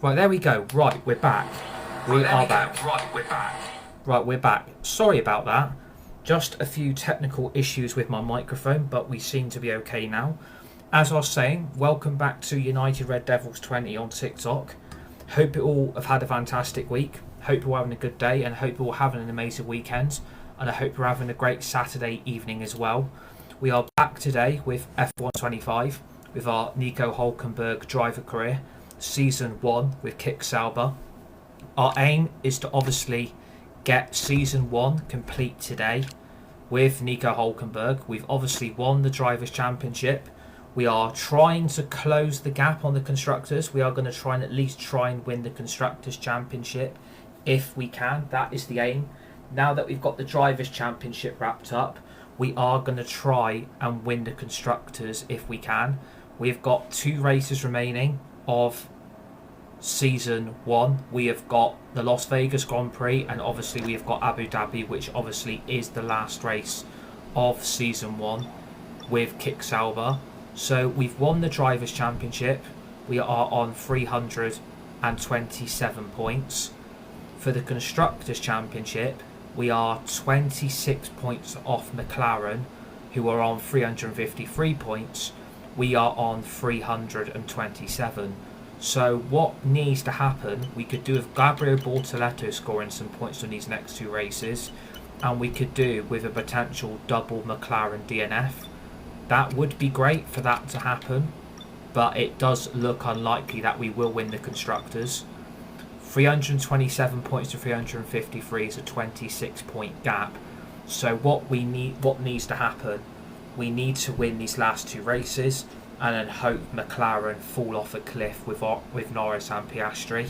Right, there we go. Right, we're back. We are back. Right, we're back. Sorry about that. Just a few technical issues with my microphone, but we seem to be okay now. As I was saying, welcome back to United Red Devils 20 on TikTok. Hope you all have had a fantastic week. Hope you're having a good day, and hope you're all having an amazing weekend. And I hope you're having a great Saturday evening as well. We are back today with F125 with our Nico Hulkenberg driver career, Season 1 with Kick Sauber. Our aim is to obviously get Season 1 complete today with Nico Hulkenberg. We've obviously won the Drivers' Championship. We are trying to close the gap on the Constructors. We are going to try and at least win the Constructors' Championship if we can. That is the aim. Now that we've got the Drivers' Championship wrapped up, we are going to try and win the Constructors if we can. We've got 2 races remaining of Season 1. We have got the Las Vegas Grand Prix, and obviously we have got Abu Dhabi, which obviously is the last race of Season 1 with Kick Sauber. So we've won the Drivers' Championship. We are on 327 points. For the Constructors' Championship, we are 26 points off McLaren, who are on 353 points. We are on 327. So what needs to happen, we could do with Gabriel Bortoleto scoring some points on these next 2 races, and we could do with a potential double McLaren DNF. That would be great for that to happen, but it does look unlikely that we will win the Constructors. 327 points to 353 is a 26 point gap. So what needs to happen, we need to win these last 2 races and then hope McLaren fall off a cliff with Norris and Piastri.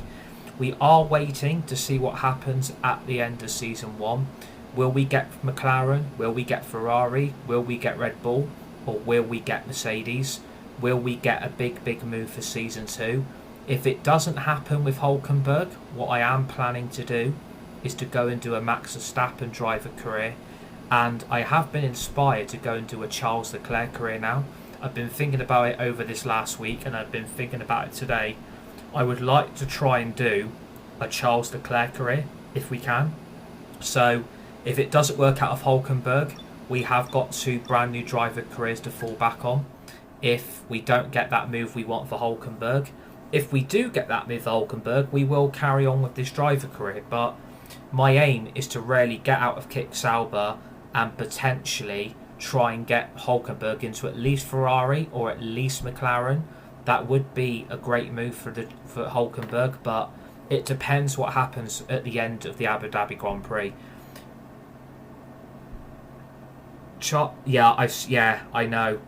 We are waiting to see what happens at the end of Season 1. Will we get McLaren? Will we get Ferrari? Will we get Red Bull? Or will we get Mercedes? Will we get a big move for Season 2? If it doesn't happen with Hulkenberg, what I am planning to do is to go and do a Max Verstappen driver career. And I have been inspired to go and do a Charles Leclerc career now. I've been thinking about it over this last week, and I've been thinking about it today. I would like to try and do a Charles Leclerc career if we can. So if it doesn't work out of Hulkenberg, we have got 2 brand new driver careers to fall back on. If we don't get that move we want for Hulkenberg, if we do get that move for Hulkenberg, we will carry on with this driver career. But my aim is to really get out of Kick Sauber and potentially try and get Hulkenberg into at least Ferrari or at least McLaren. That would be a great move for Hulkenberg, but it depends what happens at the end of the Abu Dhabi Grand Prix. I know.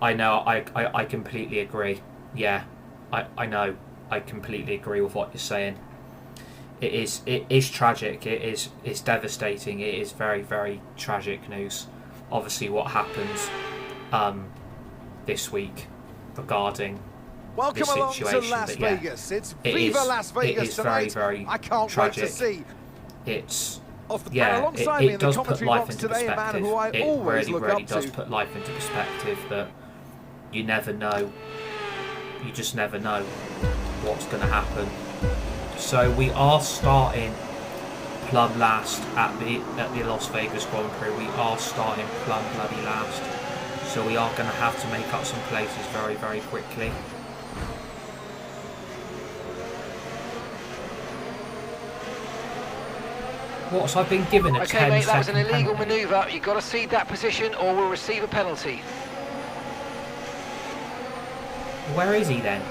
I completely agree. Yeah, I know. I completely agree with what you're saying. It is tragic. It's devastating. It is very, very tragic news. Obviously, what happens this week regarding Welcome this situation. Along to Las Vegas. It's Viva Las Vegas it is tonight. very, very I can't tragic. wait to see. It's It does put life into today, perspective. A man who I It always really does put life into perspective that you never know. You just never know what's going to happen. So we are starting plumb last at the Las Vegas Grand Prix. We are starting plumb bloody last. So we are going to have to make up some places very, very quickly. What? So I've been given a 10 Okay, mate, that was an second illegal penalty. manoeuvre. You've got to cede that position or we'll receive a penalty. Where is he then?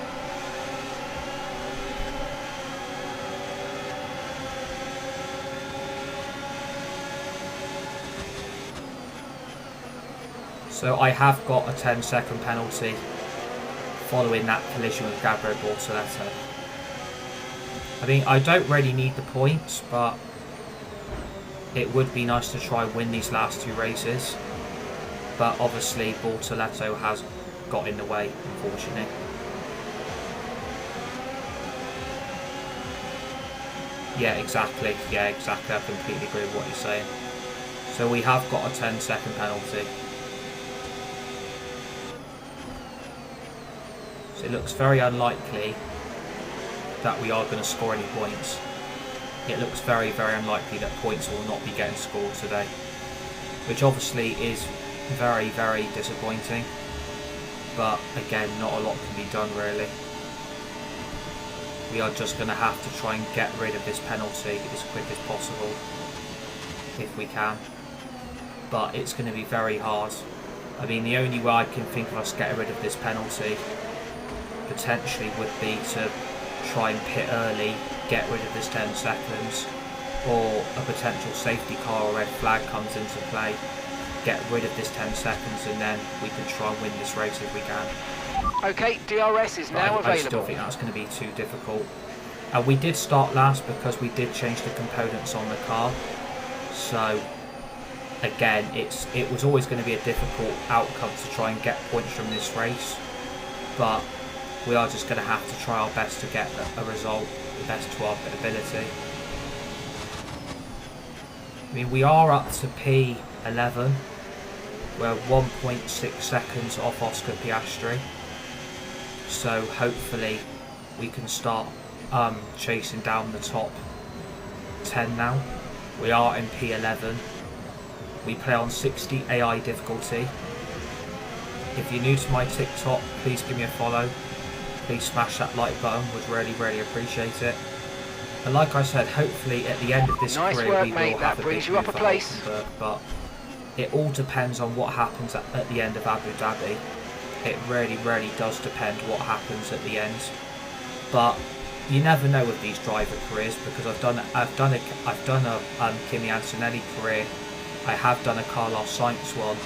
So I have got a 10-second penalty following that collision with Gabriel Bortoleto. I mean, I don't really need the points, but it would be nice to try and win these last 2 races. But obviously Bortoleto has got in the way, unfortunately. Yeah, exactly. I completely agree with what you're saying. So we have got a 10-second penalty. So it looks very unlikely that we are going to score any points. It looks very, very unlikely that points will not be getting scored today, which obviously is very, very disappointing. But again, not a lot can be done really. We are just going to have to try and get rid of this penalty as quick as possible, if we can. But it's going to be very hard. I mean, the only way I can think of us getting rid of this penalty potentially would be to try and pit early, get rid of this 10 seconds, or a potential safety car or red flag comes into play, get rid of this 10 seconds, and then we can try and win this race if we can. Okay, DRS is now available. I still think that's going to be too difficult. And we did start last because we did change the components on the car. So again, it was always going to be a difficult outcome to try and get points from this race. But we are just going to have to try our best to get a result the best to our ability. I mean, we are up to P11. We're 1.6 seconds off Oscar Piastri. So hopefully we can start chasing down the top 10 now. We are in P11. We play on 60 AI difficulty. If you're new to my TikTok, please give me a follow. Please smash that like button, would really, really appreciate it. And like I said, hopefully at the end of this career we will have a big move for Hulkenberg, but it all depends on what happens at the end of Abu Dhabi. It really, really does depend what happens at the end. But you never know with these driver careers, because I've done a Kimi Antonelli career. I have done a Carlos Sainz one,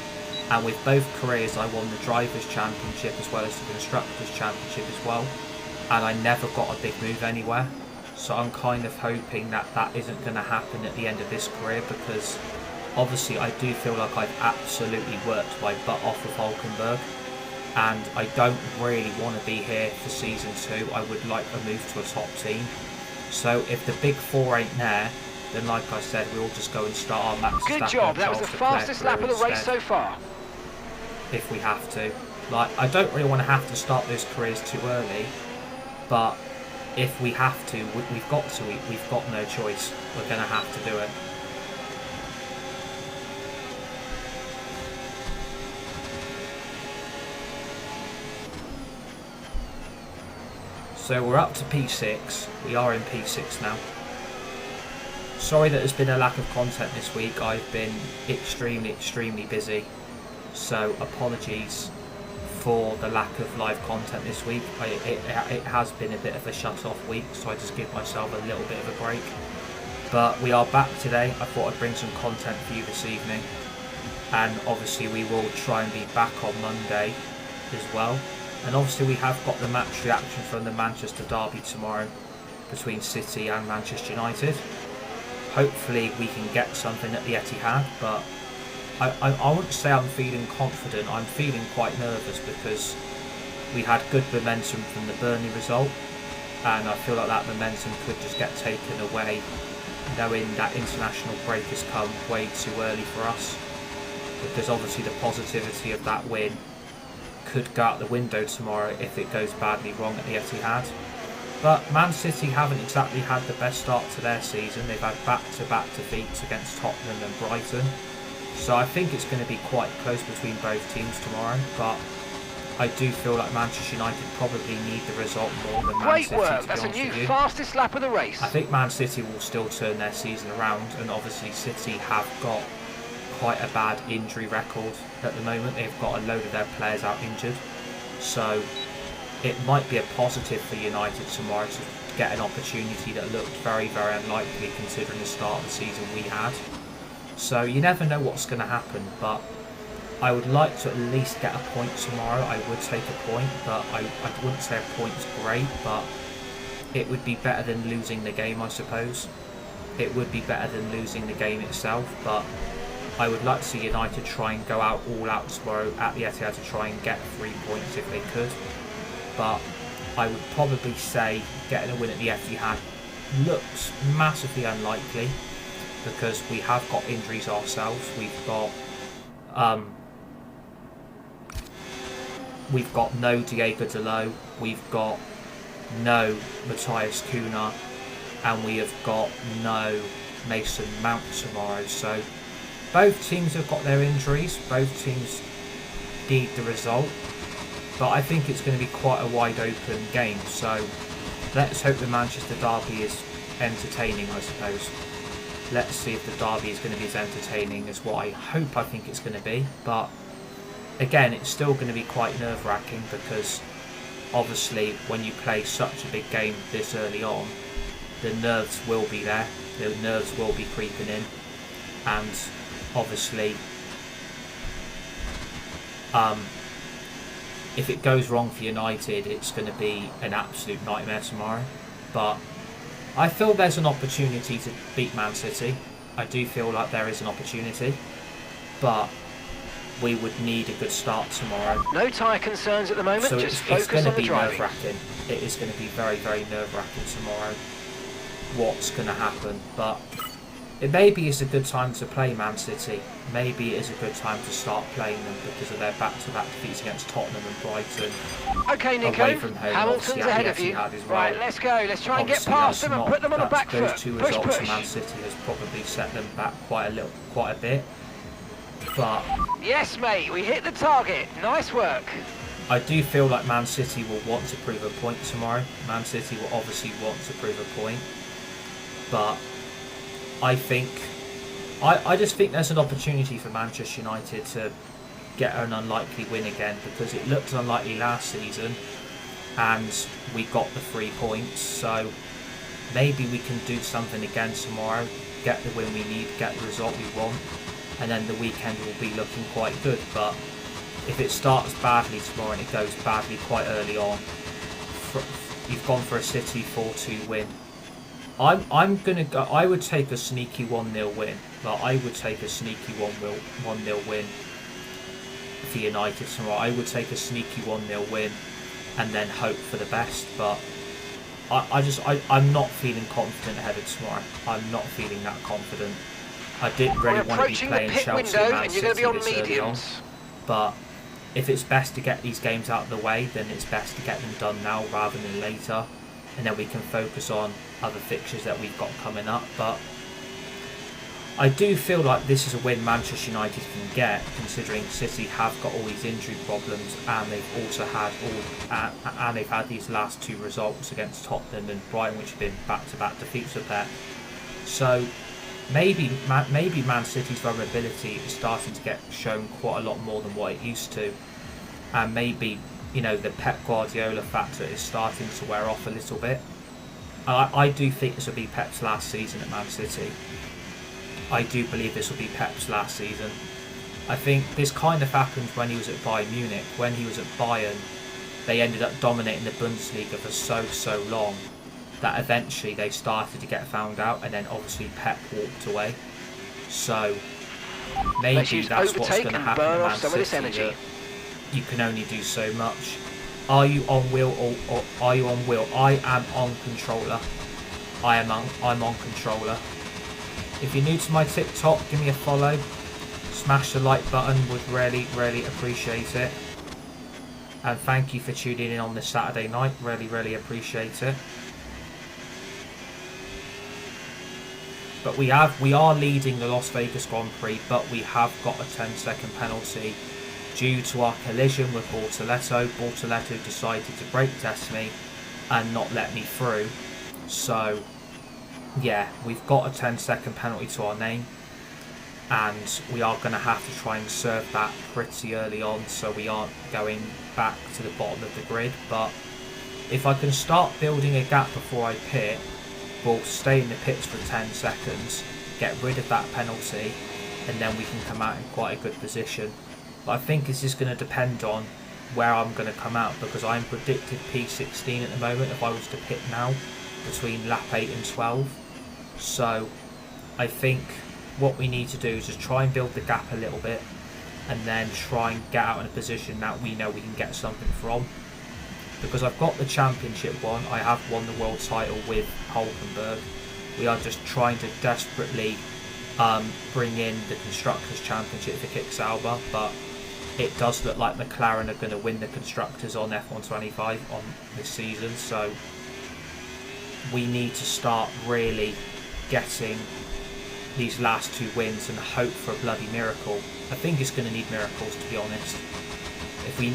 and with both careers I won the Drivers' Championship as well as the Constructors' Championship as well, and I never got a big move anywhere. So I'm kind of hoping that that isn't going to happen at the end of this career, because obviously I do feel like I've absolutely worked my butt off with Hulkenberg, and I don't really want to be here for Season 2. I would like a move to a top team. So if the big four ain't there, then like I said, we'll just go and start our Max Verstappen. Good job, that was the fastest lap of the race so far. If we have to. Like, I don't really want to have to start those careers too early, but if we have to, we've got to. We've got no choice. We're going to have to do it. So we're up to P6. We are in P6 now. Sorry that there's been a lack of content this week. I've been extremely busy. So apologies for the lack of live content this week. It has been a bit of a shut-off week, so I just give myself a little bit of a break. But we are back today. I thought I'd bring some content for you this evening. And obviously we will try and be back on Monday as well. And obviously we have got the match reaction from the Manchester derby tomorrow between City and Manchester United. Hopefully we can get something at the Etihad, but I wouldn't say I'm feeling confident. I'm feeling quite nervous because we had good momentum from the Burnley result, and I feel like that momentum could just get taken away knowing that international break has come way too early for us, because obviously the positivity of that win could go out the window tomorrow if it goes badly wrong at the Etihad. But Man City haven't exactly had the best start to their season. They've had back-to-back defeats against Tottenham and Brighton. So I think it's going to be quite close between both teams tomorrow. But I do feel like Manchester United probably need the result more than Man City. Great work, that's a new fastest lap of the race. I think Man City will still turn their season around, and obviously City have got quite a bad injury record at the moment. They've got a load of their players out injured. So it might be a positive for United tomorrow to get an opportunity that looked very, very unlikely considering the start of the season we had. So you never know what's going to happen, but I would like to at least get a point tomorrow. I would take a point, but I wouldn't say a point's great, but it would be better than losing the game, I suppose. It would be better than losing the game itself, but I would like to see United try and go out all out tomorrow at the Etihad to try and get 3 points if they could. But I would probably say getting a win at the Etihad looks massively unlikely, because we have got injuries ourselves. We've got no Diego Dalot. We've got no Matthias Kuna, and we have got no Mason Mount tomorrow. So both teams have got their injuries, both teams need the result, but I think it's going to be quite a wide open game. So let's hope the Manchester derby is entertaining, I suppose. Let's see if the derby is going to be as entertaining as what I think it's going to be. But again, it's still going to be quite nerve-wracking, because obviously when you play such a big game this early on, the nerves will be there, the nerves will be creeping in, and obviously if it goes wrong for United, it's going to be an absolute nightmare tomorrow. But I feel there's an opportunity to beat Man City. I do feel like there is an opportunity, but we would need a good start tomorrow. No tyre concerns at the moment, so just focus going on to the be driving. nerve-wracking. It is going to be very, very nerve-wracking tomorrow, what's going to happen. But it maybe is a good time to play Man City. Maybe it is a good time to start playing them because of their back-to-back defeats against Tottenham and Brighton. Okay, Nico, away from home. Hamilton's ahead of you. Right, let's go. Let's try and get past them and put them on the back foot. Those two Push, results push. for Man City has probably set them back quite a bit. But yes, mate, we hit the target. Nice work. I do feel like Man City will want to prove a point tomorrow. Man City will obviously want to prove a point. But I just think there's an opportunity for Manchester United to get an unlikely win again, because it looked unlikely last season and we got the 3 points. So maybe we can do something again tomorrow, get the win we need, get the result we want, and then the weekend will be looking quite good. But if it starts badly tomorrow and it goes badly quite early on, you've gone for a City 4-2 win. I'm gonna go. I would take a sneaky 1-0 win. Like, I would take a sneaky 1-0 win for United tomorrow. I would take a sneaky 1-0 win and then hope for the best. But I'm not feeling confident ahead of tomorrow. I'm not feeling that confident. I didn't really want to be playing Chelsea and Man City this early on. But if it's best to get these games out of the way, then it's best to get them done now rather than later, and then we can focus on other fixtures that we've got coming up. But I do feel like this is a win Manchester United can get, considering City have got all these injury problems, and they've also had these last 2 results against Tottenham and Brighton, which have been back-to-back defeats for Pep. So maybe Man City's vulnerability is starting to get shown quite a lot more than what it used to, and maybe, you know, the Pep Guardiola factor is starting to wear off a little bit. I do think this will be Pep's last season at Man City. I do believe this will be Pep's last season. I think this kind of happened when he was at Bayern Munich. When he was at Bayern, they ended up dominating the Bundesliga for so long that eventually they started to get found out, and then obviously Pep walked away. So maybe that's what's going to happen to Man City. You can only do so much. Are you on wheel or are you on wheel? I am on controller. I'm on controller. If you're new to my TikTok, give me a follow. Smash the like button, would really appreciate it. And thank you for tuning in on this Saturday night. Really appreciate it. But we are leading the Las Vegas Grand Prix, but we have got a 10-second penalty due to our collision with Bortoleto. Bortoleto decided to brake test me and not let me through. So yeah, we've got a 10-second penalty to our name, and we are going to have to try and serve that pretty early on so we aren't going back to the bottom of the grid. But if I can start building a gap before I pit, we'll stay in the pits for 10 seconds, get rid of that penalty, and then we can come out in quite a good position. But I think this is going to depend on where I'm going to come out, because I'm predicted P16 at the moment if I was to pit now, between lap 8 and 12. So I think what we need to do is just try and build the gap a little bit, and then try and get out in a position that we know we can get something from. Because I've got the championship one, I have won the world title with Hulkenberg. We are just trying to desperately bring in the Constructors' Championship to kick Sauber, but it does look like McLaren are going to win the Constructors on F125 on this season, so we need to start really getting these last 2 wins and hope for a bloody miracle. I think it's going to need miracles, to be honest. If we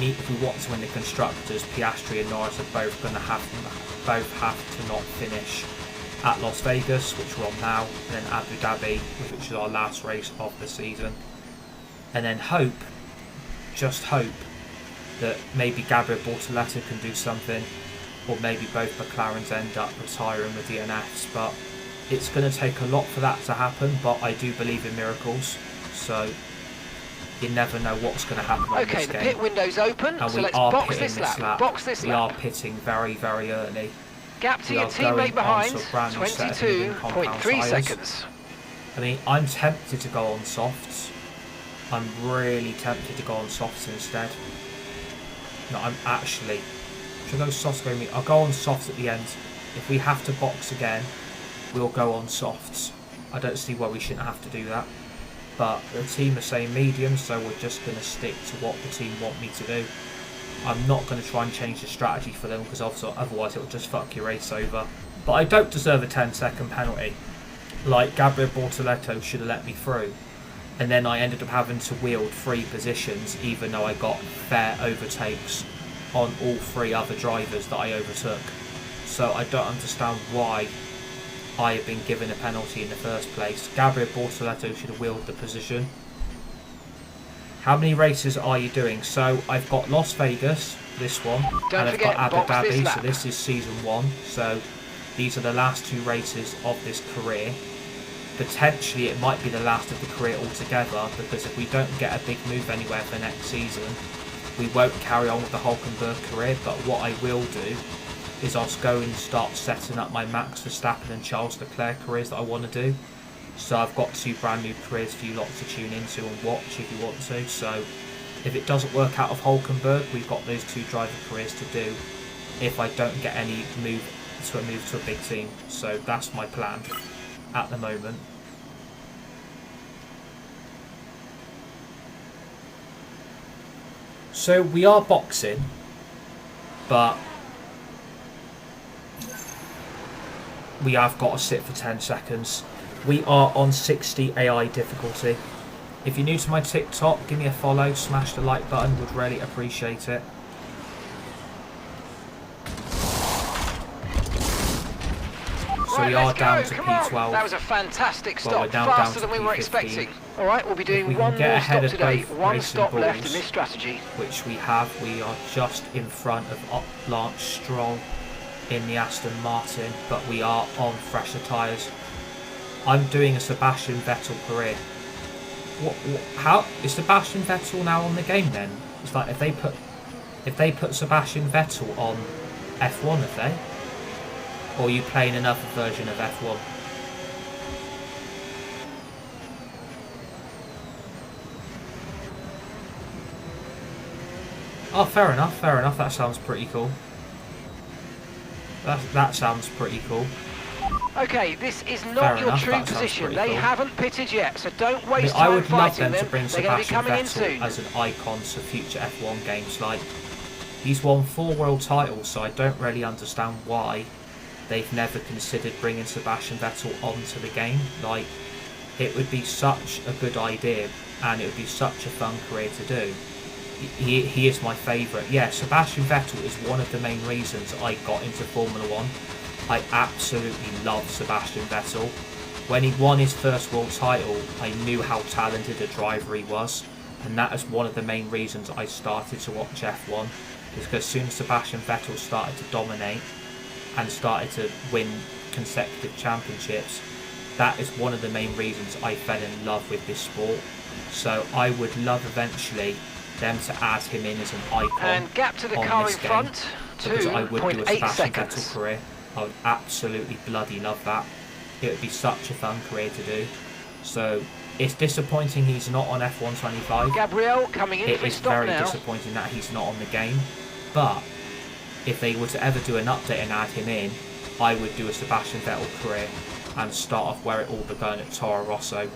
want to win the constructors, Piastri and Norris are both going to have to not finish at Las Vegas, which we're on now, and then Abu Dhabi, which is our last race of the season. And then just hope that maybe Gabriel Bortoleto can do something, or maybe both McLarens end up retiring with DNFs. But it's going to take a lot for that to happen, but I do believe in miracles, so you never know what's going to happen on this game. Okay, the pit window's open, and so let's box this lap. We are pitting very, very early. Gap to your teammate behind, 22.3 seconds. I mean, I'm tempted to go on softs. I'm really tempted to go on softs instead. No, I'm actually... Should I go softs? I'll go on softs at the end. If we have to box again, we'll go on softs. I don't see why we shouldn't have to do that. But the team are saying medium, so we're just going to stick to what the team want me to do. I'm not going to try and change the strategy for them, because otherwise it will just fuck your race over. But I don't deserve a 10-second penalty. Like, Gabriel Bortoleto should have let me through. And then I ended up having to wield 3 positions, even though I got fair overtakes on all 3 other drivers that I overtook. So I don't understand why I have been given a penalty in the first place. Gabriel Bortoleto should have wheeled the position. How many races are you doing? So I've got Las Vegas, this one, and I've got Abu Dhabi, so this is season 1. So these are the last 2 races of this career. Potentially it might be the last of the career altogether, because if we don't get a big move anywhere for next season, we won't carry on with the Hulkenberg career. But what I will do is I'll go and start setting up my Max Verstappen and Charles Leclerc careers that I want to do. So I've got 2 brand new careers for you lot to tune into and watch if you want to. So if it doesn't work out of Hulkenberg, we've got those 2 driver careers to do if I don't get any move to a big team. So that's my plan at the moment. So we are boxing, but we have got to sit for 10 seconds. We are on 60 AI difficulty. If you're new to my TikTok, give me a follow, smash the like button, would really appreciate it. So we are down to P12. That was a fantastic stop, faster than we were expecting. Alright, we'll be doing one more stop today, one stop left in this strategy. Which we have. We are just in front of Lance Stroll in the Aston Martin, but we are on fresher tyres. I'm doing a Sebastian Vettel career. How is Sebastian Vettel now on the game then? It's like if they put Sebastian Vettel on F1, have they? Or are you playing another version of F1? Oh, fair enough, that sounds pretty cool. That sounds pretty cool. Okay, this is not your true position. They haven't pitted yet, so don't waste time I would love fighting them to bring They're going to be Sebastian coming in Vettel soon. as an icon for future F1 games. Like, he's won 4 world titles, so I don't really understand why they've never considered bringing Sebastian Vettel onto the game. Like, it would be such a good idea, and it would be such a fun career to do. He is my favourite. Yeah, Sebastian Vettel is one of the main reasons I got into Formula 1. I absolutely love Sebastian Vettel. When he won his first world title, I knew how talented a driver he was, and that is one of the main reasons I started to watch F1. Because as soon as Sebastian Vettel started to dominate and started to win consecutive championships, that is one of the main reasons I fell in love with this sport. So I would love eventually them to add him in as an icon and gap to the on car this in game, front, because I would do a 2.8 Sebastian seconds. Vettel career. I would absolutely bloody love that. It would be such a fun career to do. So it's disappointing he's not on F1 25. Gabriel coming in It for is stop very now. disappointing that he's not on the game. But if they were to ever do an update and add him in, I would do a Sebastian Vettel career and start off where it all began at Toro Rosso,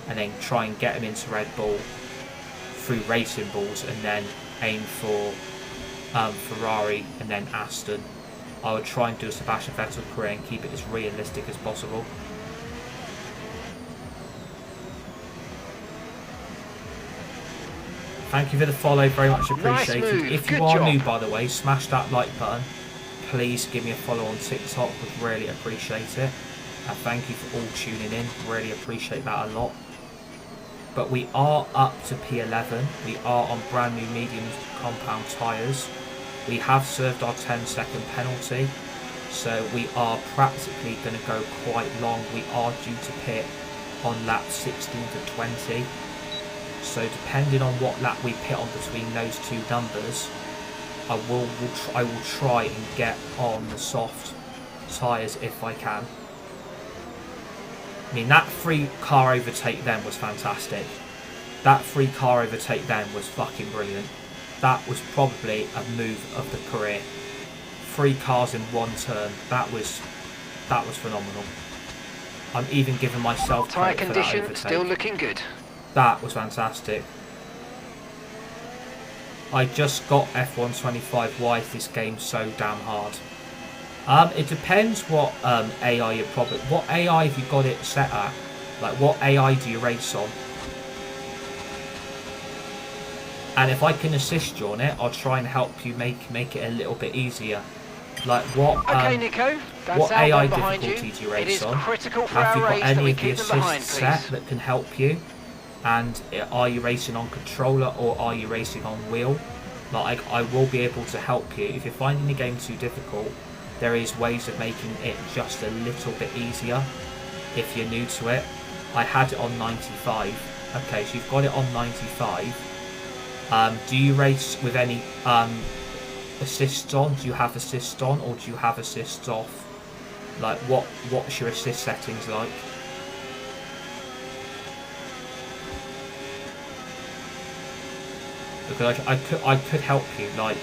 and then try and get him into Red Bull through Racing Bulls, and then aim for Ferrari and then Aston. I would try and do a Sebastian Vettel career and keep it as realistic as possible. Thank you for the follow, very much appreciated. Nice if you are new, by the way, smash that like button. Please give me a follow on TikTok, would really appreciate it. And thank you for all tuning in, really appreciate that a lot. But we are up to P11, we are on brand new medium compound tyres. We have served our 10-second penalty, so we are practically going to go quite long. We are due to pit on lap 16 to 20. So depending on what lap we pit on between those two numbers, I will try and get on the soft tyres if I can. I mean, that free car overtake then was fantastic. That free car overtake then was fucking brilliant. That was probably a move of the career. 3 cars in one turn. That was phenomenal. I'm even giving myself tyre credit for that condition overtake. Still looking good. That was fantastic. I just got F125. Why is this game so damn hard? It depends what AI you're probably... What AI have you got it set at? Like, what AI do you race on? And if I can assist you on it, I'll try and help you make it a little bit easier. Like, what okay, Nico, that's what AI behind difficulty do you race It is on? critical for Have you our got race any that we of the keep them behind, assists please. set that can help you? And are you racing on controller or are you racing on wheel? Like, I will be able to help you. If you're finding the game too difficult, there is ways of making it just a little bit easier if you're new to it. I had it on 95. Okay, so you've got it on 95. Do you race with any assists on? Do you have assists on or do you have assists off? Like, what's your assist settings like? Because I could help you. Like,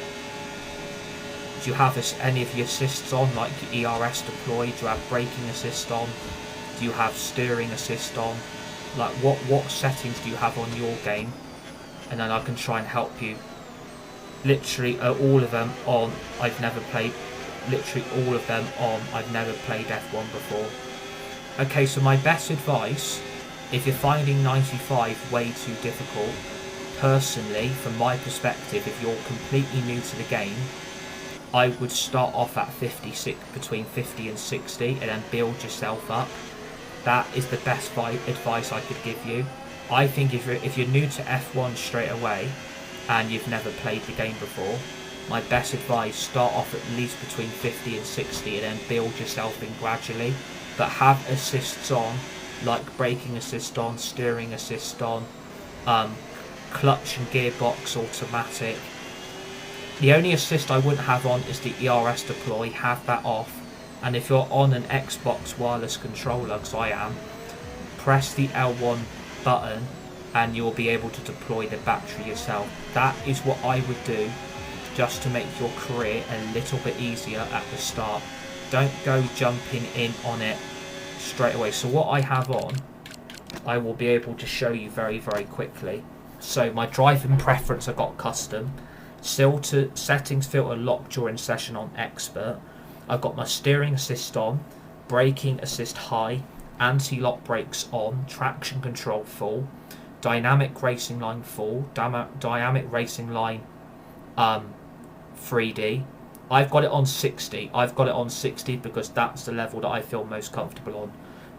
do you have any of the assists on, like ERS deploy? Do you have braking assist on? Do you have steering assist on? Like, what settings do you have on your game? And then I can try and help you. Literally all of them on. I've never played. Literally all of them on. I've never played F1 before. Okay, so my best advice, if you're finding 95 way too difficult, personally, from my perspective, if you're completely new to the game, I would start off at 56, between 50 and 60, and then build yourself up. That is the best advice I could give you. I think if you're new to F1 straight away and you've never played the game before, my best advice, start off at least between 50 and 60 and then build yourself in gradually. But have assists on, like braking assist on, steering assist on, clutch and gearbox automatic. The only assist I wouldn't have on is the ERS deploy. Have that off. And if you're on an Xbox wireless controller, because I am, press the L1 button and you'll be able to deploy the battery yourself. That is what I would do just to make your career a little bit easier at the start. Don't go jumping in on it straight away. So what I have on, I will be able to show you very, very quickly. So my driving preference, I got custom. Settings filter lock during session on expert. I've got my steering assist on, braking assist high, anti-lock brakes on, traction control full, dynamic racing line full, dynamic racing line 3D. I've got it on 60. I've got it on 60 because that's the level that I feel most comfortable on.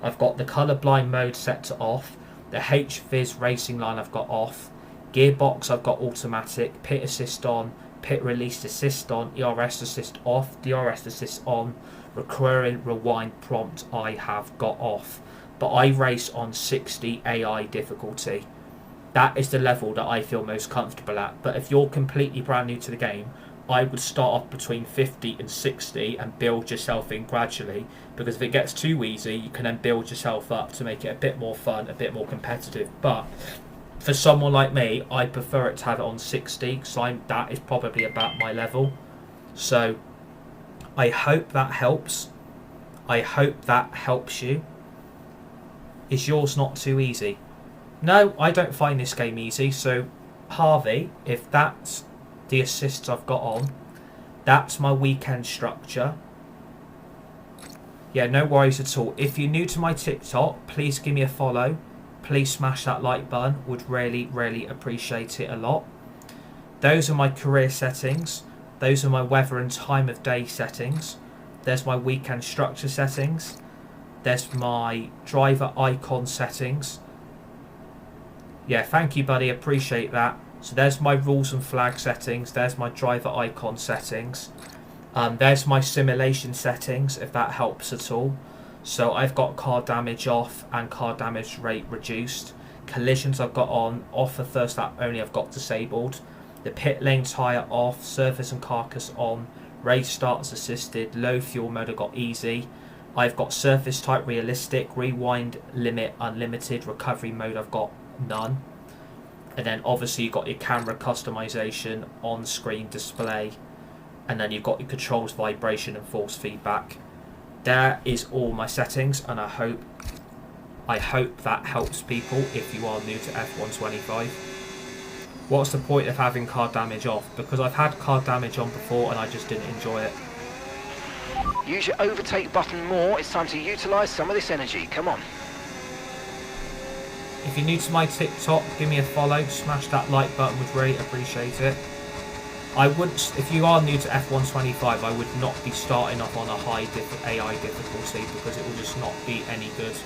I've got the colorblind mode set to off, the HVIS racing line I've got off, gearbox I've got automatic, pit assist on, pit release assist on, ERS assist off, DRS assist on, recurring rewind prompt I have got off. But I race on 60 AI difficulty. That is the level that I feel most comfortable at. But if you're completely brand new to the game, I would start off between 50 and 60 and build yourself in gradually, because if it gets too easy, you can then build yourself up to make it a bit more fun, a bit more competitive. But for someone like me, I prefer it to have it on 60, because that is probably about my level. So I hope that helps. I hope that helps you. Is yours not too easy? No, I don't find this game easy. So Harvey, if that's the assists I've got on, that's my weekend structure. Yeah, no worries at all. If you're new to my TikTok, please give me a follow. Please smash that like button. Would really appreciate it a lot. Those are my career settings. Those are my weather and time of day settings. There's my weekend structure settings. There's my driver icon settings. Yeah, thank you, buddy. Appreciate that. So there's my rules and flag settings. There's my driver icon settings. There's my simulation settings, if that helps at all. So I've got car damage off and car damage rate reduced. Collisions I've got on. Off the first lap only I've got disabled. The pit lane tyre off. Surface and carcass on. Race starts assisted. Low fuel mode I've got easy. I've got surface type realistic. Rewind limit unlimited. Recovery mode I've got none. And then obviously you've got your camera customization, on screen display. And then you've got your controls, vibration and force feedback. There is all my settings, and I hope that helps people if you are new to F125. What's the point of having car damage off? Because I've had car damage on before and I just didn't enjoy it. Use your overtake button more. It's time to utilise some of this energy. Come on. If you're new to my TikTok, give me a follow. Smash that like button. Would really appreciate it. If you are new to F125, I would not be starting off on a high AI difficulty because it will just not be any good.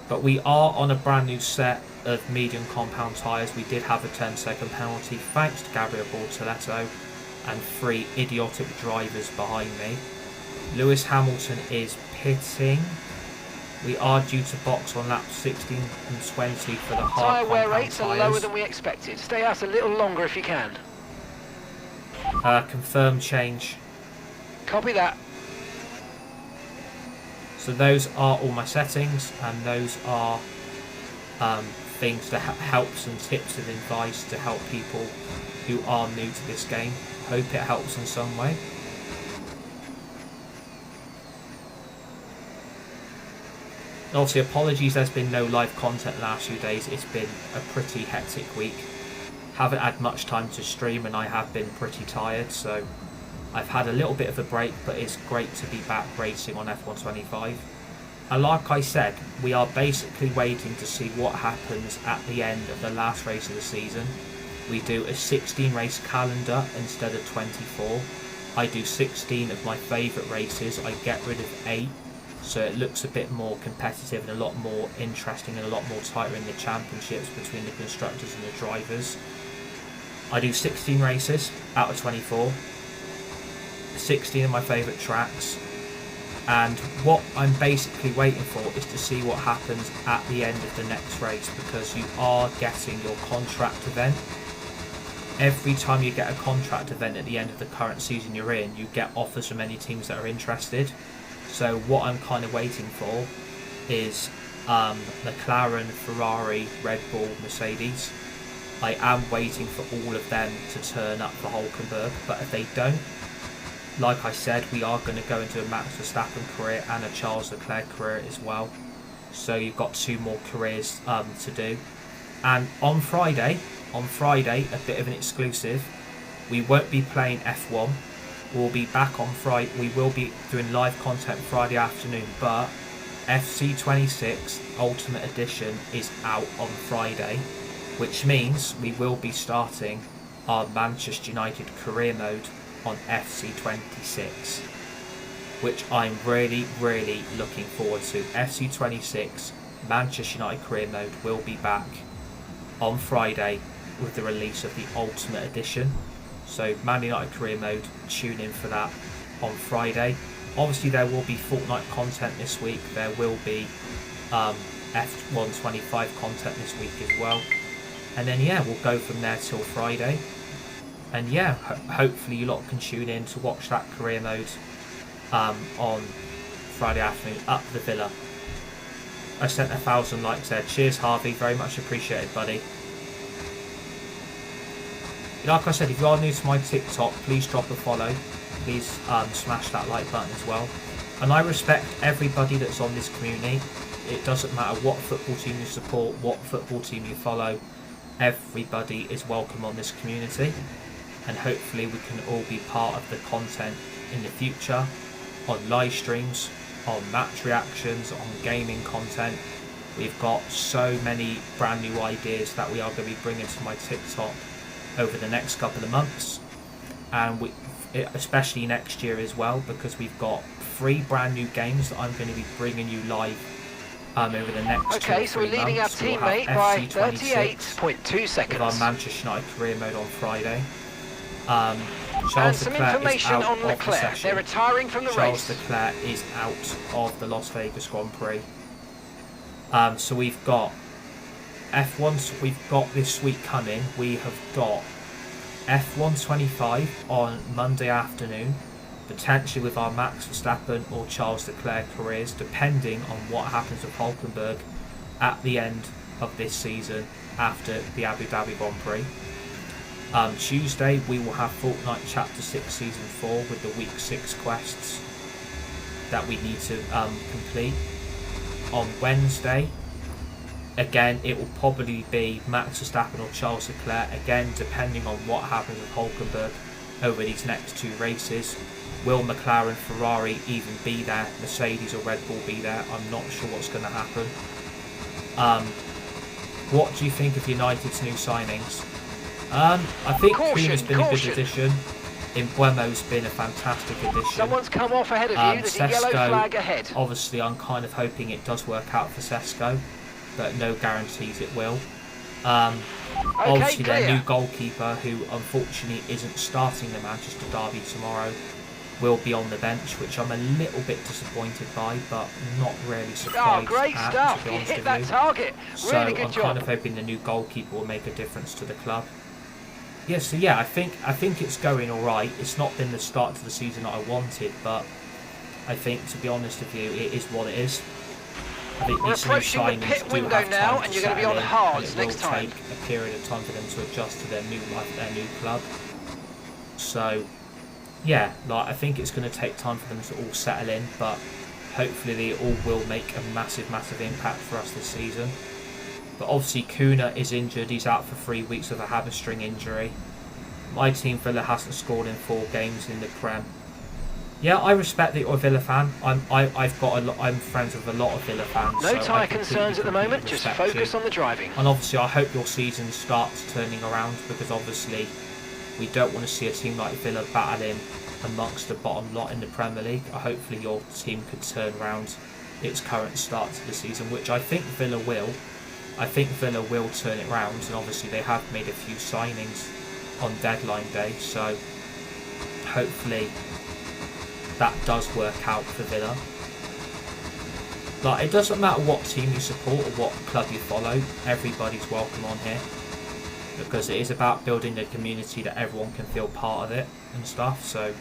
But we are on a brand new set of medium compound tyres. We did have a 10-second penalty thanks to Gabriel Bortoletto and 3 idiotic drivers behind me. Lewis Hamilton is pitting. We are due to box on laps 16 and 20 for the hard tyre wear rates tyres. are lower than we expected. Stay out a little longer if you can. Confirm change. Copy that. So those are all my settings, and those are things that helps and tips and advice to help people who are new to this game. Hope it helps in some way. Obviously, apologies there's been no live content the last few days. It's been a pretty hectic week. Haven't had much time to stream and I have been pretty tired, so I've had a little bit of a break, but it's great to be back racing on F125. And like I said, we are basically waiting to see what happens at the end of the last race of the season. We do a 16 race calendar instead of 24. I do 16 of my favourite races. I get rid of 8. So it looks a bit more competitive and a lot more interesting and a lot more tighter in the championships between the constructors and the drivers. I do 16 races out of 24. 16 of my favourite tracks. And what I'm basically waiting for is to see what happens at the end of the next race, because you are getting your contract event. Every time you get a contract event at the end of the current season you're in, you get offers from any teams that are interested. So what I'm kind of waiting for is McLaren, Ferrari, Red Bull, Mercedes. I am waiting for all of them to turn up for Hulkenberg, but if they don't, like I said, we are going to go into a Max Verstappen career and a Charles Leclerc career as well. So you've got 2 more careers to do. And on Friday, a bit of an exclusive, we won't be playing F1. We'll be back on Friday. We will be doing live content Friday afternoon, but FC26 Ultimate Edition is out on Friday, which means we will be starting our Manchester United career mode on FC26, which I'm really looking forward to. FC26 Manchester United career mode will be back on Friday with the release of the Ultimate Edition. So Man United career mode, tune in for that on Friday. Obviously there will be Fortnite content this week. There will be F125 content this week as well. And then yeah, we'll go from there till Friday. And yeah, hopefully you lot can tune in to watch that career mode on Friday afternoon up the Villa. I sent 1,000 likes there. Cheers Harvey, very much appreciated, buddy. Like I said, if you are new to my TikTok, please drop a follow. Please smash that like button as well. And I respect everybody that's on this community. It doesn't matter what football team you support, what football team you follow. Everybody is welcome on this community. And hopefully we can all be part of the content in the future on live streams, on match reactions, on gaming content. We've got so many brand new ideas that we are going to be bringing to my TikTok over the next couple of months, and especially next year as well, because we've got 3 brand new games that I'm going to be bringing you live over the next 2 or 3 months. Okay, so we're leading our teammate by 38.2 seconds. With our Manchester United career mode on Friday. And some information on Leclerc. They're retiring from the race. Charles Leclerc is out of the Las Vegas Grand Prix. So we've got F1. We've got this week coming. We have got F1 25 on Monday afternoon, potentially with our Max Verstappen or Charles Leclerc careers, depending on what happens with Hulkenberg at the end of this season after the Abu Dhabi Grand Prix. Tuesday we will have Fortnite Chapter 6 Season 4 with the Week 6 quests that we need to complete. On Wednesday, again, it will probably be Max Verstappen or Charles Leclerc, again, depending on what happens with Hulkenberg over these next 2 races. Will McLaren, Ferrari even be there? Mercedes or Red Bull be there? I'm not sure what's going to happen. What do you think of United's new signings? I think Kuna's been a good addition. Embuemo's been a fantastic addition. Someone's come off ahead of you. There's a yellow flag ahead. Obviously, I'm kind of hoping it does work out for Sesko, but no guarantees it will. Obviously, their new goalkeeper, who unfortunately isn't starting the Manchester derby tomorrow, will be on the bench, which I'm a little bit disappointed by, but not really surprised great at, stuff. to be honest You hit with that you. target. Really good I'm job. kind of hoping the new goalkeeper will make a difference to the club. Yeah, I think it's going all right. It's not been the start to the season that I wanted, but I think, to be honest with you, it is what it is. I think We're these new approaching the signings pit do window have now, time and to you're going to be on settle in, hards and it next will time. take a period of time for them to adjust to their new life, their new club. So, yeah, I think it's going to take time for them to all settle in, but hopefully they all will make a massive impact for us this season. But obviously Kuna is injured. He's out for 3 weeks with a hamstring injury. My team, Villa, hasn't scored in 4 games in the Prem. Yeah, I respect that you're a Villa fan. I'm friends with a lot of Villa fans. No so tyre concerns at the moment. Just focus on the driving. And obviously, I hope your season starts turning around, because obviously we don't want to see a team like Villa battling amongst the bottom lot in the Premier League. Hopefully, your team could turn around its current start to the season, which I think Villa will. I think Villa will turn it round, and obviously they have made a few signings on deadline day, so hopefully that does work out for Villa. It doesn't matter what team you support or what club you follow, everybody's welcome on here, because it is about building a community that everyone can feel part of it and stuff. So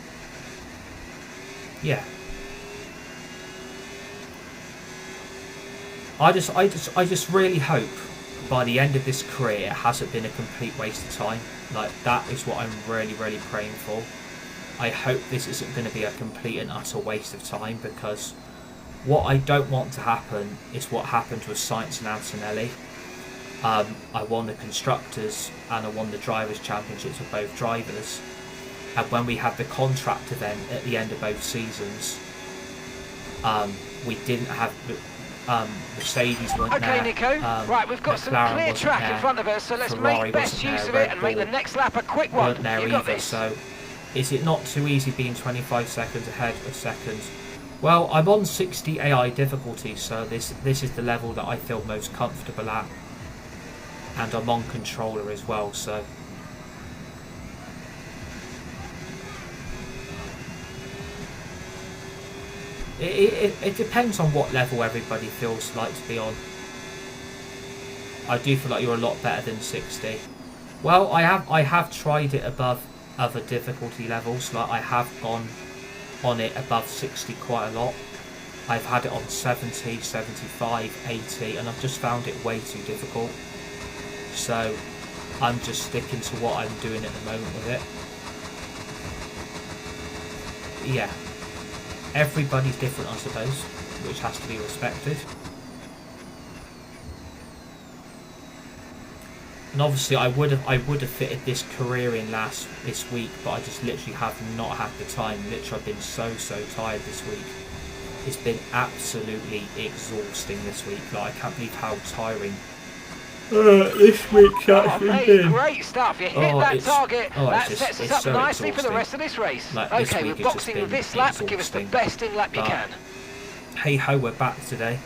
yeah, I just really hope by the end of this career it hasn't been a complete waste of time. That is what I'm really praying for. I hope this isn't going to be a complete and utter waste of time, because what I don't want to happen is what happened with Sainz and Antonelli. I won the Constructors and I won the Drivers' Championships with both drivers, and when we had the contract event at the end of both seasons, we didn't have Mercedes weren't there. Okay, Nico. Right, we've got McLaren some clear track there, in front of us, so let's Ferrari make best wasn't use there, of it Red and make the Bull next lap a quick one. weren't there You've got either, this. so is it not too easy being 25 seconds ahead of second? Well, I'm on 60 AI difficulty, so this is the level that I feel most comfortable at, and I'm on controller as well, so it depends on what level everybody feels like to be on. I do feel like you're a lot better than 60. Well, I have tried it above other difficulty levels. I have gone on it above 60 quite a lot. I've had it on 70, 75, 80, and I've just found it way too difficult. So I'm just sticking to what I'm doing at the moment with it. Yeah. Everybody's different, I suppose, which has to be respected. And obviously I would have fitted this career in this week, but I just literally have not had the time. Literally I've been so tired this week. It's been absolutely exhausting this week. Like, I can't believe how tiring this week's actually been. Great stuff. You hit that target. That sets us up so nicely for the rest of this race. Like, okay, we're boxing with this lap. Give us the best in lap you can. Hey ho, we're back today.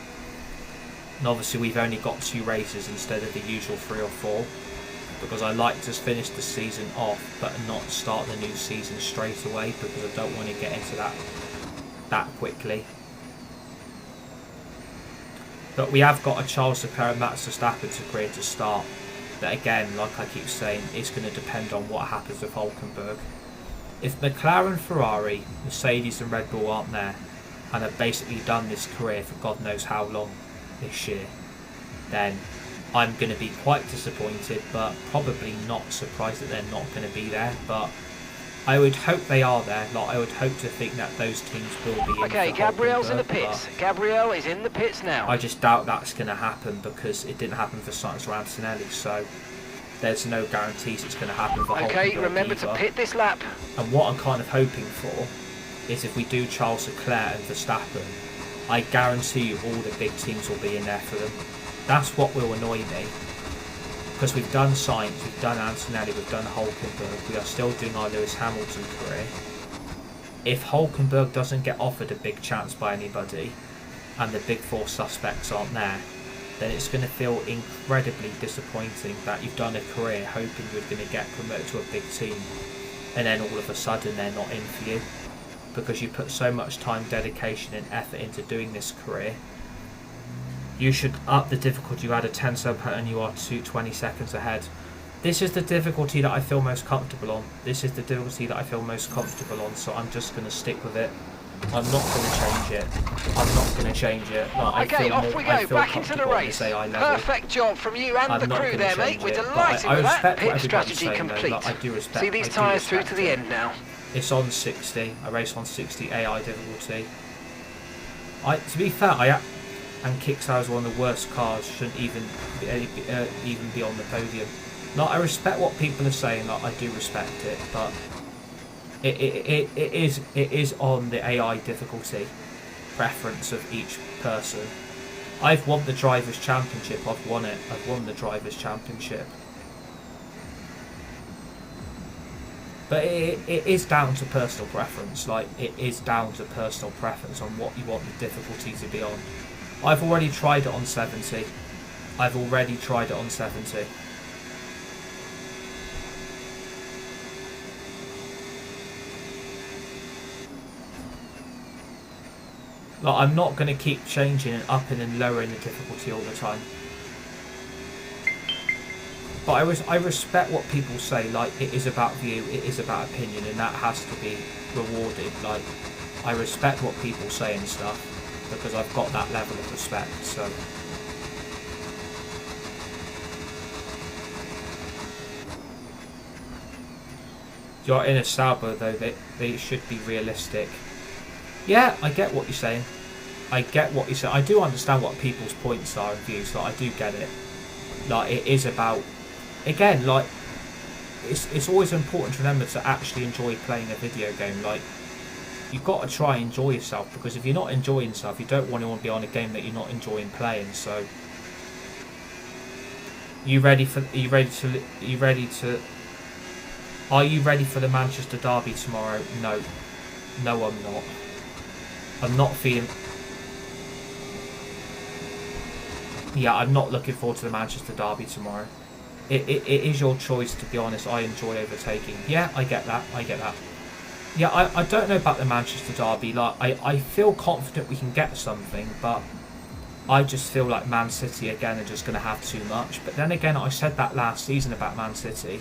And obviously we've only got 2 races instead of the usual 3 or 4. Because I like to finish the season off but not start the new season straight away, because I don't want to get into that quickly. But we have got a Charles Leclerc and Max Verstappen career to start. That again, like I keep saying, is going to depend on what happens with Hulkenberg. If McLaren, Ferrari, Mercedes and Red Bull aren't there, and have basically done this career for God knows how long this year, then I'm going to be quite disappointed, but probably not surprised that they're not going to be there. But I would hope they are there. Like, I would hope to think that those teams will be in. Okay, Gabriel's in the pits. Gabriel is in the pits now. I just doubt that's going to happen, because it didn't happen for Sainz or Antonelli, so there's no guarantees it's going to happen for Hulkenberg. Okay, remember to pit this lap. And what I'm kind of hoping for is, if we do Charles Leclerc and Verstappen, I guarantee you all the big teams will be in there for them. That's what will annoy me. Because we've done Sainz, we've done Antonelli, we've done Hulkenberg, we are still doing our Lewis Hamilton career. If Hulkenberg doesn't get offered a big chance by anybody, and the big 4 suspects aren't there, then it's going to feel incredibly disappointing that you've done a career hoping you're going to get promoted to a big team, and then all of a sudden they're not in for you. Because you put so much time, dedication and effort into doing this career. You should up the difficulty. You add a 10 sub and you are 20 seconds ahead. This is the difficulty that I feel most comfortable on. This is the difficulty that I feel most comfortable on, so I'm just going to stick with it. I'm not going to change it. I'm not going to change it. Like, okay, off we go, back into the race. Perfect job from you and the crew there, mate. We're delighted with that. Pit strategy complete. Like, I do respect. See these tyres through to the end now. It's on 60. I race on 60 AI difficulty. To be fair, and Kickstarter is one of the worst cars. Shouldn't even be on the podium. Like, I respect what people are saying. Like, I do respect it, but it is on the AI difficulty preference of each person. I've won the Drivers' Championship. I've won it. I've won the Drivers' Championship. But it is down to personal preference. Like, it is down to personal preference on what you want the difficulty to be on. I've already tried it on 70. I've already tried it on 70. Like, I'm not going to keep changing and upping and lowering the difficulty all the time. But I respect what people say. Like, it is about view, it is about opinion, and that has to be rewarded. Like, I respect what people say and stuff, because I've got that level of respect, so. You're in a Sauber, though, they should be realistic. Yeah, I get what you're saying. I get what you're saying. I do understand what people's points are and views, like, I do get it. Like, it is about, again, like, it's always important to remember to actually enjoy playing a video game. Like, you've got to try and enjoy yourself, because if you're not enjoying stuff, you don't want to be on a game that you're not enjoying playing. So, are you ready for the Manchester Derby tomorrow? No, I'm not. I'm not feeling. Yeah, I'm not looking forward to the Manchester Derby tomorrow. It is your choice, to be honest. I enjoy overtaking. Yeah, I get that. Yeah, I don't know about the Manchester Derby. Like, I feel confident we can get something, but I just feel like Man City again are just going to have too much. But then again, I said that last season about Man City.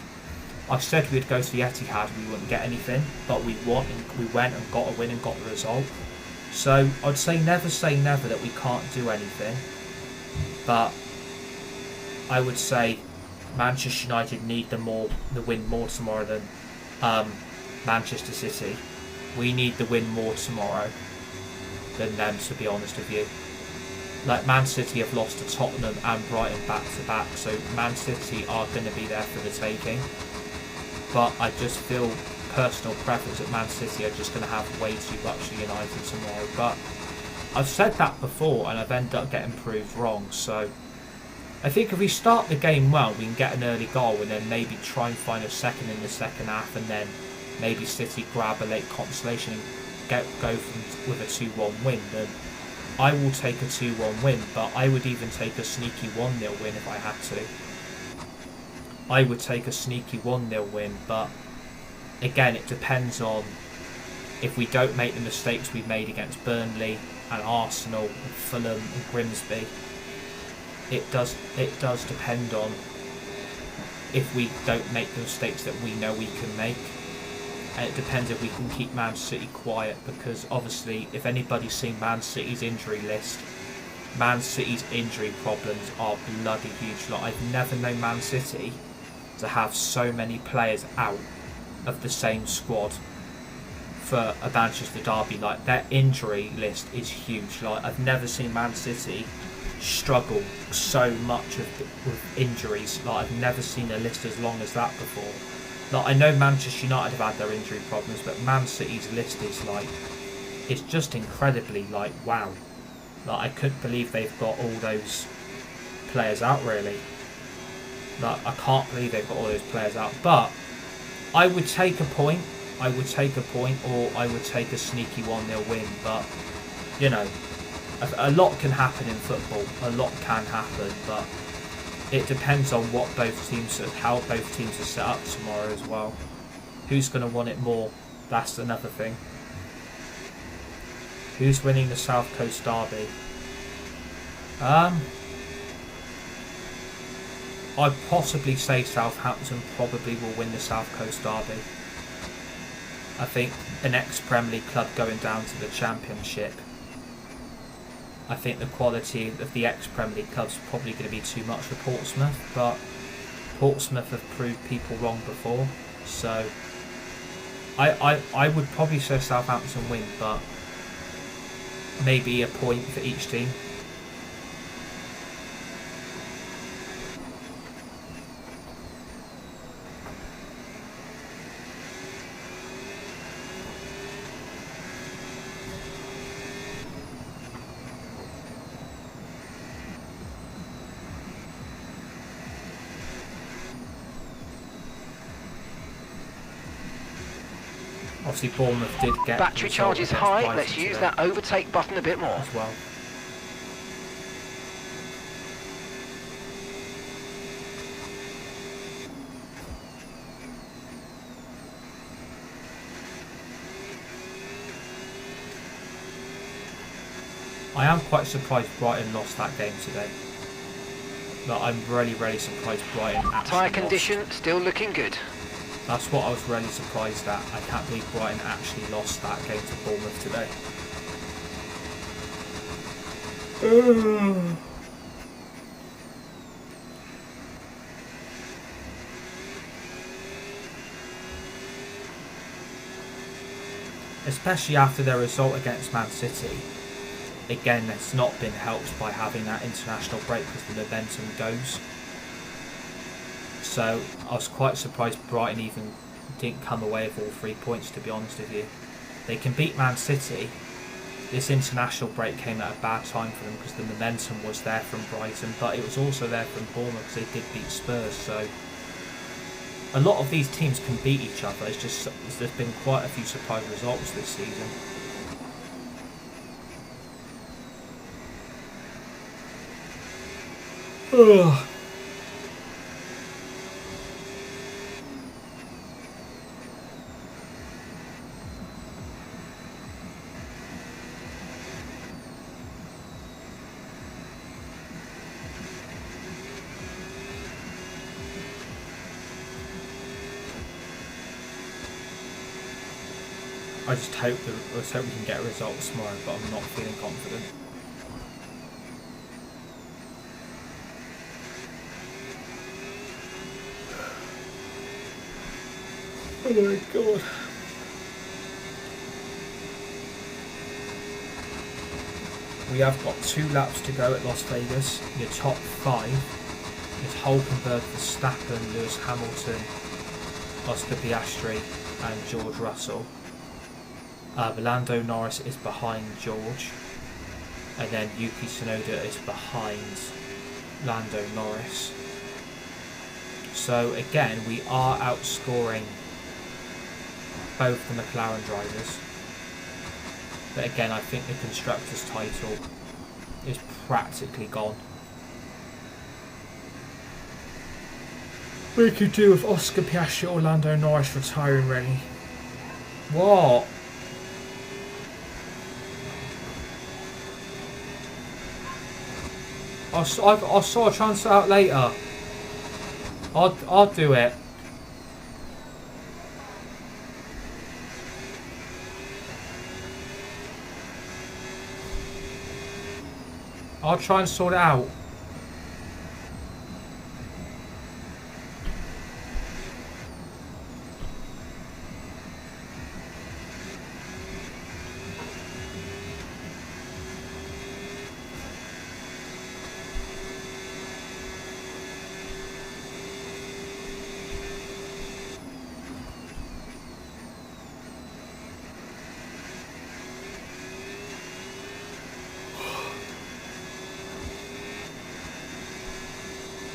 I said we'd go to the Etihad and we wouldn't get anything, but we went and got a win and got the result. So I'd say never that we can't do anything. But I would say Manchester United need the win more tomorrow than Manchester City. We need the win more tomorrow than them, to be honest with you. like Man City have lost to Tottenham and Brighton back to back, so Man City are going to be there for the taking. But I just feel personal preference that Man City are just going to have way too much of United tomorrow. But I've said that before and I've ended up getting proved wrong. So I think if we start the game well, we can get an early goal and then maybe try and find a second in the second half, and then maybe City grab a late consolation and go with a 2-1 win. Then I will take a 2-1 win, but I would even take a sneaky 1-0 win if I had to. I would take a sneaky 1-0 win, but again, it depends on if we don't make the mistakes we made against Burnley and Arsenal and Fulham and Grimsby. It does depend on if we don't make the mistakes that we know we can make. And it depends if we can keep Man City quiet, because obviously if anybody's seen Man City's injury list, Man City's injury problems are bloody huge. Like, I've never known Man City to have so many players out of the same squad for a Manchester derby. Like, their injury list is huge. Like, I've never seen Man City struggle so much with injuries. Like, I've never seen a list as long as that before. Like, I know Manchester United have had their injury problems, but Man City's list is like, it's just incredibly, like, wow. Like, I couldn't believe they've got all those players out, really. Like, I can't believe they've got all those players out. But I would take a point. I would take a point, or I would take a sneaky 1-0 win. But, you know, a lot can happen in football. A lot can happen, but it depends on what how both teams are set up tomorrow as well. Who's going to want it more? That's another thing. Who's winning the South Coast Derby? I'd possibly say Southampton probably will win the South Coast Derby. I think an ex-Premier League club going down to the Championship, I think the quality of the ex-Premier League clubs is probably going to be too much for Portsmouth, but Portsmouth have proved people wrong before, so I would probably say Southampton win, but maybe a point for each team. Obviously, Bournemouth did get battery charge is high. Let's use that overtake button a bit more as well. I am quite surprised Brighton lost that game today. But I'm really surprised Brighton actually tyre condition still looking good. That's what I was really surprised at. I can't believe Brighton actually lost that game to Bournemouth today. Especially after their result against Man City. Again, it's not been helped by having that international break because the momentum goes. So I was quite surprised Brighton even didn't come away with all 3 points, to be honest with you. They can beat Man City. This international break came at a bad time for them because the momentum was there from Brighton, but it was also there from Bournemouth because they did beat Spurs. So a lot of these teams can beat each other. It's just there's been quite a few surprise results this season. Ugh. I just hope we can get a result tomorrow, but I'm not feeling confident. Oh my god. we have got 2 laps to go at Las Vegas. Your top 5 is Hulkenberg, Verstappen, Lewis Hamilton, Oscar Piastri and George Russell. Lando Norris is behind George, and then Yuki Tsunoda is behind Lando Norris. So again, we are outscoring both the McLaren drivers. But again, I think the Constructors' title is practically gone. We could do with Oscar Piastri or Lando Norris retiring, really. What? I'll sort a transfer out later. I'll do it. I'll try and sort it out.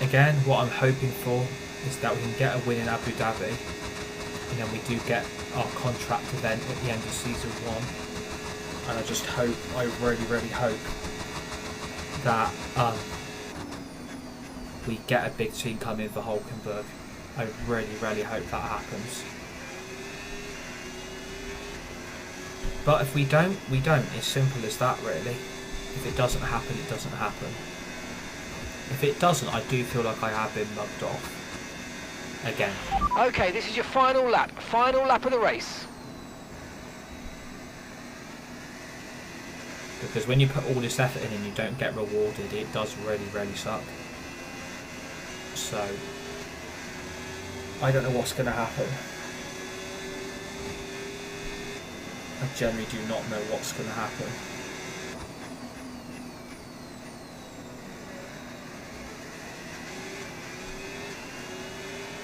Again, what I'm hoping for is that we can get a win in Abu Dhabi, and then we do get our contract event at the end of season 1. And I just hope, I really hope that we get a big team come in for Hulkenberg. I really hope that happens. But if we don't, we don't. It's simple as that, really. If it doesn't happen, it doesn't happen. If it doesn't, I do feel like I have been mugged off. Again. Okay, this is your final lap. Final lap of the race. Because when you put all this effort in and you don't get rewarded, it does really suck. So, I don't know what's going to happen. I generally do not know what's going to happen.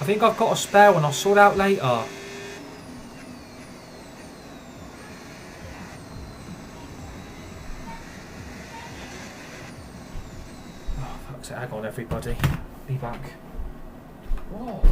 I think I've got a spare one. I'll sort out later. Oh, fuck's sake. Hang on, everybody. Be back. What?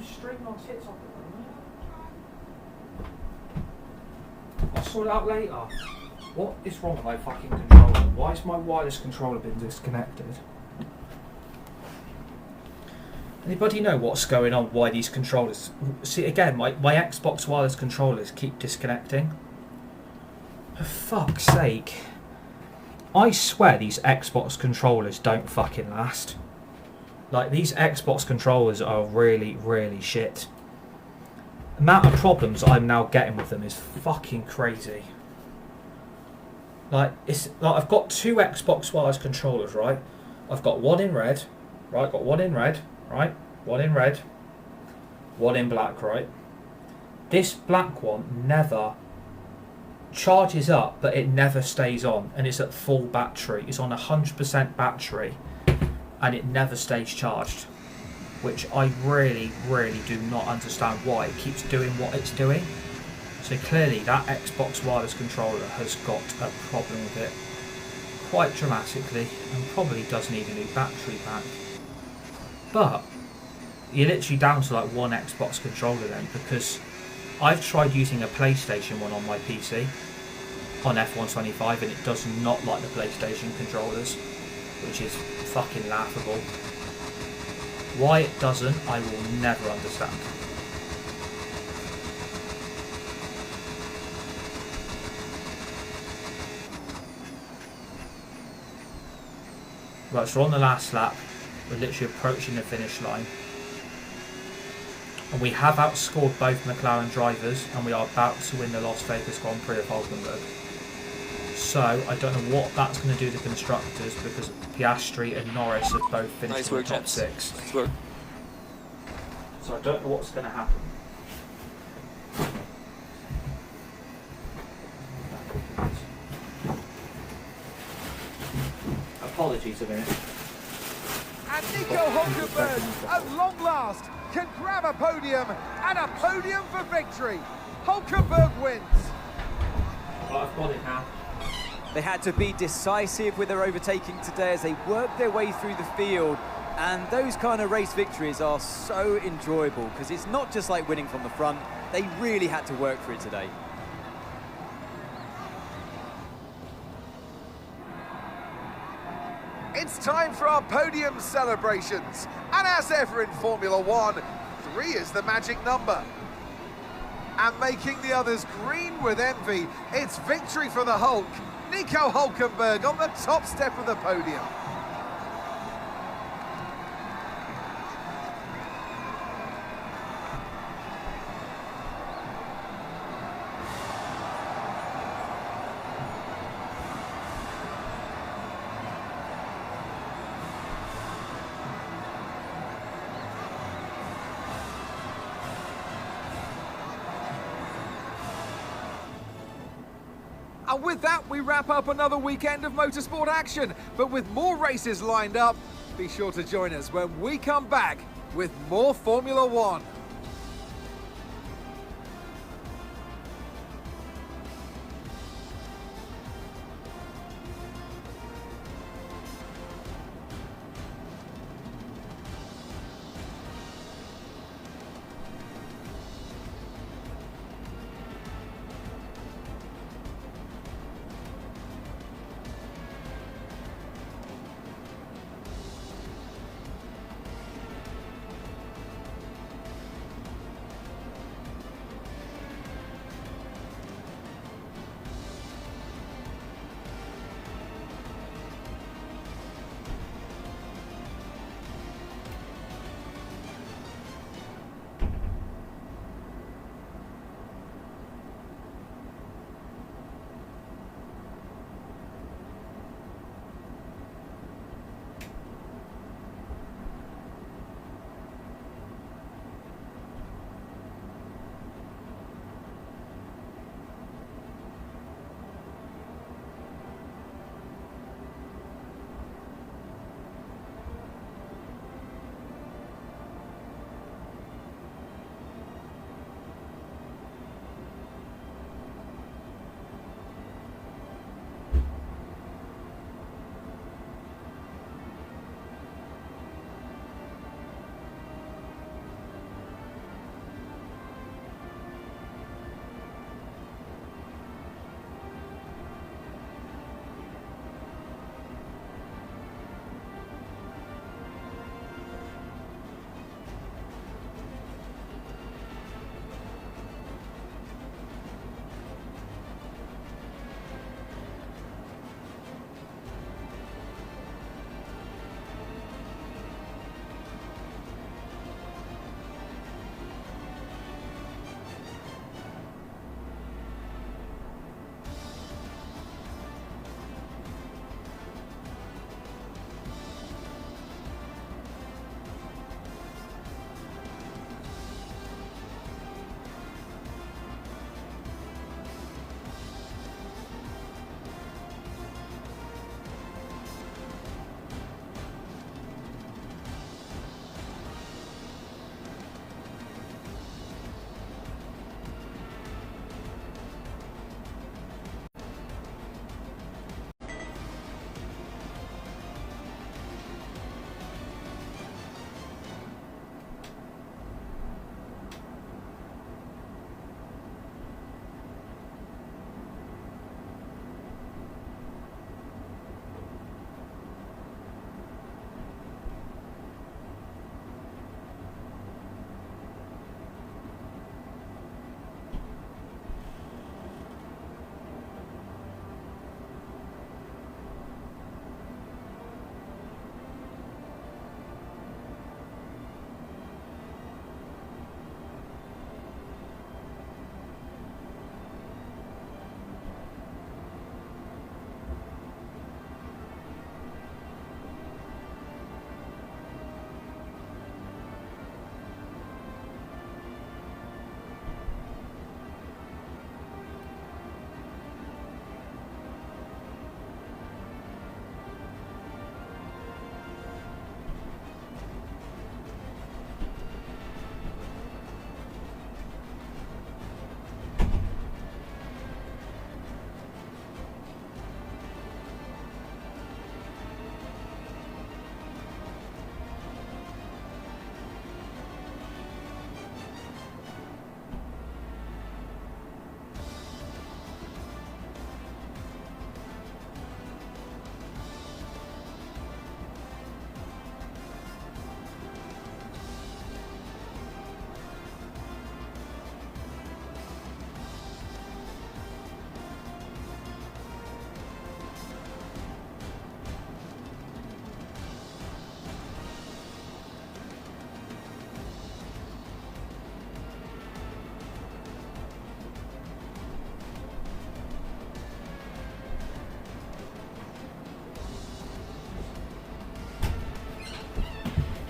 String on TikTok at the moment. I'll sort it out later. What is wrong with my fucking controller? Why has my wireless controller been disconnected? Anybody know what's going on? Why these controllers... See, again, my Xbox wireless controllers keep disconnecting. For fuck's sake. I swear these Xbox controllers don't fucking last. Like, these Xbox controllers are really shit. The amount of problems I'm now getting with them is fucking crazy. Like, it's like I've got 2 Xbox wireless controllers, right? I've got one in red, right? Got one in red, right? One in red, one in black, right? This black one never charges up, but it never stays on, and it's at full battery. It's on 100% battery. And it never stays charged, which I really do not understand why it keeps doing what it's doing. So clearly that Xbox wireless controller has got a problem with it quite dramatically, and probably does need a new battery pack. But you're literally down to like one Xbox controller then, because I've tried using a PlayStation one on my PC on F125 and it does not like the PlayStation controllers, which is fucking laughable. Why it doesn't, I will never understand. Right, so on the last lap, we're literally approaching the finish line. And we have outscored both McLaren drivers, and we are about to win the Las Vegas Grand Prix of Hulkenberg. So, I don't know what that's going to do to the constructors, because Piastri and Norris have both finished in the top 6. Nice work. So I don't know what's going to happen. Apologies a minute. And Nico Hulkenberg, at long last, can grab a podium, and a podium for victory. Hulkenberg wins. Well, I've got it now. They had to be decisive with their overtaking today as they worked their way through the field. And those kind of race victories are so enjoyable because it's not just like winning from the front. They really had to work for it today. It's time for our podium celebrations. And as ever in Formula One, 3 is the magic number. And making the others green with envy, it's victory for the Hulk. Nico Hulkenberg on the top step of the podium. And with that, we wrap up another weekend of motorsport action. But with more races lined up, be sure to join us when we come back with more Formula One.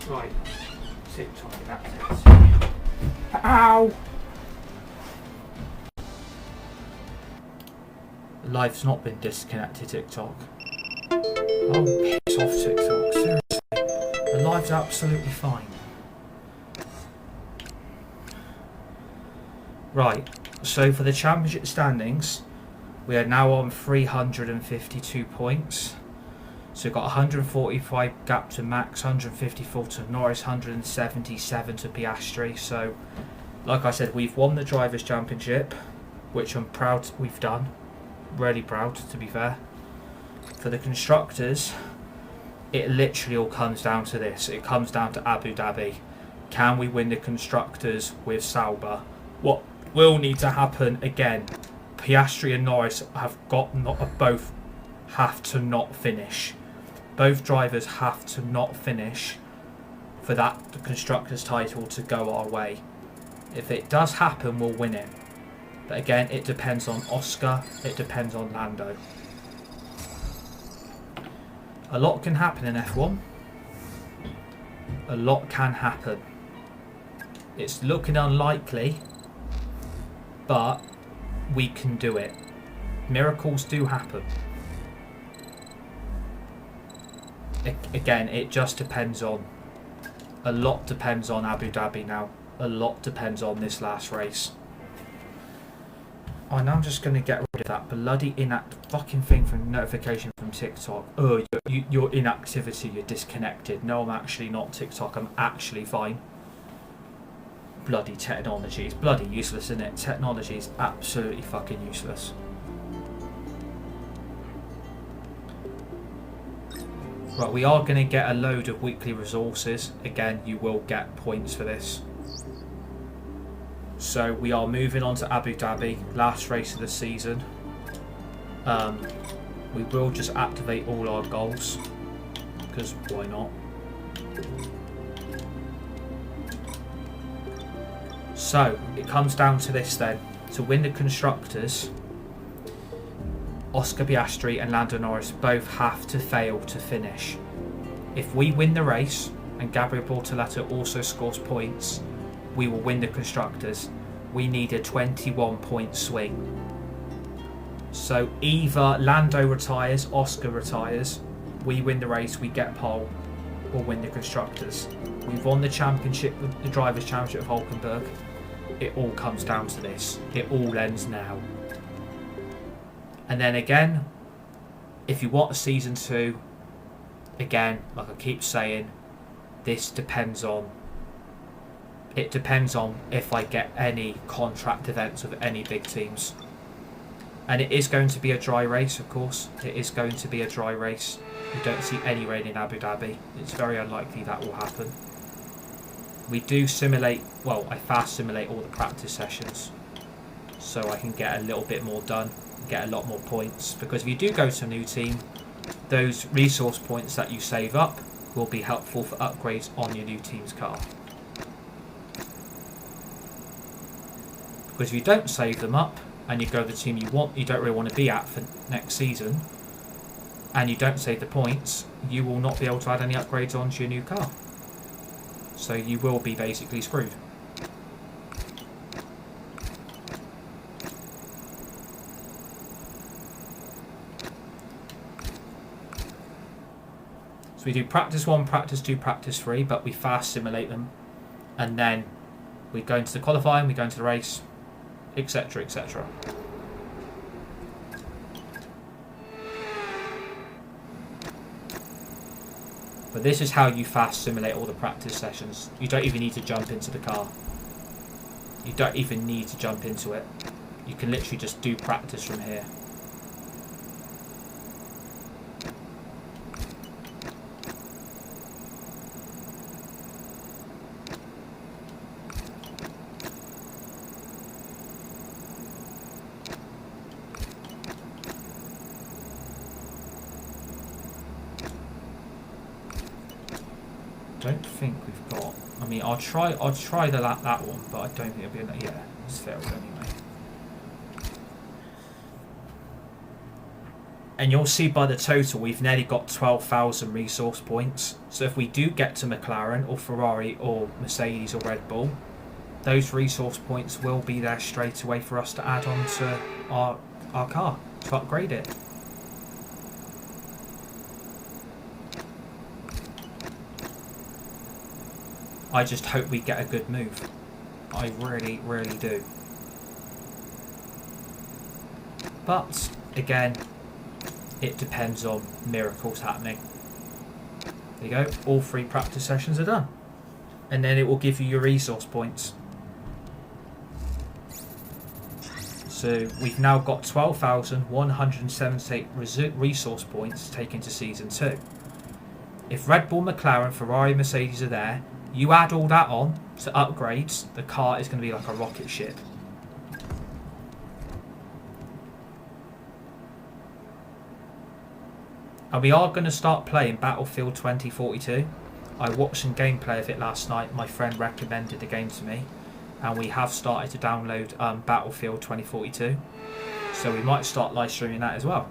Right, TikTok inactivity. Ow! Life's not been disconnected, TikTok. Oh, piss off, TikTok. Seriously. The live's absolutely fine. Right, so for the championship standings, we are now on 352 points. So we've got 145 gap to Max, 154 to Norris, 177 to Piastri. So, like I said, we've won the Drivers' Championship, which I'm proud we've done. Really proud, to be fair. For the Constructors, it literally all comes down to this. It comes down to Abu Dhabi. Can we win the Constructors with Sauber? What will need to happen again? Piastri and Norris both have to not finish. Both drivers have to not finish for the Constructors' title to go our way. If it does happen, we'll win it. But again, it depends on Oscar, it depends on Lando. A lot can happen in F1. A lot can happen. It's looking unlikely, but we can do it. Miracles do happen. Again, it just depends on... A lot depends on Abu Dhabi now. A lot depends on this last race. Oh, now I'm just going to get rid of that bloody fucking thing from notification from TikTok. Oh, your inactivity, you're disconnected. No, I'm actually not, TikTok. I'm actually fine. Bloody technology. It's bloody useless, isn't it? Technology is absolutely fucking useless. Right, we are going to get a load of weekly resources. Again, you will get points for this. So we are moving on to Abu Dhabi, last race of the season. We will just activate all our goals, because why not? So it comes down to this then. To win the Constructors, Oscar Piastri and Lando Norris both have to fail to finish. If we win the race and Gabriel Bortoleto also scores points, we will win the Constructors. We need a 21 point swing. So either Lando retires, Oscar retires, we win the race, we get pole, or win the Constructors. We've won the championship, the Drivers' Championship of Hulkenberg. It all comes down to this. It all ends now. And then again, if you want a season 2, again, like I keep saying, this depends on... It depends on if I get any contract events with any big teams. And it is going to be a dry race, of course. It is going to be a dry race. We don't see any rain in Abu Dhabi. It's very unlikely that will happen. We do simulate, well, I fast simulate all the practice sessions, so I can get a little bit more done, get a lot more points. Because if you do go to a new team, those resource points that you save up will be helpful for upgrades on your new team's car. Because if you don't save them up and you go to the team you don't really want to be at for next season, and you don't save the points, you will not be able to add any upgrades onto your new car. So you will be basically screwed. So we do practice 1, practice 2, practice 3, but we fast simulate them, and then we go into the qualifying, we go into the race, etc, etc. But this is how you fast simulate all the practice sessions. You don't even need to jump into the car. You don't even need to jump into it. You can literally just do practice from here. Don't think we've got. I mean, I'll try that one, but I don't think it'll be enough. Yeah, it's failed anyway. And you'll see by the total, we've nearly got 12,000 resource points. So if we do get to McLaren or Ferrari or Mercedes or Red Bull, those resource points will be there straight away for us to add on to our car, to upgrade it. I just hope we get a good move. I really, really do. But, again, it depends on miracles happening. There you go, all 3 practice sessions are done. And then it will give you your resource points. So we've now got 12,178 resource points taken to Season 2. If Red Bull, McLaren, Ferrari, Mercedes are there, you add all that on to upgrades, the car is going to be like a rocket ship. And we are going to start playing Battlefield 2042. I watched some gameplay of it last night. My friend recommended the game to me. And we have started to download Battlefield 2042. So we might start live streaming that as well.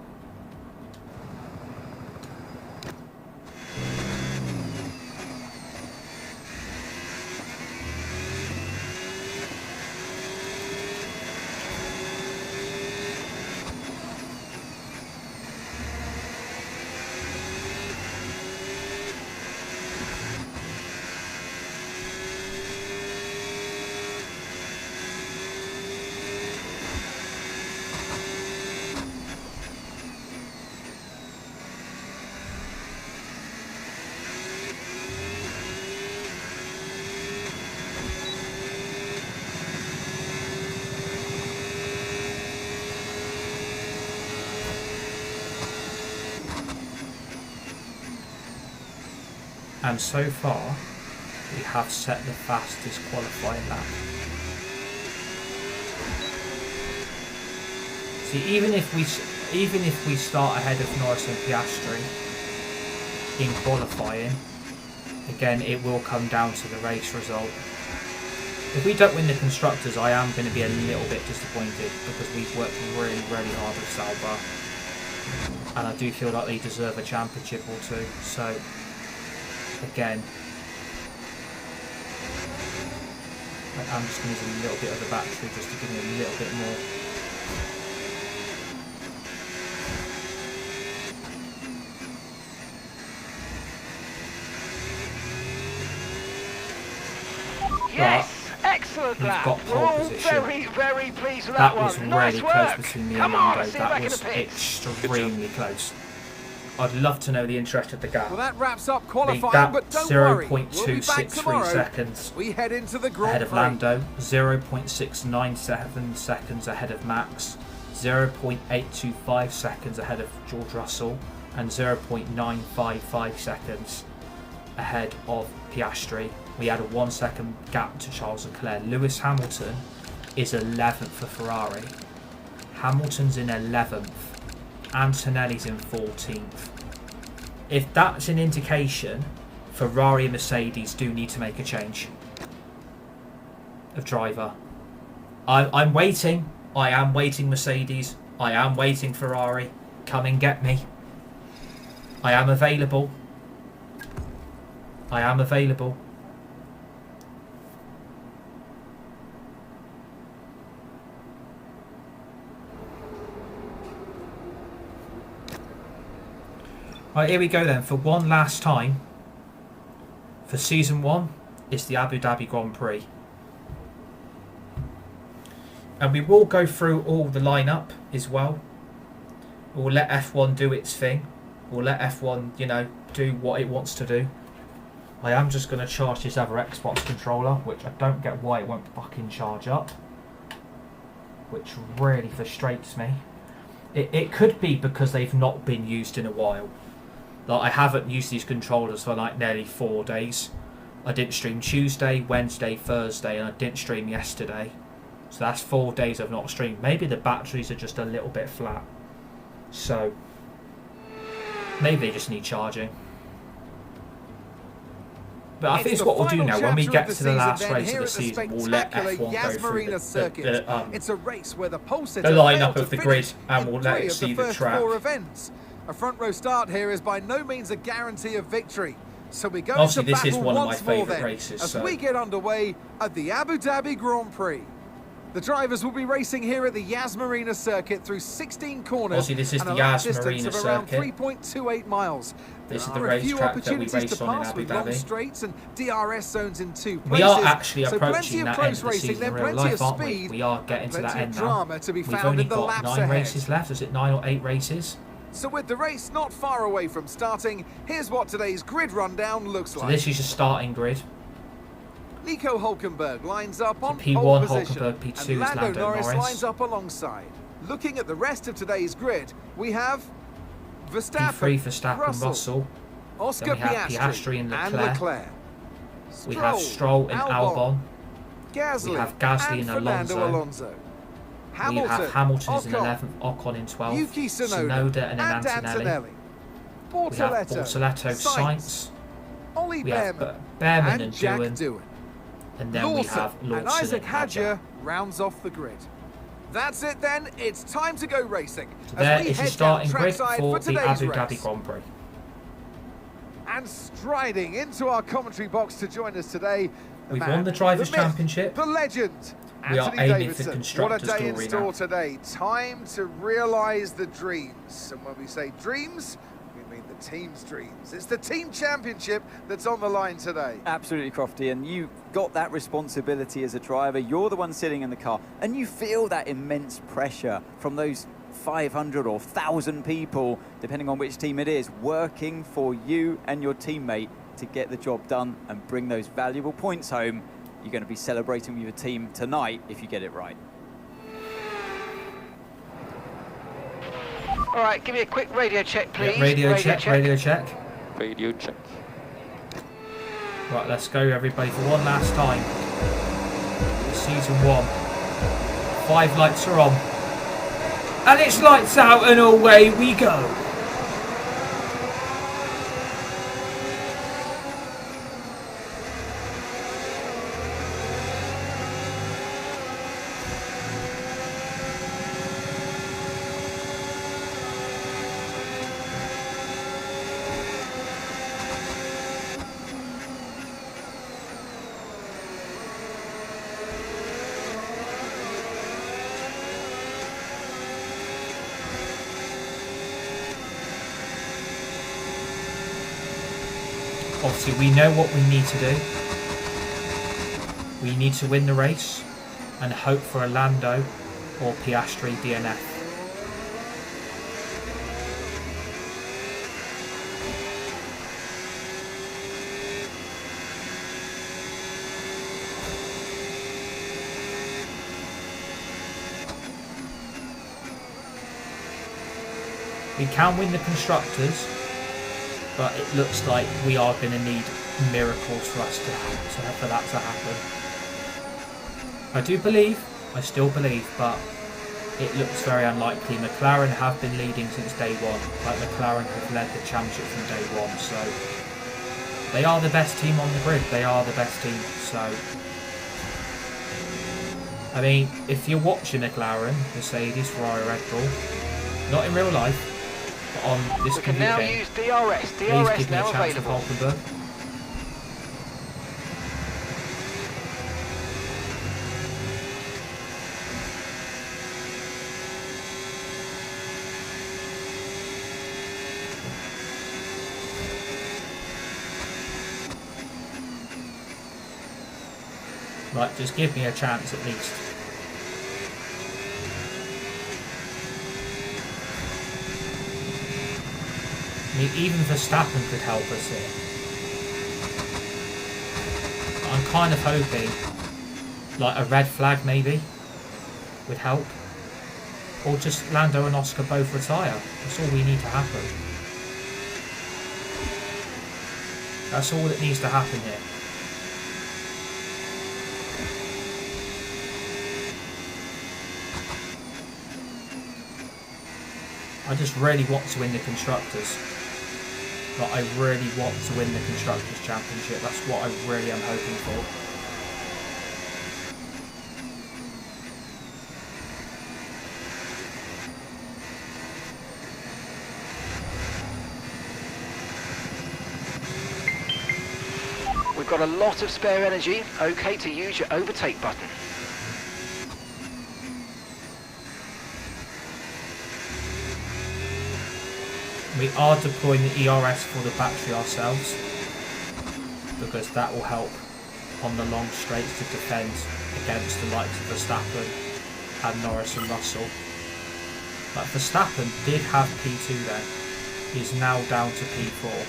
And so far, we have set the fastest qualifying lap. See, even if we start ahead of Norris and Piastri in qualifying, again, it will come down to the race result. If we don't win the constructors, I am going to be a little bit disappointed because we've worked really, really hard with Sauber, and I do feel like they deserve a championship or two. So. Again, I'm just going to use a little bit of the battery just to give me a little bit more. Yes, excellent lap. We're all very, very pleased with that one. That was really close between me and Nico. That was extremely close. I'd love to know the interest of the gap. Well, that wraps up qualifying, but don't worry. 0.263 seconds we head into the Grand ahead of Lando, 0.697 seconds ahead of Max, 0.825 seconds ahead of George Russell, and 0.955 seconds ahead of Piastri. We had a 1 second gap to Charles Leclerc. Lewis Hamilton is 11th for Ferrari. Hamilton's in 11th. Antonelli's in 14th. If that's an indication, Ferrari and Mercedes do need to make a change of driver. I'm waiting. I am waiting, Mercedes. I am waiting, Ferrari. Come and get me. I am available. I am available. Right, here we go then. For one last time, for Season 1, it's the Abu Dhabi Grand Prix. And we will go through all the lineup as well. We'll let F1 do its thing. We'll let F1, you know, do what it wants to do. I am just going to charge this other Xbox controller, which I don't get why it won't fucking charge up. Which really frustrates me. It could be because they've not been used in a while. Like, I haven't used these controllers for like nearly 4 days. I didn't stream Tuesday, Wednesday, Thursday, and I didn't stream yesterday. So that's 4 days I've not streamed. Maybe the batteries are just a little bit flat. So maybe they just need charging. But I think it's what we'll do now. When we get to the last race of the season, we'll let F1 go through the lineup of the grid, and we'll let it see the track. A front row start here is by no means a guarantee of victory. So we go Obviously, into this is battle one of my once more favourite then, races. as we get underway at the Abu Dhabi Grand Prix. The drivers will be racing here at the Yas Marina circuit through 16 corners. Obviously, this is and the a lap Yas Marina distance of around circuit. 3.28 miles. This is There the are a few racetrack that we opportunities raced to on in pass Abu with long Dhabi. straights and DRS zones in two places. We are actually so approaching plenty of that end close of the racing, season then in real plenty life, of aren't we? speed. We are getting to that Plenty of end now. drama to be We've found only in the got laps 9 ahead. races left. Is it 9 or 8 races? So with the race not far away from starting, here's what today's grid rundown looks So like. this is your starting grid. Nico Hulkenberg lines up on P1 pole position, Hulkenberg, P2 and is Lando Lando Norris Norris. lines up alongside. Looking at the rest of today's grid, we have Verstappen, P3 Verstappen, Russell. Oscar Then we have Piastri and Leclerc. We have Stroll and Albon. Gasly, We have Gasly and Fernando Alonso. Hamilton, We have Hamilton as in Ocon, 11th, Ocon in 12th, Yuki Tsunoda, and then Antonelli. We have Bortoletto, Sainz. Ollie We have Behrman, Behrman and Jack Doohan. Doohan. And then we have and Lawson Isaac and Hadjar. Hadjar rounds off the grid. That's it then, it's time to go racing. So as there we is your head starting down grid trackside for the today's Abu race. Dhabi Grand Prix. And striding into our commentary box to join us today, We've won the Drivers' myth, Championship. the legend, We are Anthony aiming Davidson. for What a Constructors' day in glory store now. today. Time to realise the dreams. And when we say dreams, we mean the team's dreams. It's the team championship that's on the line today. Absolutely, Crofty, and you got that responsibility as a driver. You're the one sitting in the car, and you feel that immense pressure from those 500 or 1,000 people, depending on which team it is, working for you and your teammate to get the job done and bring those valuable points home. You're going to be celebrating with your team tonight if you get it right. All right, give me a quick radio check, please. Yeah, radio check. Radio check. Right, let's go everybody for one last time. Season 1. 5 lights are on. And it's lights out and away we go. Obviously, we know what we need to do. We need to win the race and hope for a Lando or Piastri DNF. We can win the Constructors, but it looks like we are going to need miracles for us for that to happen. I still believe, but it looks very unlikely. McLaren have been leading since day one. Like McLaren have led the championship from day one, so they are the best team on the grid. They are the best team. So, I mean, if you're watching McLaren, Mercedes, Ferrari, Red Bull, not in real life, but on this We can computer now game, use DRS. please DRS give me a now chance with available. Hulkenberg. Right, just give me a chance at least. I mean, even Verstappen could help us here. I'm kind of hoping, like a red flag maybe, would help. Or just Lando and Oscar both retire. That's all we need to happen. That's all that needs to happen here. I just really want to win the Constructors. but I really want to win the Constructors' Championship. That's what I really am hoping for. We've got a lot of spare energy. Okay to use your overtake button. We are deploying the ERS for the battery ourselves, because that will help on the long straights to defend against the likes of Verstappen and Norris and Russell. But Verstappen did have P2 there. He's now down to P4.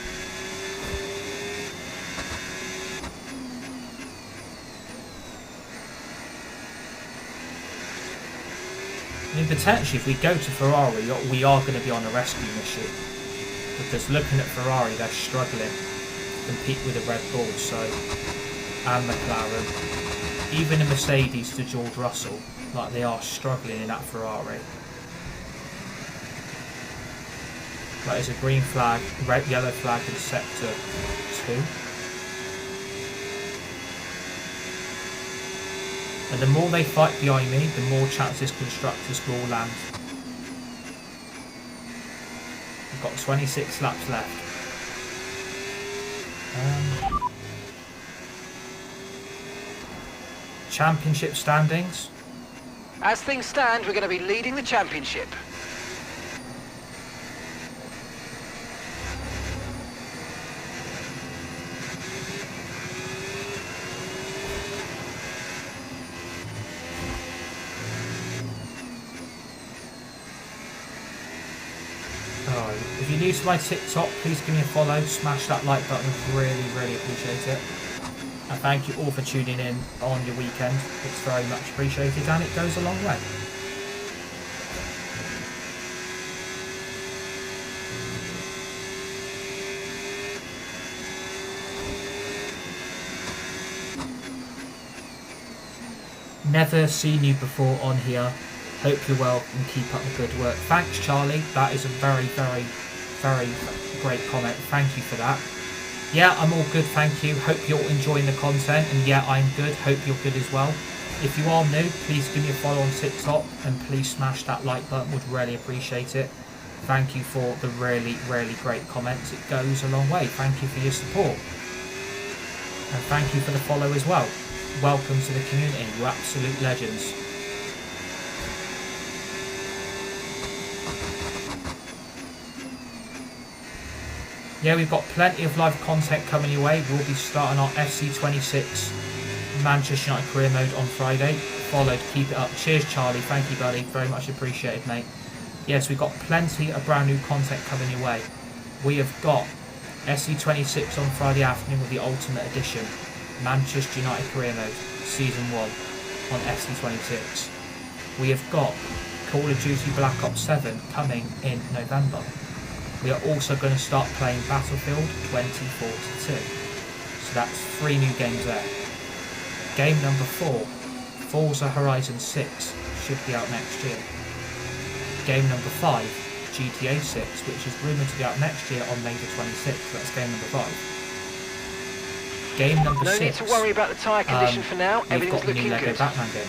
I mean, potentially, if we go to Ferrari, we are going to be on a rescue mission. Because looking at Ferrari, they're struggling to compete with the Red Bull, and McLaren. Even a Mercedes to George Russell, like they are struggling in that Ferrari. That is a green flag, red, yellow flag in sector 2. And the more they fight behind me, the more chances Constructors will land. We've got 26 laps left. Championship standings. As things stand, we're going to be leading the championship. If you're new to my TikTok, please give me a follow, smash that like button, really, really appreciate it. And thank you all for tuning in on your weekend, it's very much appreciated and it goes a long way. Never seen you before on here. Hope you're well and keep up the good work. Thanks, Charlie. That is a very, very, very great comment. Thank you for that. Yeah, I'm all good, thank you. Hope you're enjoying the content. And yeah, I'm good. Hope you're good as well. If you are new, please give me a follow on TikTok. And please smash that like button. Would really appreciate it. Thank you for the really, really great comments. It goes a long way. Thank you for your support. And thank you for the follow as well. Welcome to the community. You're absolute legends. Yeah, we've got plenty of live content coming your way. We'll be starting our FC26 Manchester United career mode on Friday. Followed, keep it up. Cheers, Charlie. Thank you, buddy. Very much appreciated, mate. Yes, we've got plenty of brand new content coming your way. We have got FC26 on Friday afternoon with the Ultimate Edition. Manchester United career mode, Season 1 on FC26. We have got Call of Duty Black Ops 7 coming in November. We are also going to start playing Battlefield 2042. So that's 3 new games there. Game number 4, Forza Horizon 6, should be out next year. Game number 5, GTA 6, which is rumoured to be out next year on May the 26th. So that's game number 5. Game number 6. No need to worry about the tyre condition for now. Everything's looking good. We've got the new Lego Batman game.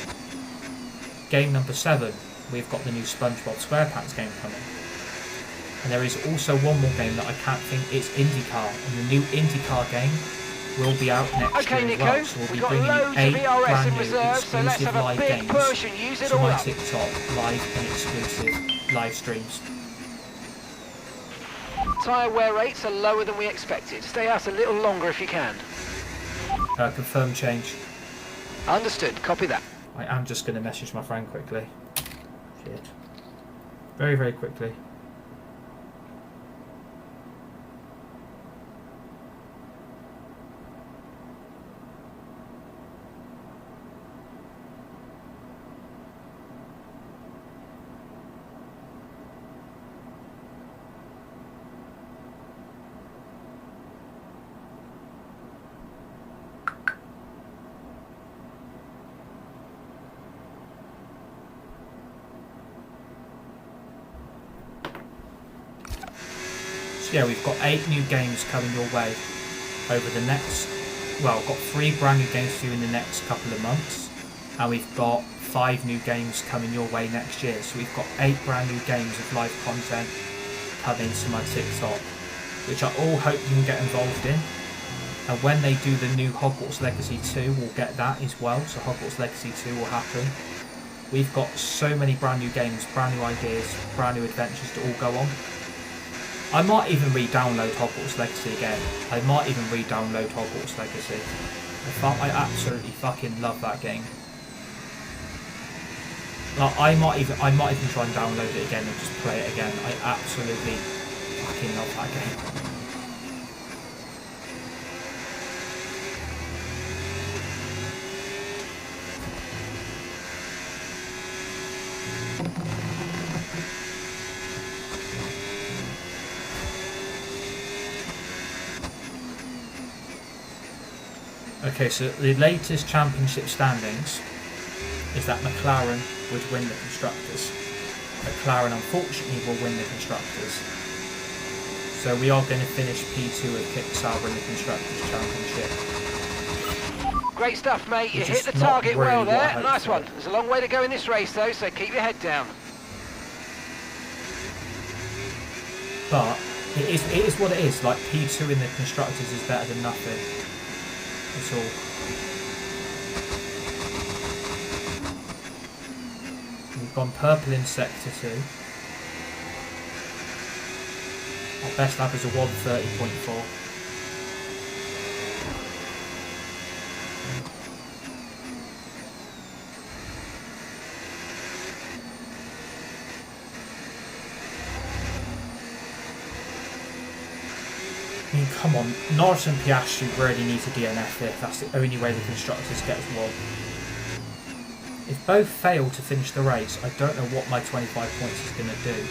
Game number 7, we've got the new SpongeBob SquarePants game coming. And there is also one more game that I can't think, it's IndyCar. And the new IndyCar game will be out next year Nico, as well. So we'll be bringing you 8 brand new exclusive live games to my TikTok, live and exclusive live streams. Tyre wear rates are lower than we expected. Stay out a little longer if you can. Confirm change. Understood, copy that. I am just going to message my friend quickly. Shit. Very, very quickly. yeah, we've got 8 new games coming your way over the next, well, we've got 3 brand new games for you in the next couple of months, and we've got 5 new games coming your way next year. So we've got 8 brand new games of live content coming to my TikTok, which I all hope you can get involved in. And when they do the new Hogwarts Legacy 2, we'll get that as well. So Hogwarts Legacy 2 will happen. We've got so many brand new games, brand new ideas, brand new adventures to all go on. I might even re-download Hogwarts Legacy again. I might even re-download Hogwarts Legacy. I absolutely fucking love that game. Like, I might even try and download it again and just play it again. I absolutely fucking love that game. Okay, so the latest championship standings is that McLaren would win the Constructors. McLaren, unfortunately, will win the Constructors. So we are going to finish P2 and kick Sauber in the Constructors Championship. Great stuff, mate. You hit the target well there. Nice one. There's a long way to go in this race, though, so keep your head down. But it is what it is. Like, P2 in the Constructors is better than nothing. That's all. We've gone purple in Sector 2. Our best lap is a 1:30.4. I mean, come on, Norris and Piastri really need to DNF here. That's the only way the Constructors get one. If both fail to finish the race, I don't know what my 25 points is going to do.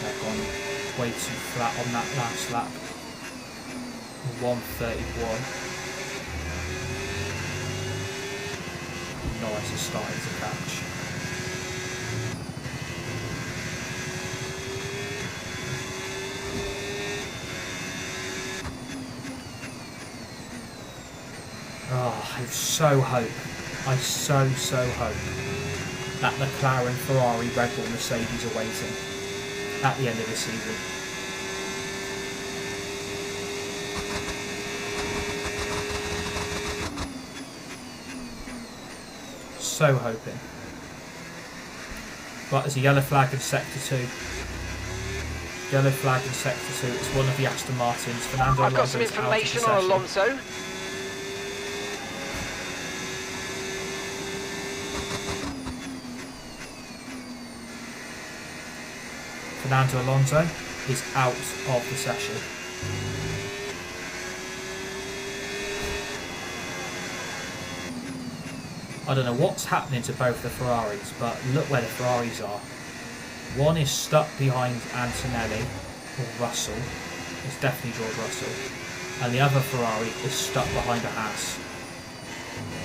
They've gone way too flat on that last lap. 1:31. Norris is starting to catch. Oh, I so hope hope that McLaren, Ferrari, Red Bull, Mercedes are waiting at the end of the season. So hoping. But there's a yellow flag in Sector 2. Yellow flag in Sector 2. It's one of the Aston Martins. Fernando I've got some Alonso's information on Alonso. Fernando Alonso is out of the session. I don't know what's happening to both the Ferraris, but look where the Ferraris are. One is stuck behind Antonelli, or Russell. It's definitely George Russell. And the other Ferrari is stuck behind a Haas.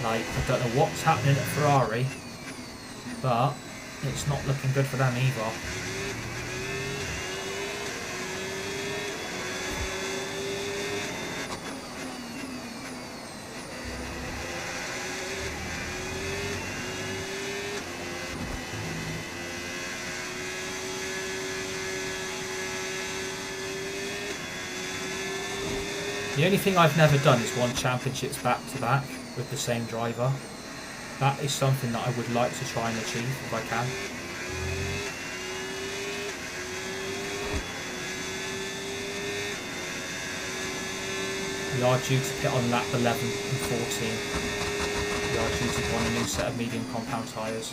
Like, I don't know what's happening at Ferrari, but it's not looking good for them either. The only thing I've never done is won championships back to back with the same driver. That is something that I would like to try and achieve if I can. We are due to pit on lap 11 and 14. We are due to put on a new set of medium compound tyres.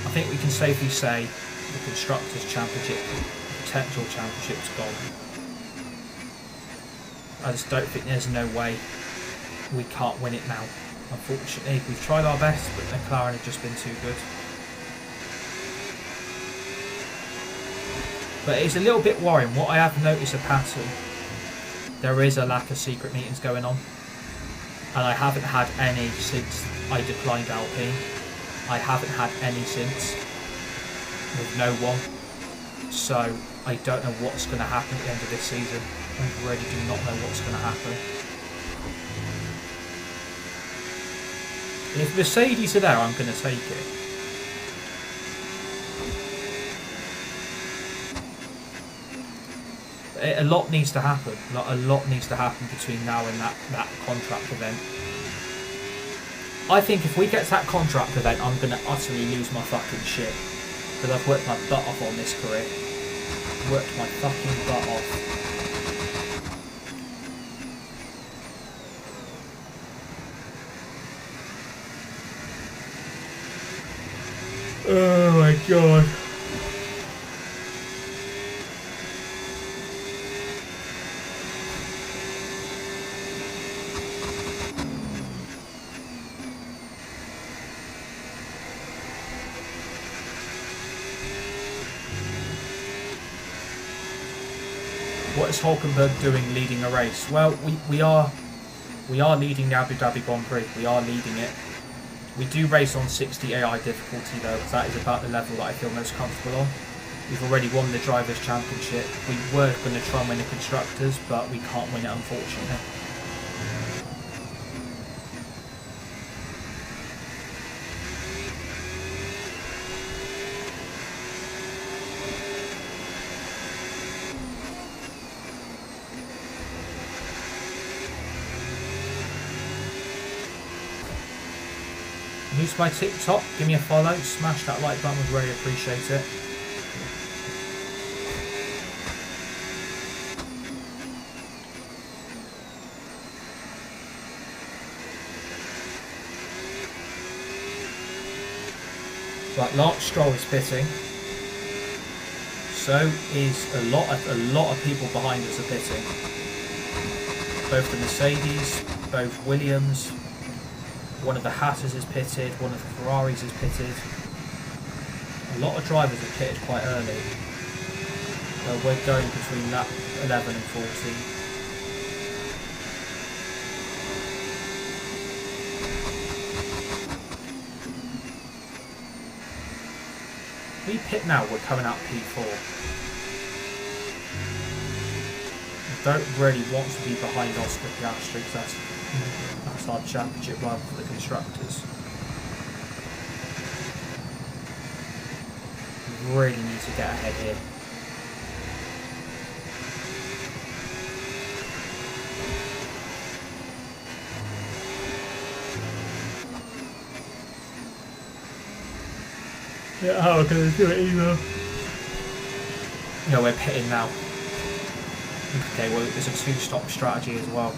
I think we can safely say the Constructors' Championship, potential championship's gone. I just don't think there's no way we can't win it now. Unfortunately, we've tried our best, but McLaren have just been too good. But it's a little bit worrying. What I have noticed a pattern, there is a lack of secret meetings going on. And I haven't had any since I declined Alpine. I haven't had any since, with no one. So I don't know what's going to happen at the end of this season. I really do not know what's going to happen. If Mercedes are there, I'm going to take it. A lot needs to happen. A lot needs to happen between now and that contract event. I think if we get to that contract event, I'm going to utterly lose my fucking shit. Because I've worked my butt off on this career. Worked my fucking butt off. Oh my god. What is Hulkenberg doing leading a race? Well, we are leading the Abu Dhabi Grand Prix. We are leading it. We do race on 60 AI difficulty though, because that is about the level that I feel most comfortable on. We've already won the Drivers' Championship. We were going to try and win the Constructors, but we can't win it unfortunately. New to my TikTok, give me a follow, smash that like button, would really appreciate it. Right, Lance Stroll is pitting. So is a lot of people behind us are pitting. Both the Mercedes, both Williams. One of the Hatters is pitted, one of the Ferraris is pitted. A lot of drivers have pitted quite early. So we're going between lap 11 and 14. We pit now, we're coming out P4. I don't really want to be behind Oscar Piastri because that's our championship run for the Constructors. We really need to get ahead here. Yeah, how are we going to do it either? No, we're pitting now. Okay, well, there's a two-stop strategy as well.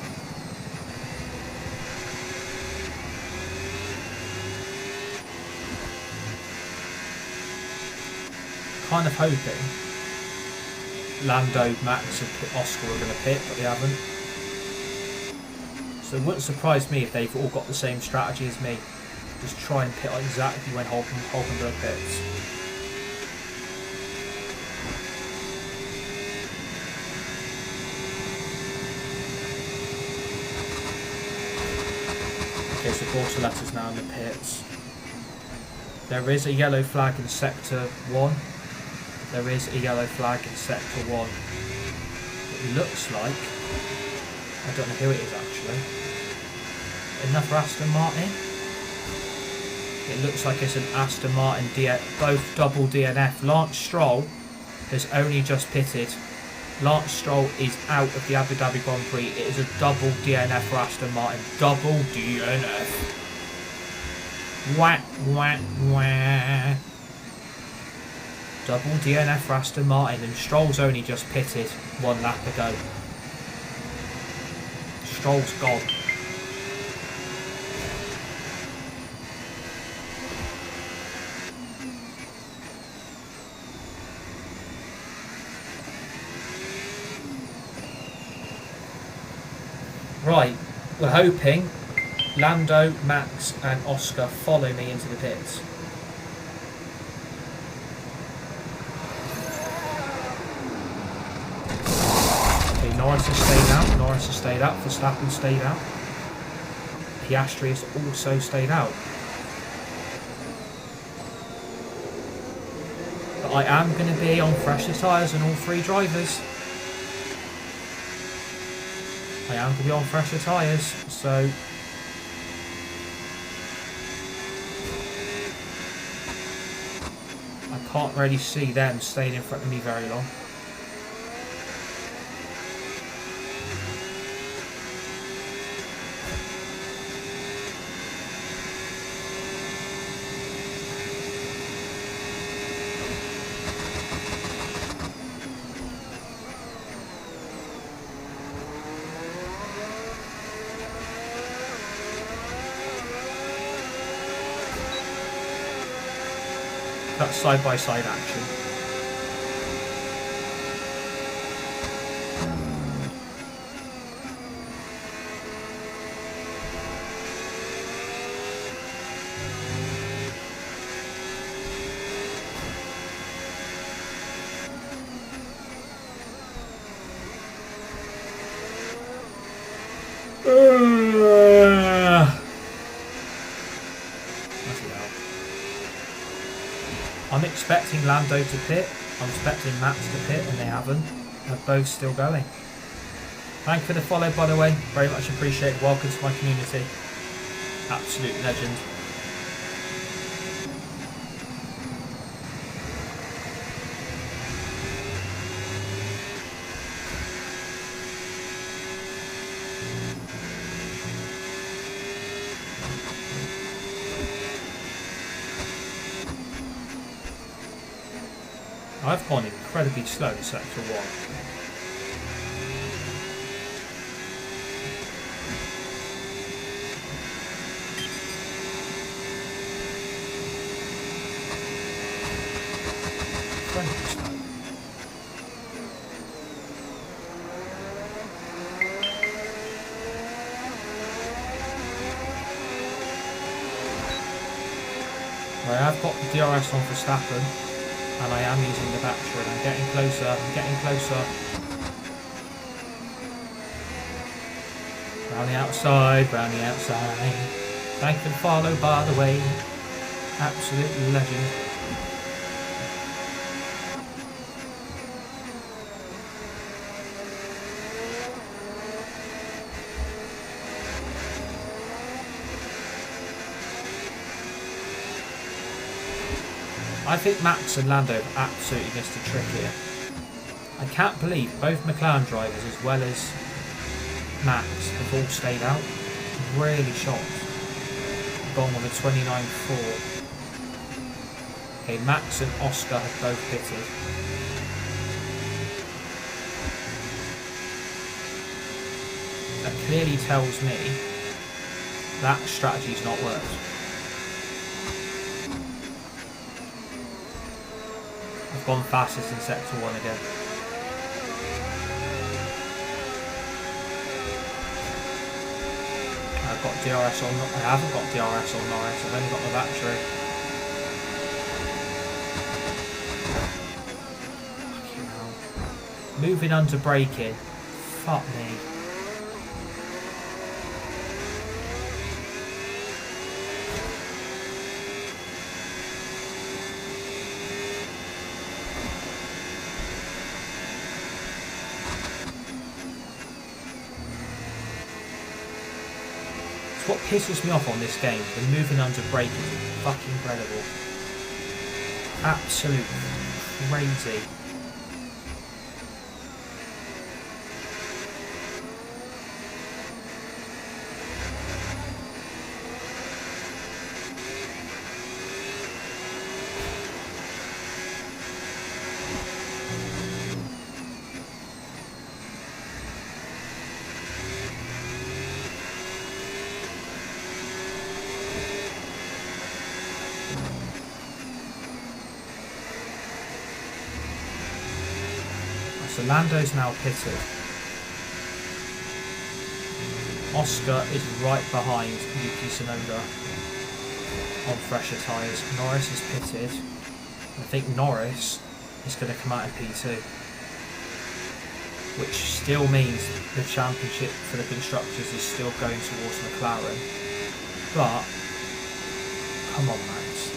Kind of hoping Lando, Max and Oscar are going to pit, but they haven't. So it wouldn't surprise me if they've all got the same strategy as me. Just try and pit exactly when Hulkenberg pits. Okay, so Bortoletta's now in the pits. There is a yellow flag in Sector 1. There is a yellow flag in Sector 1. It looks like, I don't know who it is actually, another Aston Martin. It looks like it's an Aston Martin, both double DNF. Lance Stroll has only just pitted. Lance Stroll is out of the Abu Dhabi Grand Prix. It is a double DNF for Aston Martin. Double DNF. Wah, wah, wah. Double DNF for Aston Martin, and Stroll's only just pitted one lap ago. Stroll's gone. Right, we're hoping Lando, Max and Oscar follow me into the pits. Okay, Norris has stayed out. Norris has stayed out. Verstappen stayed out. Piastri has also stayed out. But I am going to be on fresher tyres than all three drivers. I am going to be on fresher tyres, so I can't really see them staying in front of me very long. That's side-by-side action. I'm expecting Lando to pit, I'm expecting Max to pit, and they haven't. They're both still going. Thank you for the follow, by the way. Very much appreciated. Welcome to my community. Absolute legend. I've gone incredibly slow in sector 1. Incredibly slow. I have got the DRS on for Verstappen. And I am using the battery, and I'm getting closer, I'm getting closer. Round the outside, round the outside. Thank you for the follow, by the way. Absolute legend. I think Max and Lando have absolutely missed a trick here. I can't believe both McLaren drivers as well as Max have all stayed out. Really shocked. Gone with a 29.4. Okay, Max and Oscar have both pitted. That clearly tells me that strategy's not worked. I've gone fastest in sector 1 again. I've got DRS on. I haven't got DRS on Norris. I've only got the battery. Fucking hell. Moving under braking. Fuck me. What pisses me off on this game, the moving under brake is fucking incredible. Absolutely crazy. So Lando's now pitted. Oscar is right behind Yuki Tsunoda on fresher tyres. Norris is pitted. I think Norris is going to come out in P2, which still means the championship for the constructors is still going towards McLaren. But come on, Max.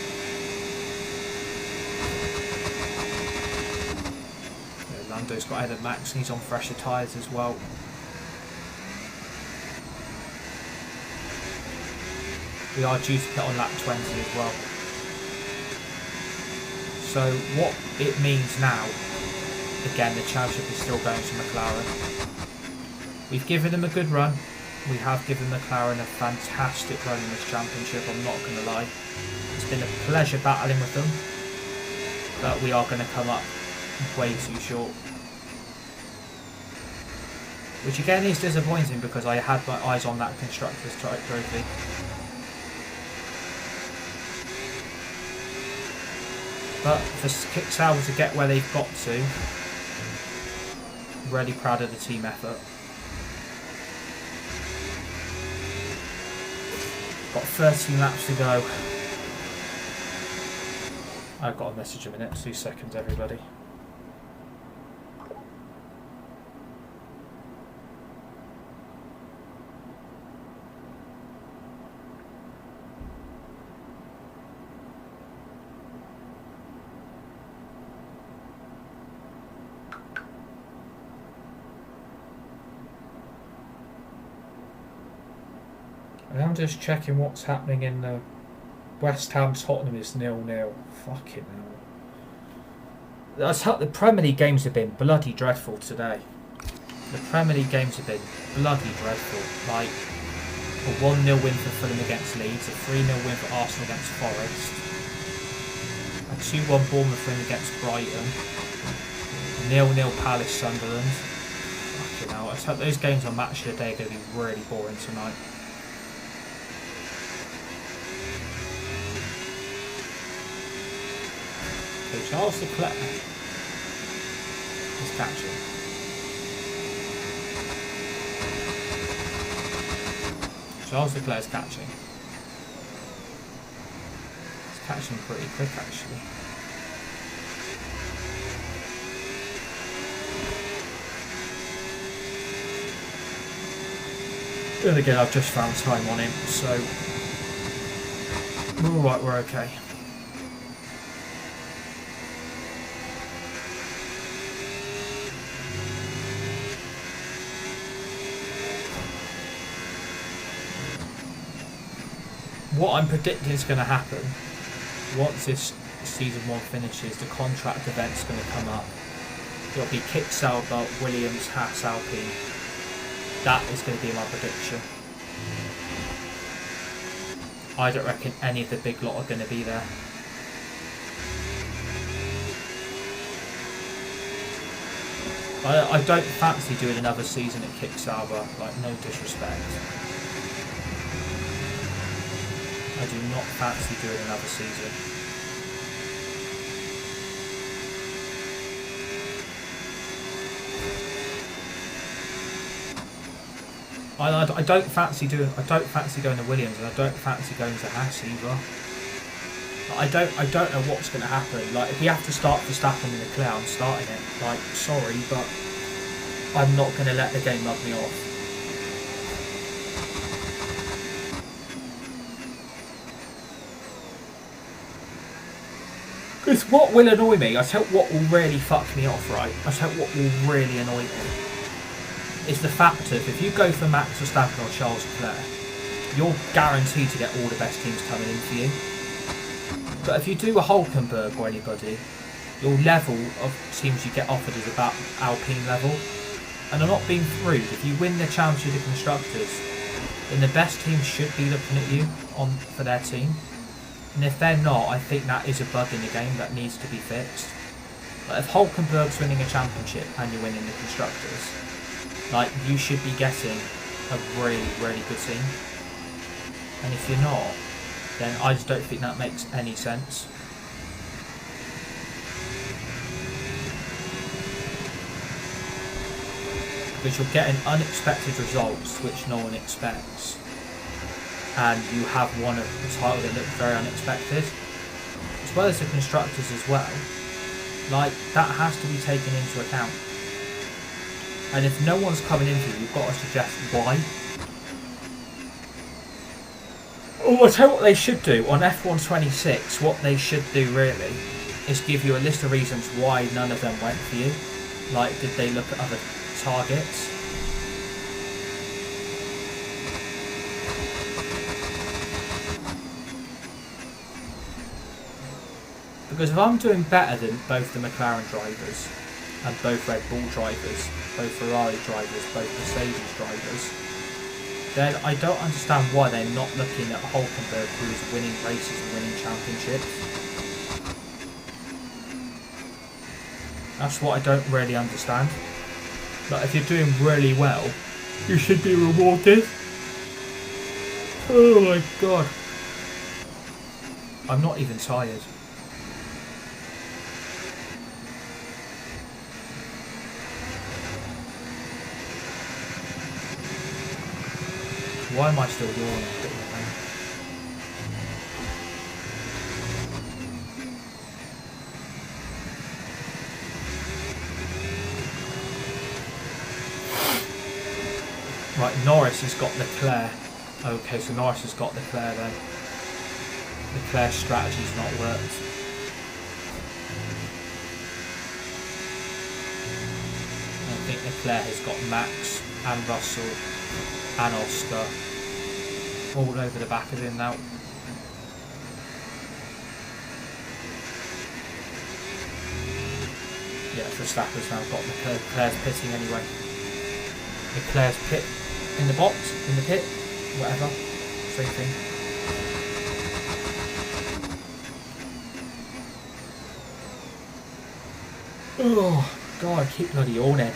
Yeah, Lando's got ahead of Max and he's on fresher tyres as well. We are due to pit on lap 20 as well. So what it means now, again, the championship is still going to McLaren. We've given them a good run. We have given McLaren a fantastic run in this championship, I'm not going to lie. It's been a pleasure battling with them, but we are going to come up way too short. Which again is disappointing because I had my eyes on that Constructors' Trophy. But for Sauber to get where they've got to, really proud of the team effort. Got 13 laps to go. I've got a message in a minute, 2 seconds everybody. I'm just checking what's happening in the West Ham Tottenham is 0-0. Fucking hell. The Premier League games have been bloody dreadful today. The Premier League games have been bloody dreadful. Like a 1-0 win for Fulham against Leeds, a 3-0 win for Arsenal against Forest, a 2-1 Bournemouth win against Brighton, a 0-0 Palace Sunderland. Fucking hell. I hope those games on Match of the Day are going to be really boring tonight. Charles Leclerc is catching. Charles Leclerc is catching. He's catching pretty quick actually. Then again, I've just found time on him, so we're alright, we're okay. What I'm predicting is going to happen once this season 1 finishes, the contract event's going to come up. It'll be Kick Sauber, Williams, Haas, Alpine. That is going to be my prediction. I don't reckon any of the big lot are going to be there. I don't fancy doing another season at Kick Sauber, like no disrespect. I do not fancy doing another season. I don't fancy going to Williams, and I don't fancy going to Haas either. I don't know what's going to happen. Like if we have to start Verstappen in the clear, I'm starting it. Like sorry, but I'm not going to let the game mug me off. Because what will annoy me, I tell you what will really fuck me off, right? I tell you what will really annoy me, is the fact of if you go for Max Verstappen or Charles Leclerc, you're guaranteed to get all the best teams coming in for you. But if you do a Hulkenberg or anybody, your level of teams you get offered is about Alpine level. And I'm not being rude, if you win the Championship of Constructors, then the best teams should be looking at you for their team. And if they're not, I think that is a bug in the game that needs to be fixed. Like if Hulkenberg's winning a championship and you're winning the Constructors, like you should be getting a really, really good team. And if you're not, then I just don't think that makes any sense. because you're getting unexpected results which no one expects, and you have won a title that looked very unexpected, as well as the constructors as well. Like, that has to be taken into account. And if no one's coming in for you, you've got to suggest why. Oh, I'll tell you what they should do on F1 26. What they should do really is give you a list of reasons why none of them went for you. Like, did they look at other targets? Because if I'm doing better than both the McLaren drivers and both Red Bull drivers, both Ferrari drivers, both Mercedes drivers, then I don't understand why they're not looking at Hulkenberg, who's winning races and winning championships. That's what I don't really understand. But if you're doing really well, you should be rewarded. Oh my god. I'm not even tired. Why am I still yawning? Right, Norris has got Leclerc. Okay, so Norris has got Leclerc then. Leclerc's strategy's not worked. I think Leclerc has got Max and Russell and Oscar all over the back of him now. Yeah, Verstappen's now got Leclerc's pitting anyway. Leclerc's pit in the box, in the pit, whatever, same thing. Oh god, I keep bloody yawning.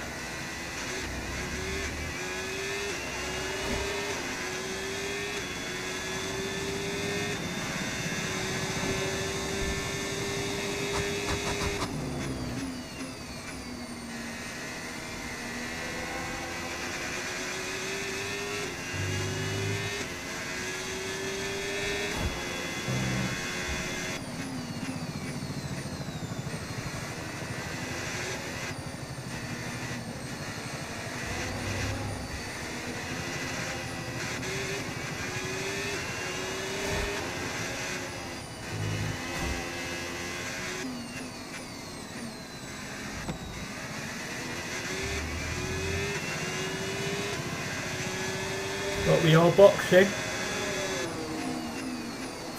But we are boxing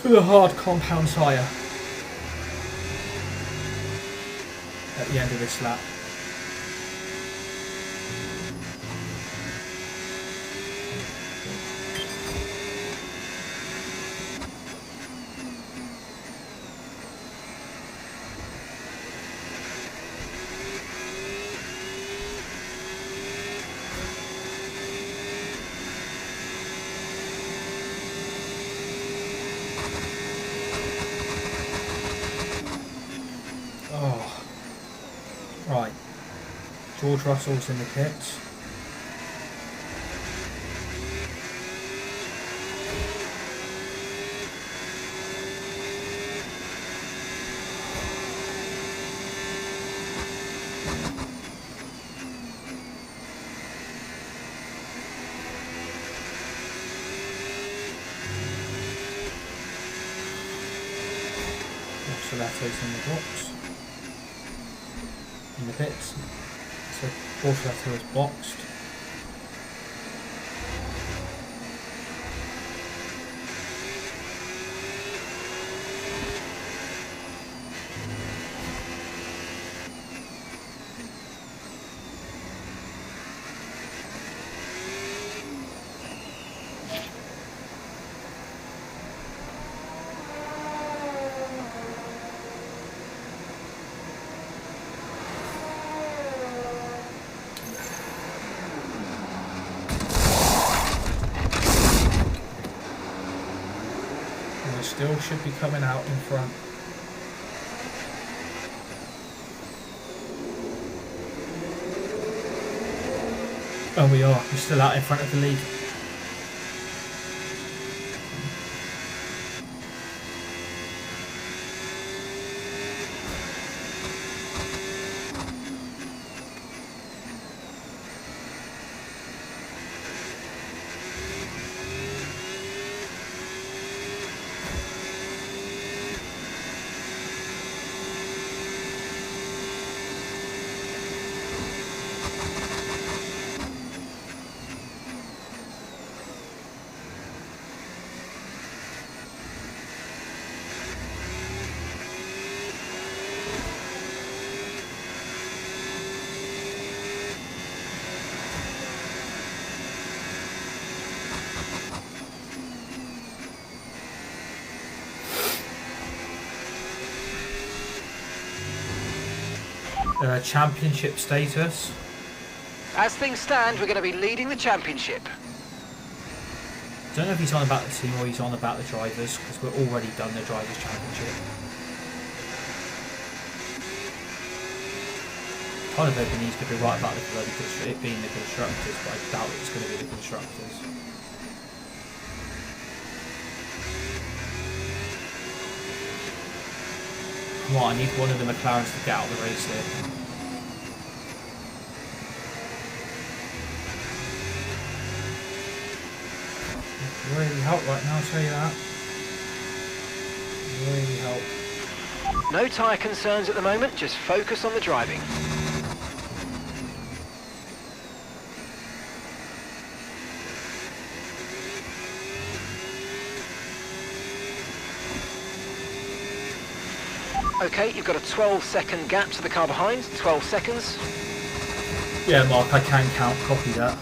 for the hard compound tyre at the end of this lap. Right, George Russell's in the pits. Bortoletto's in the box. In the pits, so Bortoletto is boxed. Still should be coming out in front. And we are. We're still out in front of the lead. Championship status. As things stand, we're going to be leading the championship. Don't know if he's on about the team or he's on about the drivers, because we're already done the drivers' championship. Kind of hoping he's going to be right about it being the constructors, but I doubt it's going to be the constructors. Come on, I need one of the McLarens to get out of the race here. Really help right now, I'll tell you that. Really help. No tyre concerns at the moment, just focus on the driving. Okay, you've got a 12-second gap to the car behind, 12 seconds. Yeah, Mark, I can count, copy that.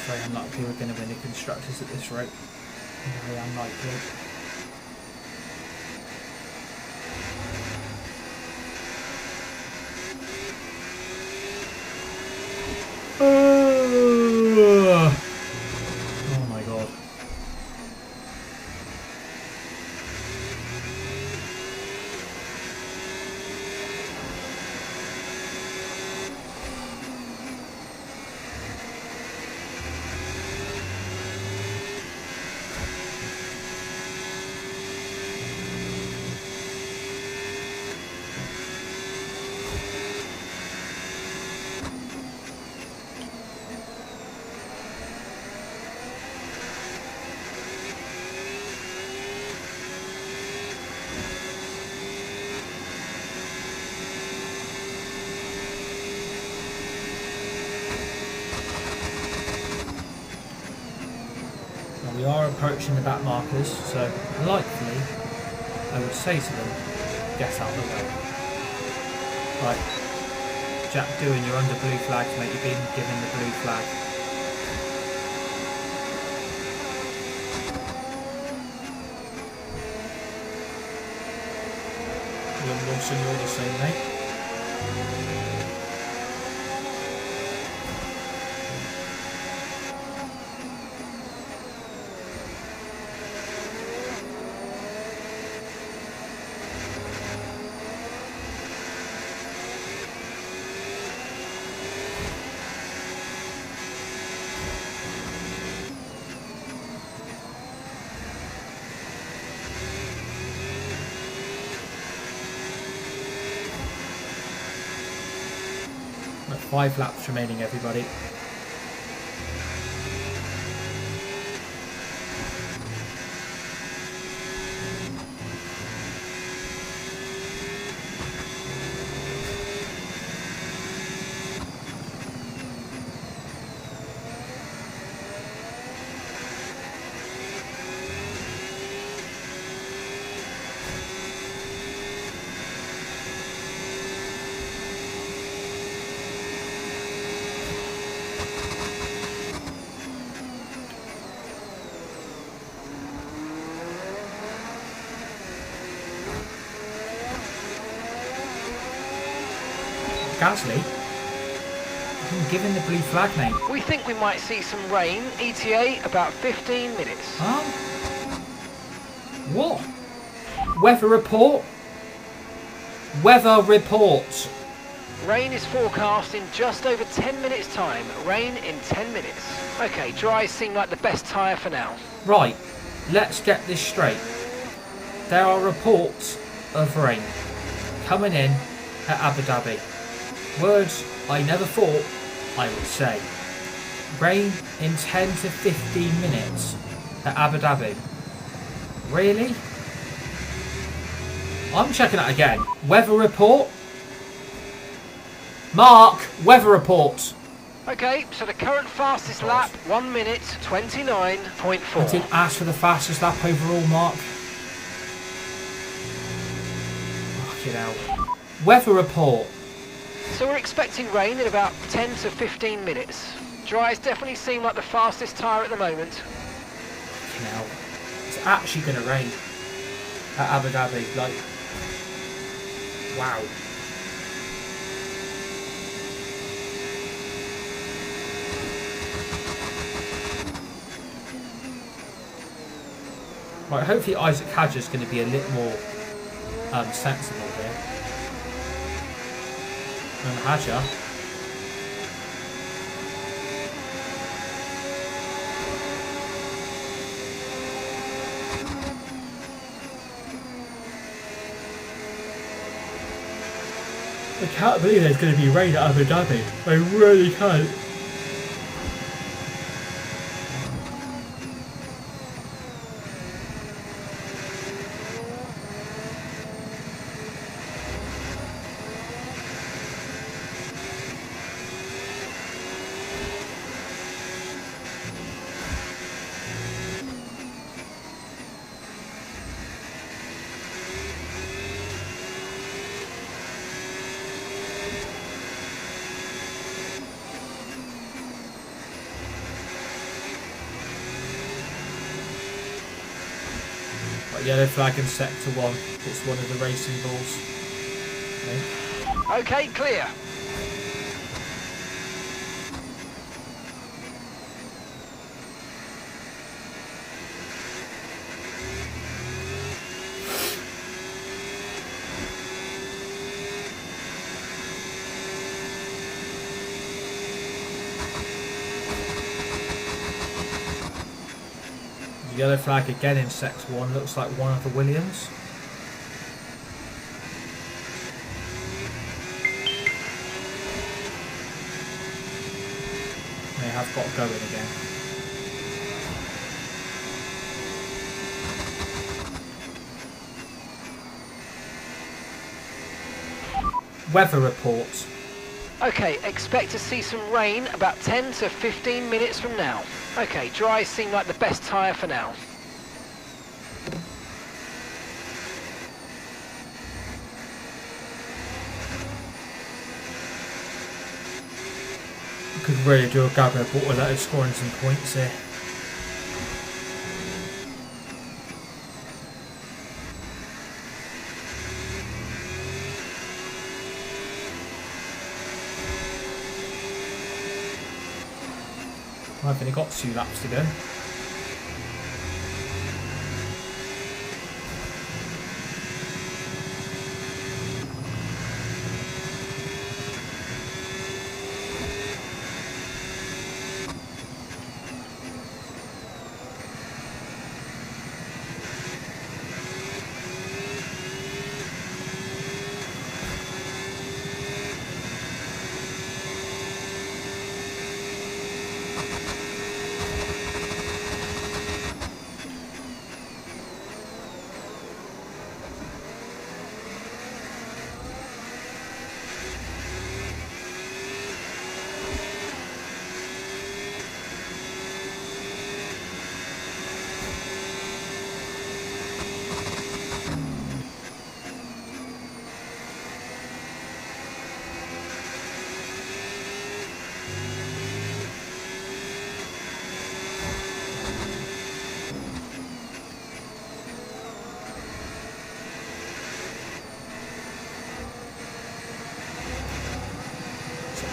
Very unlikely we're going to win the constructors at this rate. Very unlikely. Oh my god. We are approaching the back markers, so likely I would say to them, get out of the way. Right, Jack Doohan, you're under blue flags, mate, you've been given the blue flag. Liam Wilson, you're the same, mate. Right, 5 laps remaining, everybody. Gasly. I'm giving the blue flag, mate. We think we might see some rain. ETA about 15 minutes. Huh? What? Weather report? Weather report. Rain is forecast in just over 10 minutes time. Rain in 10 minutes. Okay, dries seem like the best tyre for now. Right, let's get this straight. There are reports of rain coming in at Abu Dhabi. Words I never thought I would say. Rain in 10 to 15 minutes at Abu Dhabi. Really? I'm checking that again. Weather report? Mark, weather report. Okay, so the current fastest lap, 1 minute 29.4. I didn't ask for the fastest lap overall, Mark. Fucking hell. Weather report. So we're expecting rain in about 10 to 15 minutes. Dries definitely seem like the fastest tyre at the moment. Fucking hell. It's actually going to rain at Abu Dhabi. Like, wow. Right, hopefully Isaac Hadjar's going to be a little more sensible here. And Hadjar. I can't believe there's going to be rain at Abu Dhabi. I really can't. Yellow flag in sector 1. It's one of the racing balls. Okay, clear. Yellow flag again in sector 1, looks like one of the Williams. They have got going again. Weather report. Okay, expect to see some rain about 10 to 15 minutes from now. Okay, dries seem like the best tyre for now. Could really do a Gabber Bortoletto scoring some points here. I've only got 2 laps to go.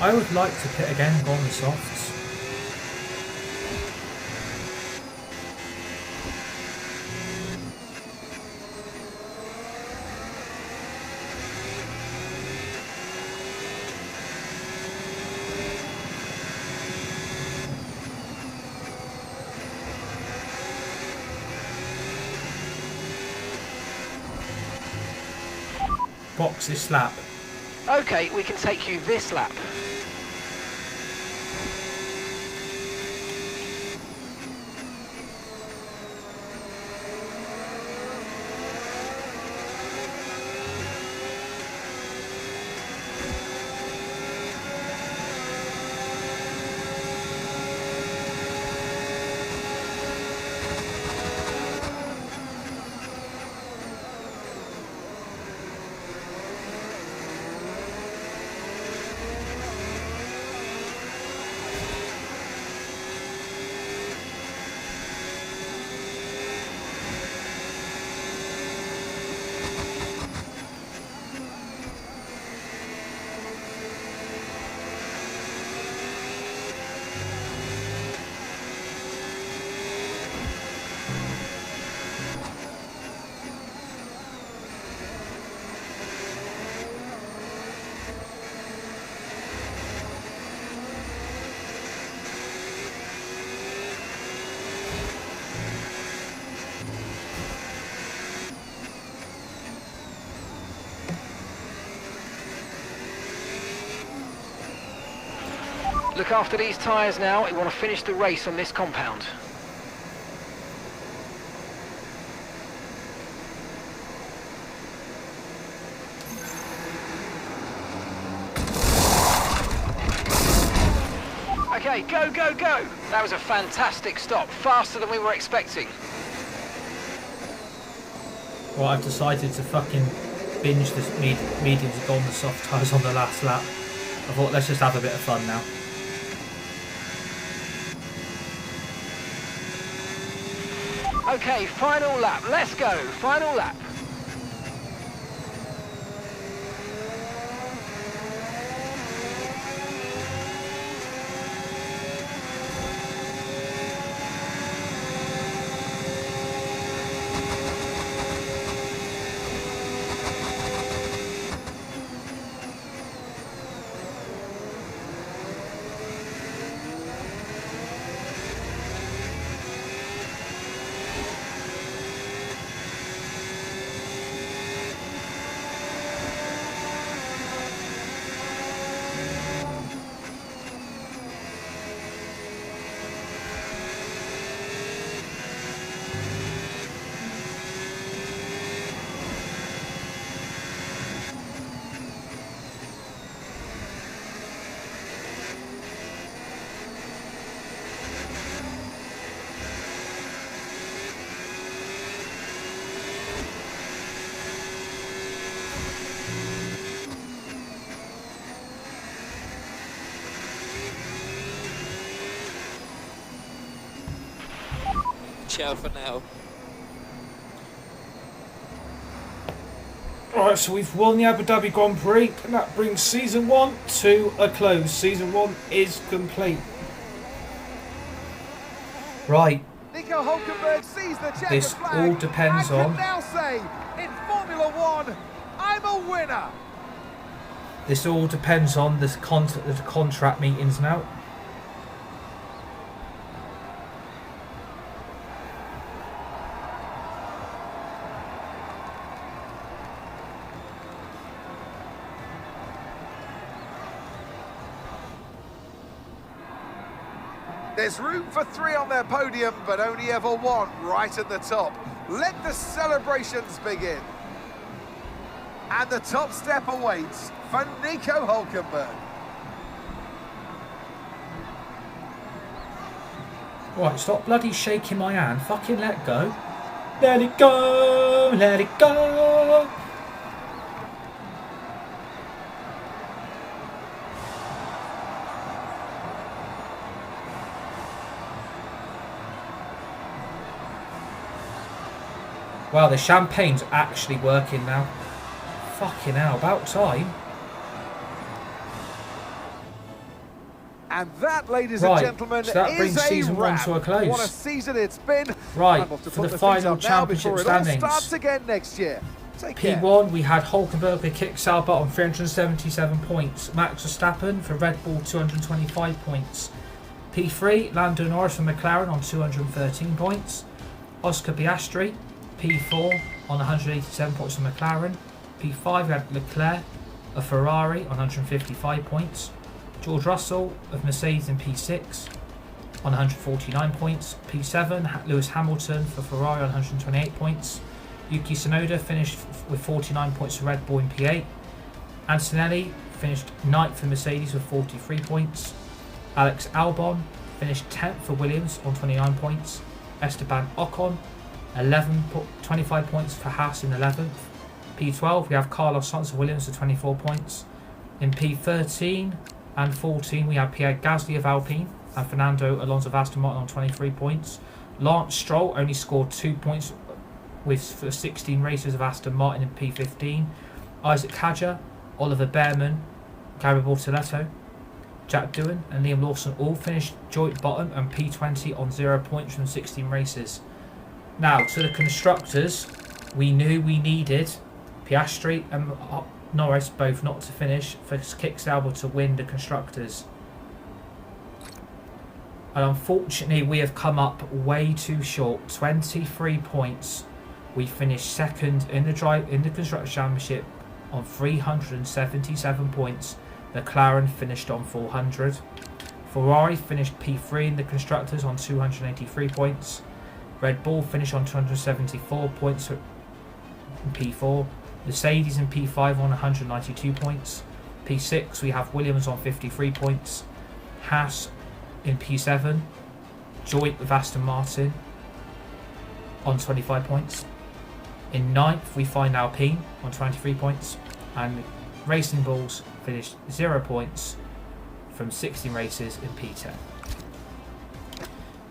I would like to pit again on the softs. Box this lap. Okay, we can take you this lap. Look after these tyres now. We want to finish the race on this compound. Okay, go, go, go! That was a fantastic stop, faster than we were expecting. Well, I've decided to fucking binge the mediums and go on the soft tyres on the last lap. I thought, let's just have a bit of fun now. Okay, final lap. Let's go. Final lap. Ciao for now. Alright, so we've won the Abu Dhabi Grand Prix, and that brings Season 1 to a close. Season 1 is complete. Right. Nico Hulkenberg sees the checker This flag all depends and on... can now say, in Formula One, I'm a winner. This all depends on the contract meetings now. There's room for 3 on their podium, but only ever 1 right at the top. Let the celebrations begin. And the top step awaits for Nico Hulkenberg. Right, stop bloody shaking my hand. Fucking let go. Let it go, let it go. Wow, the champagne's actually working now. Fucking hell, about time. And that, ladies Right, and gentlemen, so that is brings a season one wrap. to a close. What a season it's been. Right, I'm off to for put the feet final up now championship before it all standings. starts again next year. Take care. P1, we had Hulkenberg who kicked Sauber on 377 points. Max Verstappen for Red Bull, 225 points. P3, Lando Norris for McLaren on 213 points. Oscar Piastri, P4 on 187 points for McLaren. P5, we had Leclerc of Ferrari on 155 points. George Russell of Mercedes in P6 on 149 points. P7, Lewis Hamilton for Ferrari on 128 points. Yuki Tsunoda finished with 49 points for Red Bull in P8. Antonelli finished 9th for Mercedes with 43 points. Alex Albon finished 10th for Williams on 29 points. Esteban Ocon, 25 points for Haas in 11th. P12, we have Carlos Sainz of Williams with 24 points. In P13 and 14, we have Pierre Gasly of Alpine and Fernando Alonso of Aston Martin on 23 points. Lance Stroll only scored 2 points for 16 races of Aston Martin in P15. Isaac Hadjar, Oliver Behrman, Gary Bortoletto, Jack Doohan and Liam Lawson all finished joint bottom and P20 on 0 points from 16 races. Now, to the constructors, we knew we needed Piastri and Norris both not to finish for Kick Sauber to win the constructors. And unfortunately, we have come up way too short. 23 points. We finished second in the Constructors' Championship on 377 points. McLaren finished on 400. Ferrari finished P3 in the Constructors on 283 points. Red Bull finished on 274 points in P4. Mercedes in P5 on 192 points. P6 we have Williams on 53 points. Haas in P7, joint with Aston Martin on 25 points. In 9th we find Alpine on 23 points, and Racing Bulls finished 0 points from 16 races in P10.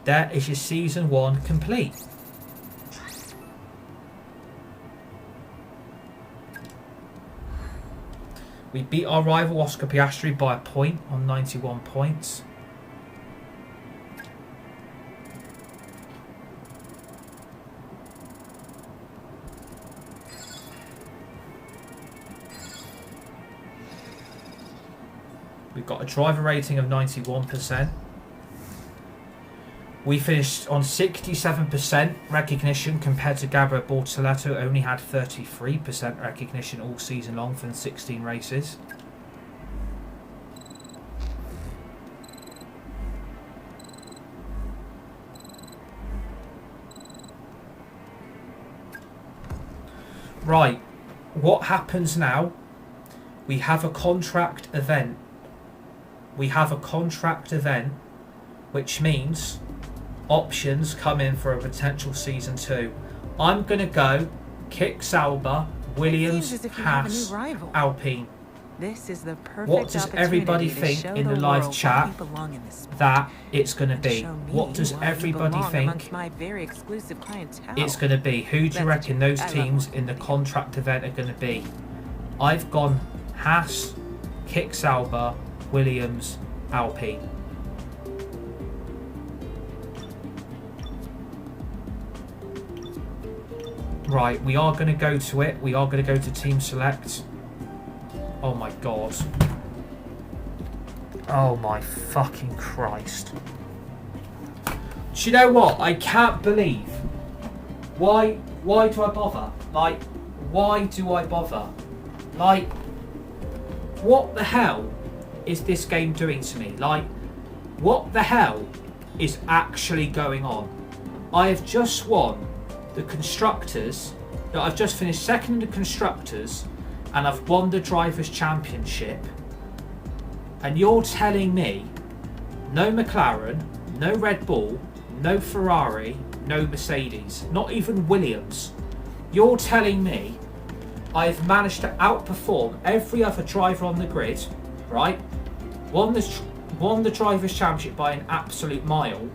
That is your season 1 complete. We beat our rival Oscar Piastri by a point on 91 points. We've got a driver rating of 91%. We finished on 67% recognition compared to Gabriel Bortoletto, who only had 33% recognition all season long for the 16 races. Right, what happens now? We have a contract event. Which means options come in for a potential season 2. I'm going to go Kick Sauber, Williams, Haas, Alpine. This is the perfect What does everybody think in the live chat that it's going to be? What does everybody think it's going to be? Who do you reckon those teams in the contract event are going to be? I've gone Haas, Kick Sauber, Williams, Alpine. Right, we are going to go to it. We are going to go to Team Select. Oh my god. Oh my fucking Christ. Do you know what? I can't believe. Why do I bother? Like, why do I bother? Like, what the hell is this game doing to me? Like, what the hell is actually going on? I have just won the Constructors. I've just finished second in the Constructors, and I've won the Drivers' Championship. And you're telling me no McLaren, no Red Bull, no Ferrari, no Mercedes, not even Williams. You're telling me I've managed to outperform every other driver on the grid, right? Won the Drivers' Championship by an absolute mile,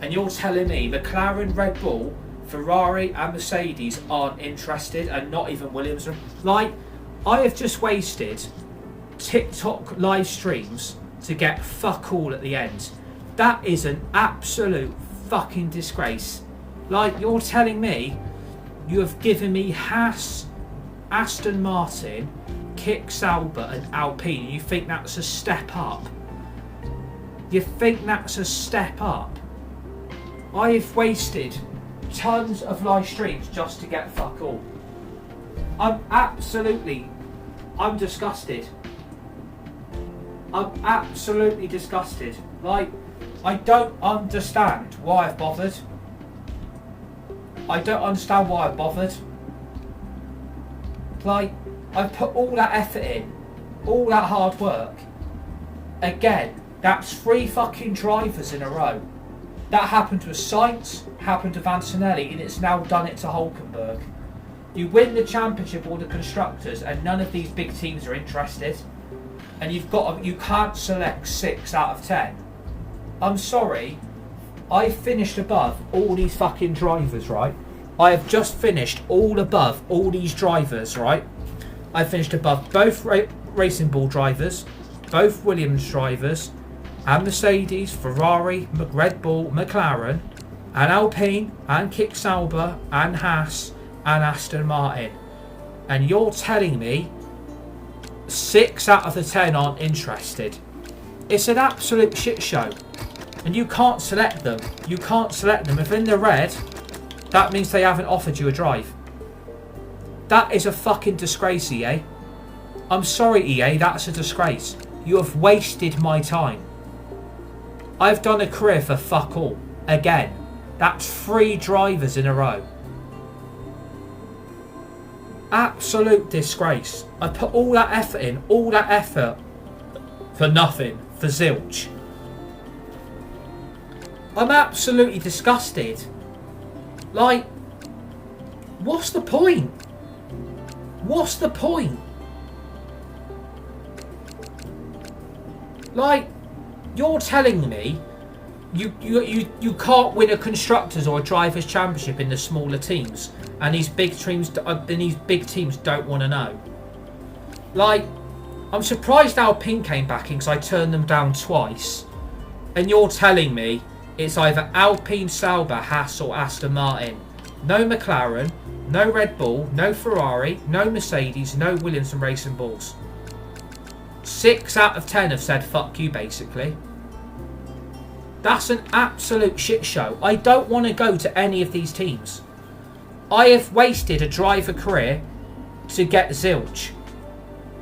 and you're telling me McLaren, Red Bull, Ferrari and Mercedes aren't interested, and not even Williams. Like, I have just wasted TikTok live streams to get fuck all at the end. That is an absolute fucking disgrace. Like, you're telling me you have given me Haas, Aston Martin, Kick Sauber and Alpine. You think that's a step up? You think that's a step up? I have wasted tons of live streams just to get fuck all. I'm disgusted. I'm absolutely disgusted. Like, I don't understand why I've bothered. I don't understand why I've bothered. Like, I put all that effort in, all that hard work. Again, that's 3 fucking drivers in a row. That happened to Sainz, happened to Vansanelli, and it's now done it to Hulkenberg. You win the championship or the constructors, and none of these big teams are interested. And you can't select 6 out of 10. I'm sorry, I finished above all these fucking drivers, right? I have just finished all above all these drivers, right? I finished above both Racing Bull drivers, both Williams drivers, and Mercedes, Ferrari, Red Bull, McLaren, and Alpine, and Kick Sauber, and Haas, and Aston Martin. And you're telling me 6 out of the 10 aren't interested? It's an absolute shit show. And you can't select them. You can't select them. If in the red, that means they haven't offered you a drive. That is a fucking disgrace, EA. I'm sorry, EA, that's a disgrace. You have wasted my time. I've done a career for fuck all. Again. That's 3 drivers in a row. Absolute disgrace. I put all that effort in, all that effort for nothing, for zilch. I'm absolutely disgusted. Like, what's the point? What's the point? Like, you're telling me you can't win a constructors or a drivers championship in the smaller teams, and these big teams don't want to know. Like, I'm surprised Alpine came back in because I turned them down twice, and you're telling me it's either Alpine, Sauber, Haas or Aston Martin. No McLaren, no Red Bull, no Ferrari, no Mercedes, no Williams and Racing Bulls. 6 out of 10 have said fuck you, basically. That's an absolute shit show. I don't want to go to any of these teams. I have wasted a driver career to get zilch.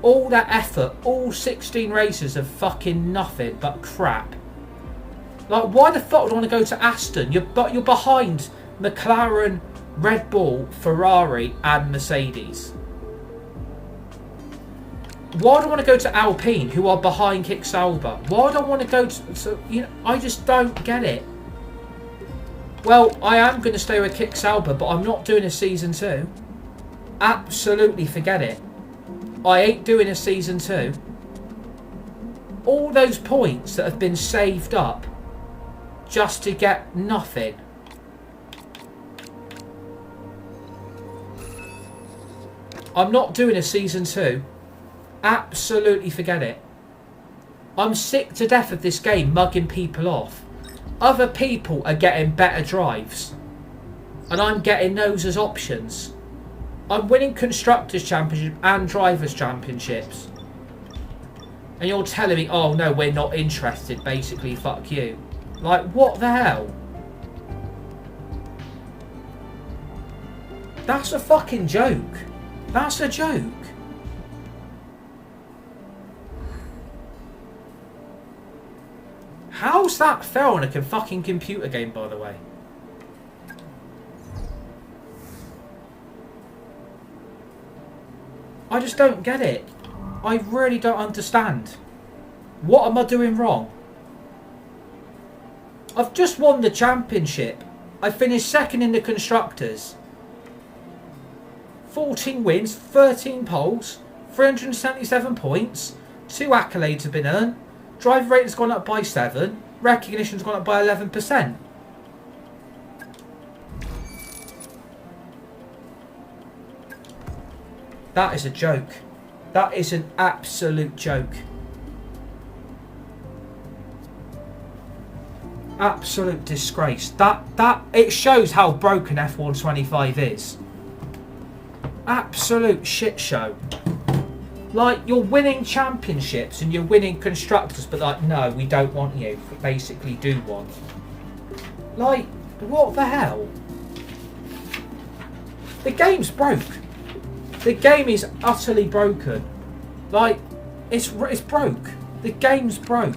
All that effort, all 16 races of fucking nothing but crap. Like, why the fuck would I want to go to Aston? You're behind McLaren, Red Bull, Ferrari and Mercedes. Why do I want to go to Alpine, who are behind Kick Sauber? Why do I want to go to... I just don't get it. Well, I am going to stay with Kick Sauber, but I'm not doing a Season 2. Absolutely forget it. I ain't doing a Season 2. All those points that have been saved up just to get nothing. I'm not doing a Season 2. Absolutely forget it. I'm sick to death of this game mugging people off. Other people are getting better drives, and I'm getting those as options. I'm winning Constructors' Championship and Drivers' Championships. And you're telling me, oh no, we're not interested, basically, fuck you. Like, what the hell? That's a fucking joke. That's a joke. How's that fair on a fucking computer game, by the way? I just don't get it. I really don't understand. What am I doing wrong? I've just won the championship. I finished second in the constructors. 14 wins, 13 poles, 377 points, 2 accolades have been earned. Driver rating's gone up by 7. Recognition's gone up by 11%. That is a joke. That is an absolute joke. Absolute disgrace. That it shows how broken F125 is. Absolute shit show. Like, you're winning championships and you're winning constructors, but like, no, we don't want you. Basically, do one. Like, what the hell? The game's broke. The game is utterly broken. Like, it's broke. The game's broke.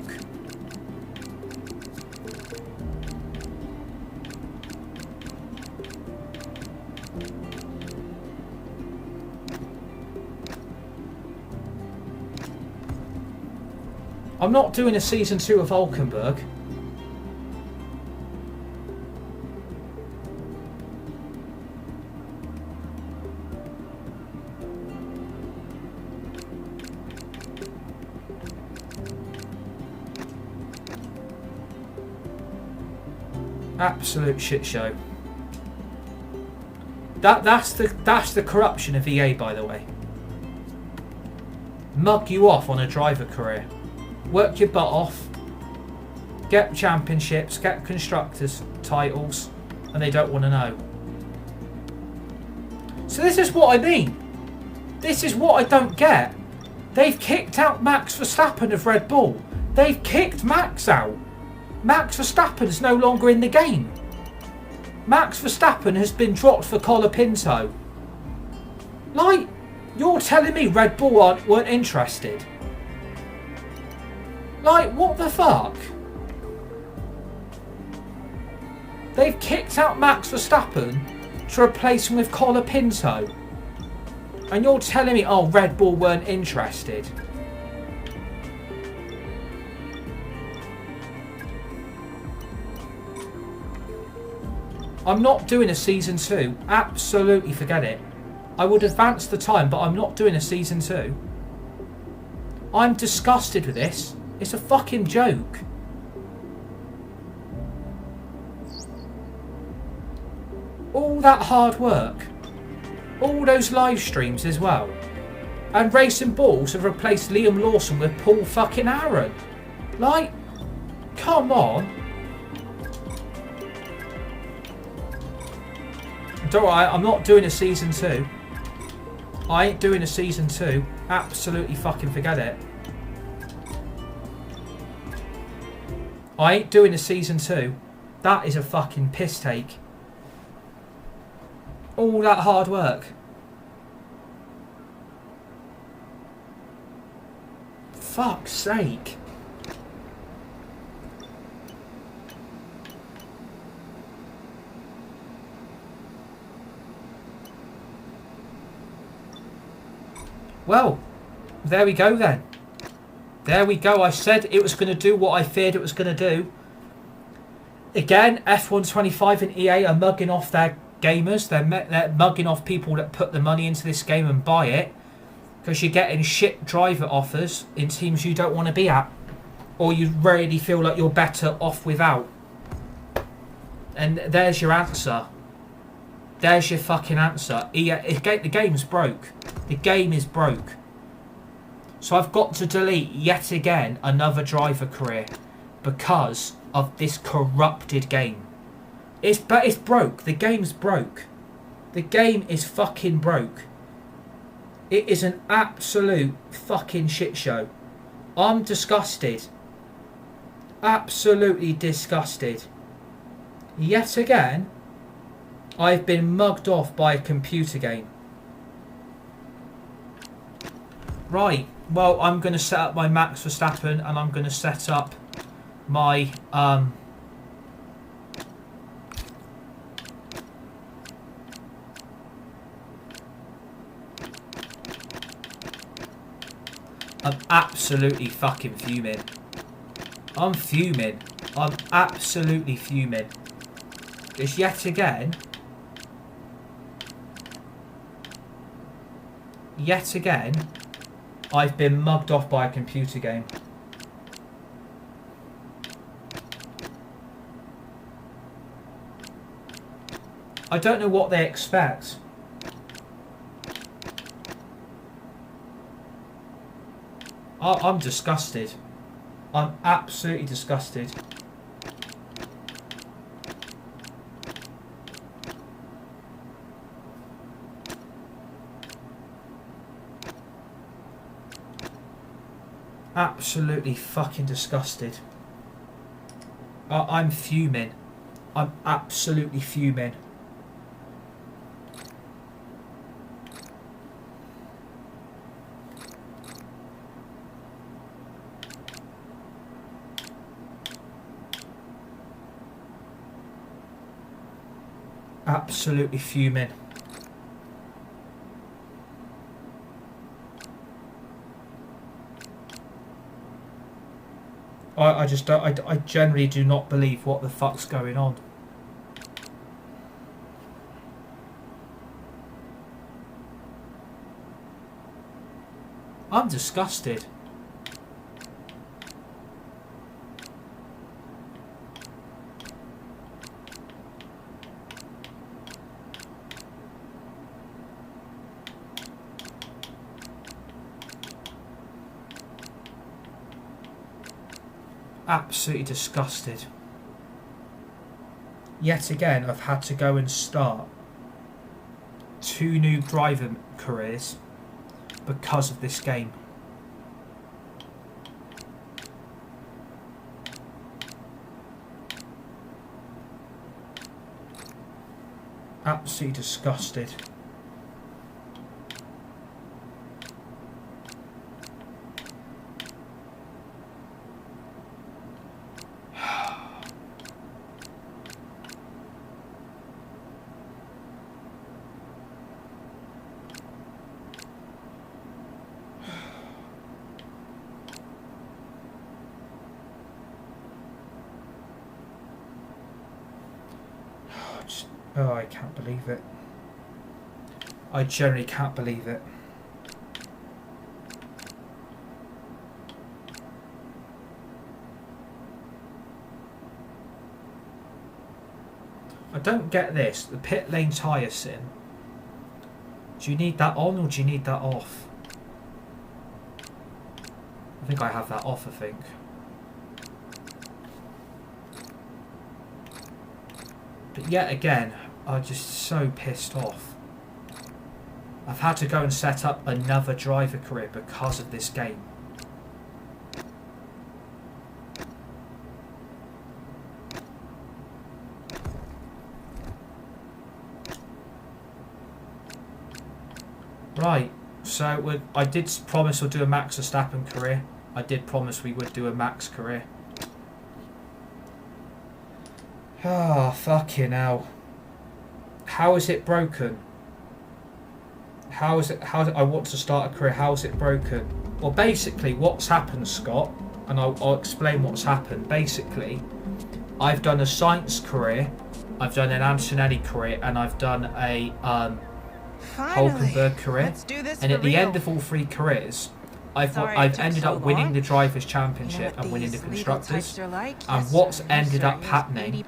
I'm not doing a season 2 of Hulkenberg. Absolute shit show. That's the corruption of EA, by the way. Mug you off on a driver career. Work your butt off, get championships, get constructors titles, and they don't want to know. So this is what I mean. This is what I don't get. They've kicked out Max Verstappen of Red Bull. They've kicked Max out. Max Verstappen's no longer in the game. Max Verstappen has been dropped for Colapinto. Like, you're telling me Red Bull weren't interested? Like, what the fuck? They've kicked out Max Verstappen to replace him with Colapinto. And you're telling me, oh, Red Bull weren't interested? I'm not doing a season 2. Absolutely forget it. I would advance the time, but I'm not doing a season 2. I'm disgusted with this. It's a fucking joke. All that hard work. All those live streams as well. And Racing Balls have replaced Liam Lawson with Paul fucking Aaron. Like, come on. Don't worry, I'm not doing a season 2. I ain't doing a season 2. Absolutely fucking forget it. I ain't doing a season 2. That is a fucking piss take. All that hard work. Fuck's sake. Well, there we go then. There we go. I said it was going to do what I feared it was going to do. Again, F125 and EA are mugging off their gamers. They're mugging off people that put the money into this game and buy it. Because you're getting shit driver offers in teams you don't want to be at. Or you really feel like you're better off without. And there's your answer. There's your fucking answer. EA, the game's broke. The game is broke. So I've got to delete yet again another driver career because of this corrupted game. It's broke. The game's broke. The game is fucking broke. It is an absolute fucking shit show. I'm disgusted. Absolutely disgusted. Yet again, I've been mugged off by a computer game. Right, well, I'm going to set up my Max Verstappen and I'm going to set up my I'm absolutely fucking fuming. I'm fuming. I'm absolutely fuming. Because yet again, I've been mugged off by a computer game. I don't know what they expect. I'm disgusted. I'm absolutely disgusted. Absolutely fucking disgusted. I'm fuming. I'm absolutely fuming. Absolutely fuming. I just don't, I generally do not believe what the fuck's going on. I'm disgusted. Absolutely disgusted. Yet again, I've had to go and start 2 new driver careers because of this game. Absolutely disgusted. Oh, I can't believe it. I generally can't believe it. I don't get this. The pit lane tyre sim. Do you need that on or do you need that off? I think I have that off, I think. But yet again, I'm just so pissed off. I've had to go and set up another driver career because of this game. Right, so I did promise we'll do a Max Verstappen career. I did promise we would do a Max career. Ah, fucking hell. How is it broken? How is it? I want to start a career. How is it broken? Well, basically, what's happened, Scott, and I'll explain what's happened. Basically, I've done a science career, I've done an Antonelli career, and I've done a Hulkenberg career. And at the end of all 3 careers, I've ended up winning the Drivers' Championship and winning the Constructors. And what's ended up happening,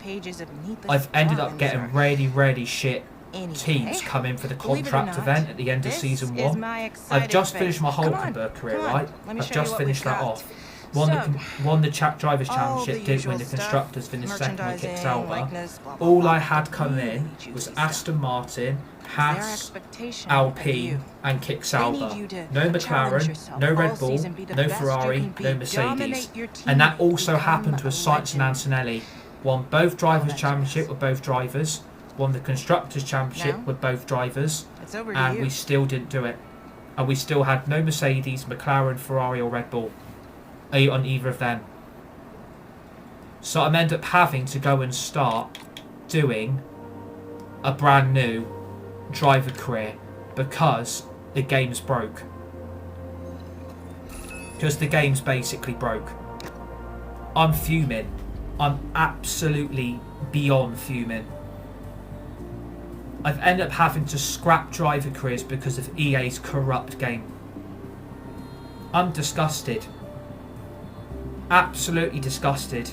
I've ended up getting really, really shit teams come in for the contract event at the end of season 1. I've just finished my Hulkenberg career, right? I've just finished that off. Won the Drivers' Championship, didn't win the Constructors, finished second with Kick Sauber. All I had come in was Aston Martin, Haas, Alpine and Kick Sauber. No McLaren, no Red Bull, no Ferrari, no Mercedes. And that also happened with Sainz and Antonelli. Won both Drivers' Championship with both drivers. Won the Constructors' Championship with both drivers. And we still didn't do it. And we still had no Mercedes, McLaren, Ferrari or Red Bull on either of them. So I'm end up having to go and start doing a brand new driver career because the game's broke. Because the game's basically broke. I'm fuming. I'm absolutely beyond fuming. I've ended up having to scrap driver careers because of EA's corrupt game. I'm disgusted. Absolutely disgusted.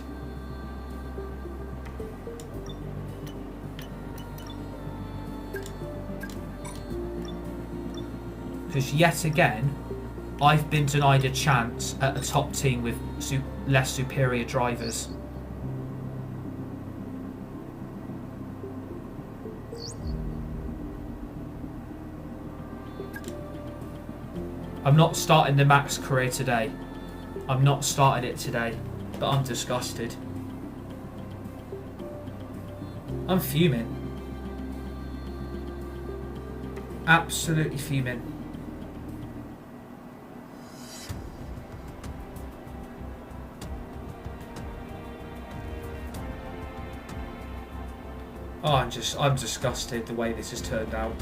Because yet again, I've been denied a chance at a top team with less superior drivers. I'm not starting the Max career today. I'm not starting it today, but I'm disgusted. I'm fuming. Absolutely fuming. Oh, I'm disgusted the way this has turned out.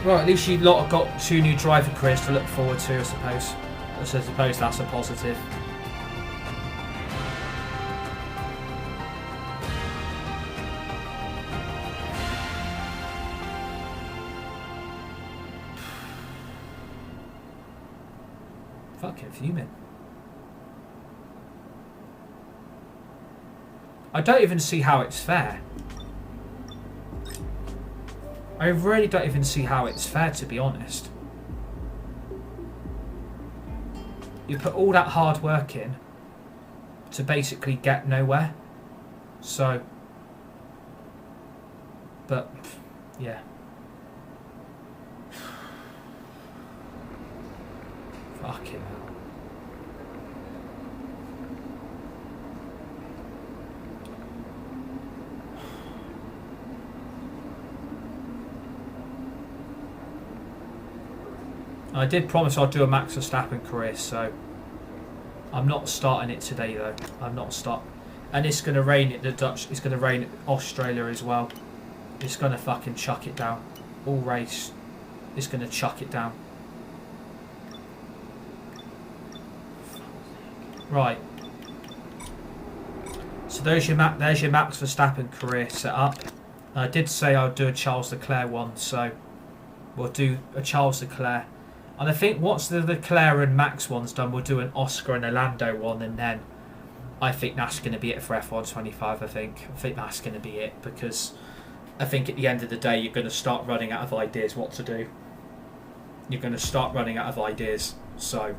Well, at least you lot have got 2 new driver careers to look forward to, I suppose. I suppose that's a positive. Fucking fuming. I don't even see how it's fair. I really don't even see how it's fair, to be honest. You put all that hard work in to basically get nowhere. So, but, yeah. Fucking hell. I did promise I'd do a Max Verstappen career, so I'm not starting it today though. I'm not starting. And it's going to rain at the Dutch. It's going to rain at Australia as well. It's going to fucking chuck it down. All race. It's going to chuck it down. Right. So there's your Max Verstappen career set up. I did say I'd do a Charles Leclerc one, so we'll do a Charles Leclerc. And I think once the Leclerc and Max one's done, we'll do an Oscar and a Lando one, and then I think that's going to be it for F1 25, I think that's going to be it, because I think at the end of the day, you're going to start running out of ideas what to do. You're going to start running out of ideas, so...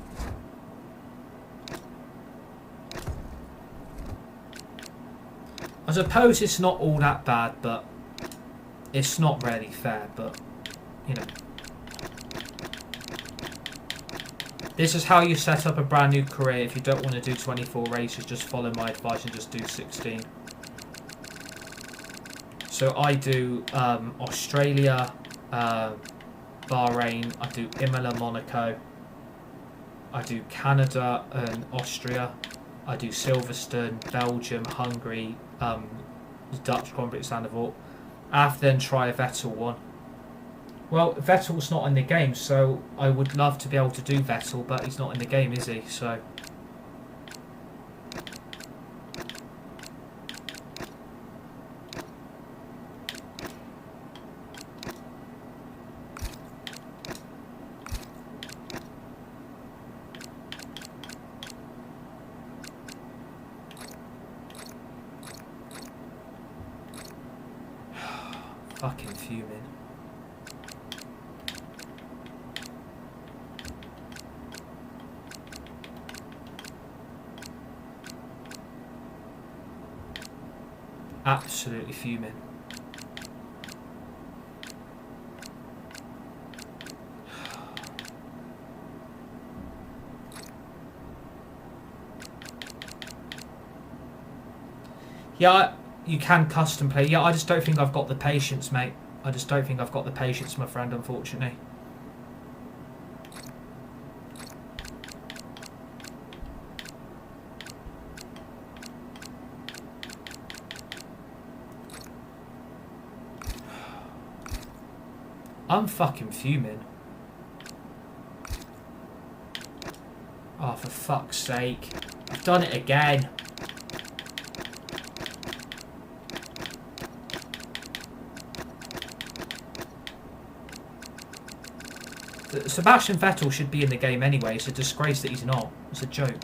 I suppose it's not all that bad, but it's not really fair, but, you know. This is how you set up a brand new career. If you don't want to do 24 races, just follow my advice and just do 16. So I do Australia, Bahrain, I do Imola, Monaco, I do Canada and Austria, I do Silverstone, Belgium, Hungary, the Dutch Grand Prix Zandvoort. I have to then try a Vettel one. Well, Vettel's not in the game, so I would love to be able to do Vettel, but he's not in the game, is he? So... fucking fuming. Absolutely fuming. Yeah, you can custom play. Yeah, I just don't think I've got the patience, mate. I just don't think I've got the patience, my friend, unfortunately. I'm fucking fuming. Oh, for fuck's sake. I've done it again. Sebastian Vettel should be in the game anyway. It's a disgrace that he's not. It's a joke.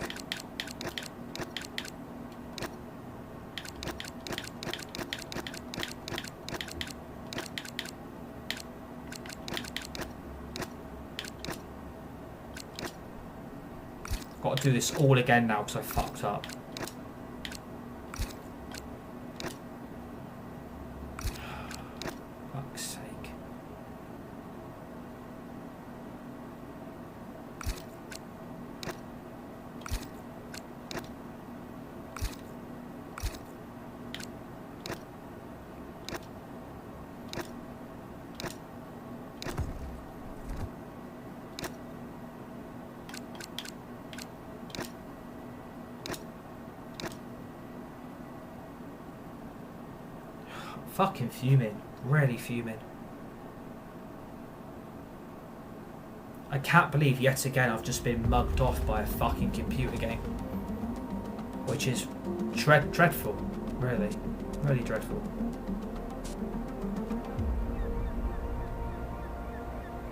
Got to do this all again now because I fucked up. Fucking fuming. Really fuming. I can't believe yet again I've just been mugged off by a fucking computer game. Which is dreadful. Really. Really dreadful.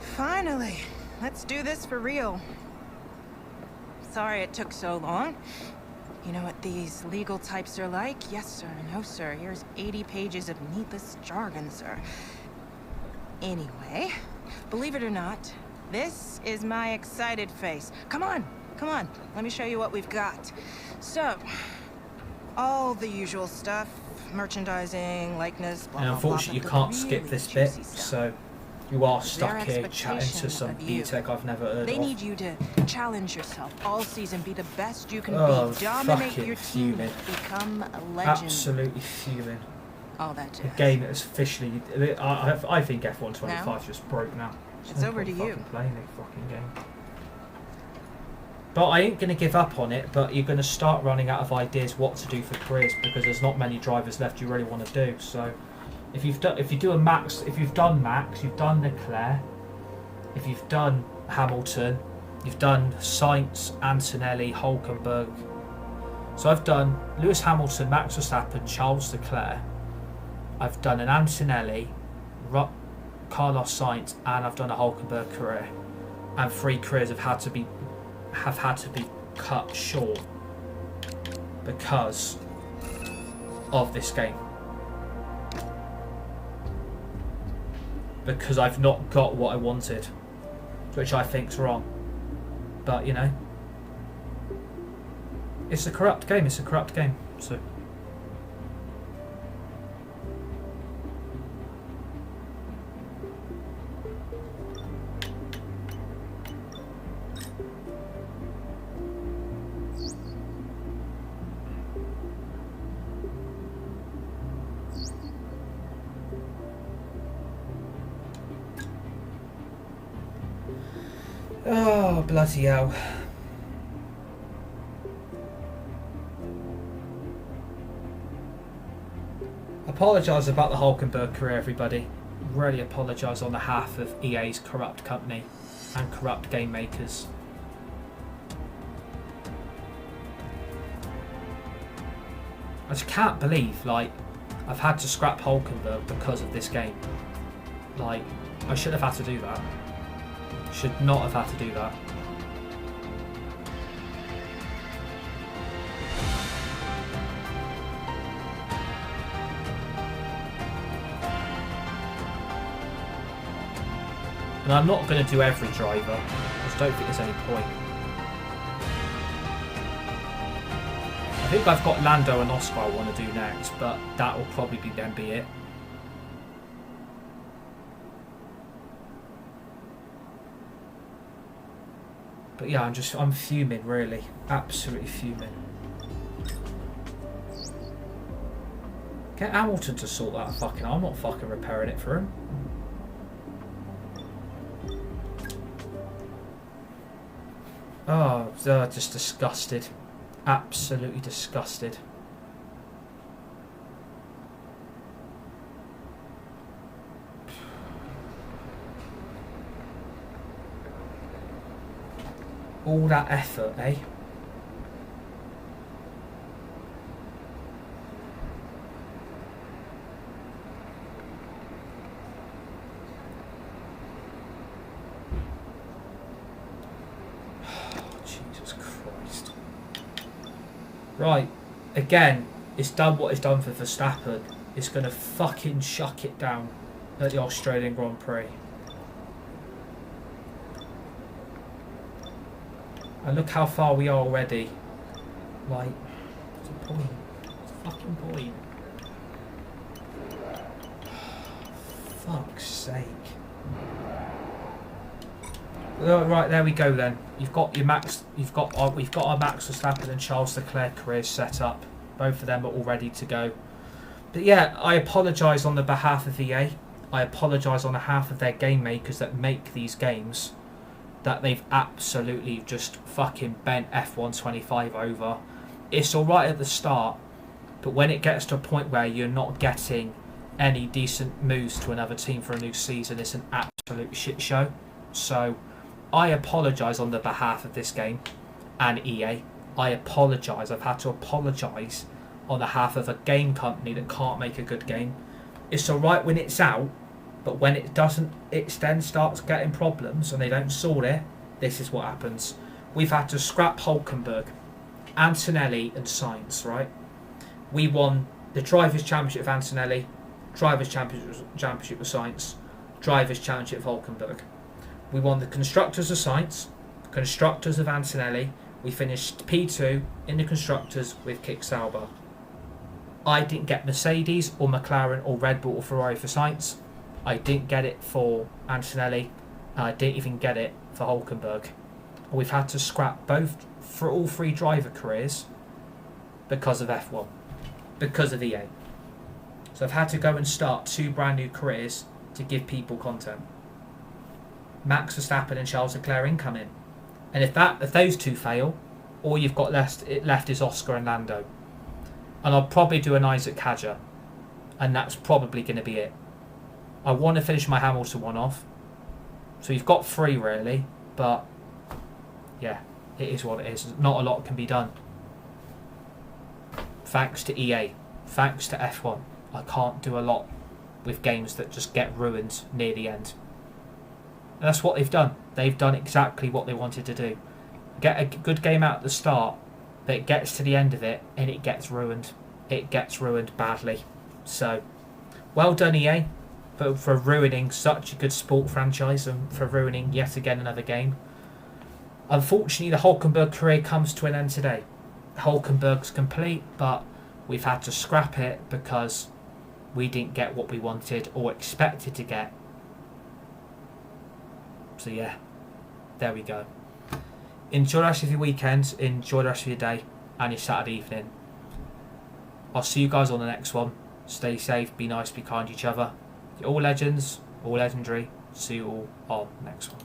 Finally. Let's do this for real. Sorry it took so long. You know what these legal types are like? Yes, sir. No, sir. Here's 80 pages of needless jargon, sir. Anyway, believe it or not, this is my excited face. Come on, come on. Let me show you what we've got. So, all the usual stuff. Merchandising, likeness, blah, And blah, blah. unfortunately, you but can't the skip really this bit, juicy stuff. so you are stuck Their here chatting to expectation some of you. BTEC I've never heard They of. need you to challenge yourself all season, be the best you can Oh, be, dominate fucking your team, fuming. become a legend. Absolutely fuming. All that The jazz. game is officially... I think F125 Now, just broke now. it's No over point to you. fucking playing a fucking game. But I ain't going to give up on it, but you're going to start running out of ideas what to do for careers because there's not many drivers left you really want to do. So if you've done Max, you've done Leclerc, if you've done Hamilton, you've done Sainz, Antonelli, Hulkenberg. So I've done Lewis Hamilton, Max Verstappen, Charles Leclerc. I've done an Antonelli, Carlos Sainz, and I've done a Hulkenberg career. And 3 careers have had to be cut short because of this game. Because I've not got what I wanted, which I think's wrong. But you know, it's a corrupt game. It's a corrupt game. So. Oh, bloody hell. Apologise about the Hulkenberg career, everybody. Really apologise on behalf of EA's corrupt company and corrupt game makers. I just can't believe, like, I've had to scrap Hulkenberg because of this game. Like, I should have had to do that. Should not have had to do that. And I'm not going to do every driver. I just don't think there's any point. I think I've got Lando and Oscar I want to do next, but that will probably then be it. But yeah, I'm fuming, really. Absolutely fuming. Get Hamilton to sort that fucking... I'm not fucking repairing it for him. Oh, just disgusted. Absolutely disgusted. All that effort, eh? Jesus Christ. Right, again, it's done what it's done for Verstappen. It's going to fucking shuck it down at the Australian Grand Prix. And look how far we are already. Like, what's the point? What's the fucking point? Fuck's sake. Right, there we go then. You've got your Max. We've got our Max Verstappen and Charles Leclerc careers set up. Both of them are all ready to go. But yeah, I apologise on the behalf of EA. I apologise on behalf of their game makers that make these games. That they've absolutely just fucking bent F125 over. It's alright at the start, but when it gets to a point where you're not getting any decent moves to another team for a new season. It's an absolute shit show. So I apologise on the behalf of this game and EA. I apologise. I've had to apologise on behalf of a game company that can't make a good game. It's alright when it's out, but when it doesn't, it then starts getting problems and they don't sort it. This is what happens. We've had to scrap Hulkenberg, Antonelli and Sainz, right? We won the Drivers' Championship of Antonelli, Drivers' Championship of Sainz, Drivers' Championship of Hulkenberg. We won the Constructors of Sainz, Constructors of Antonelli. We finished P2 in the Constructors with Kick Sauber. I didn't get Mercedes or McLaren or Red Bull or Ferrari for Sainz. I didn't get it for Antonelli. And I didn't even get it for Hulkenberg. We've had to scrap both for all 3 driver careers because of F1, because of EA. So I've had to go and start 2 brand new careers to give people content. Max Verstappen and Charles Leclerc incoming. And if those 2 fail, all you've got left is Oscar and Lando. And I'll probably do an Isaac Kadja. And that's probably going to be it. I want to finish my Hamilton one off. So you've got 3 really. But yeah, it is what it is. Not a lot can be done. Thanks to EA. Thanks to F1. I can't do a lot with games that just get ruined near the end. And that's what they've done. They've done exactly what they wanted to do. Get a good game out at the start, but it gets to the end of it and it gets ruined. It gets ruined badly. So, well done EA for ruining such a good sport franchise and for ruining yet again another game. Unfortunately, the Hulkenberg career comes to an end today. Hulkenberg's complete, but we've had to scrap it because we didn't get what we wanted or expected to get. So yeah, there we go. Enjoy the rest of your weekend, enjoy the rest of your day and your Saturday evening. I'll see you guys on the next one. Stay safe, be nice, be kind to each other. You're all legends, all legendary. See you all on the next one.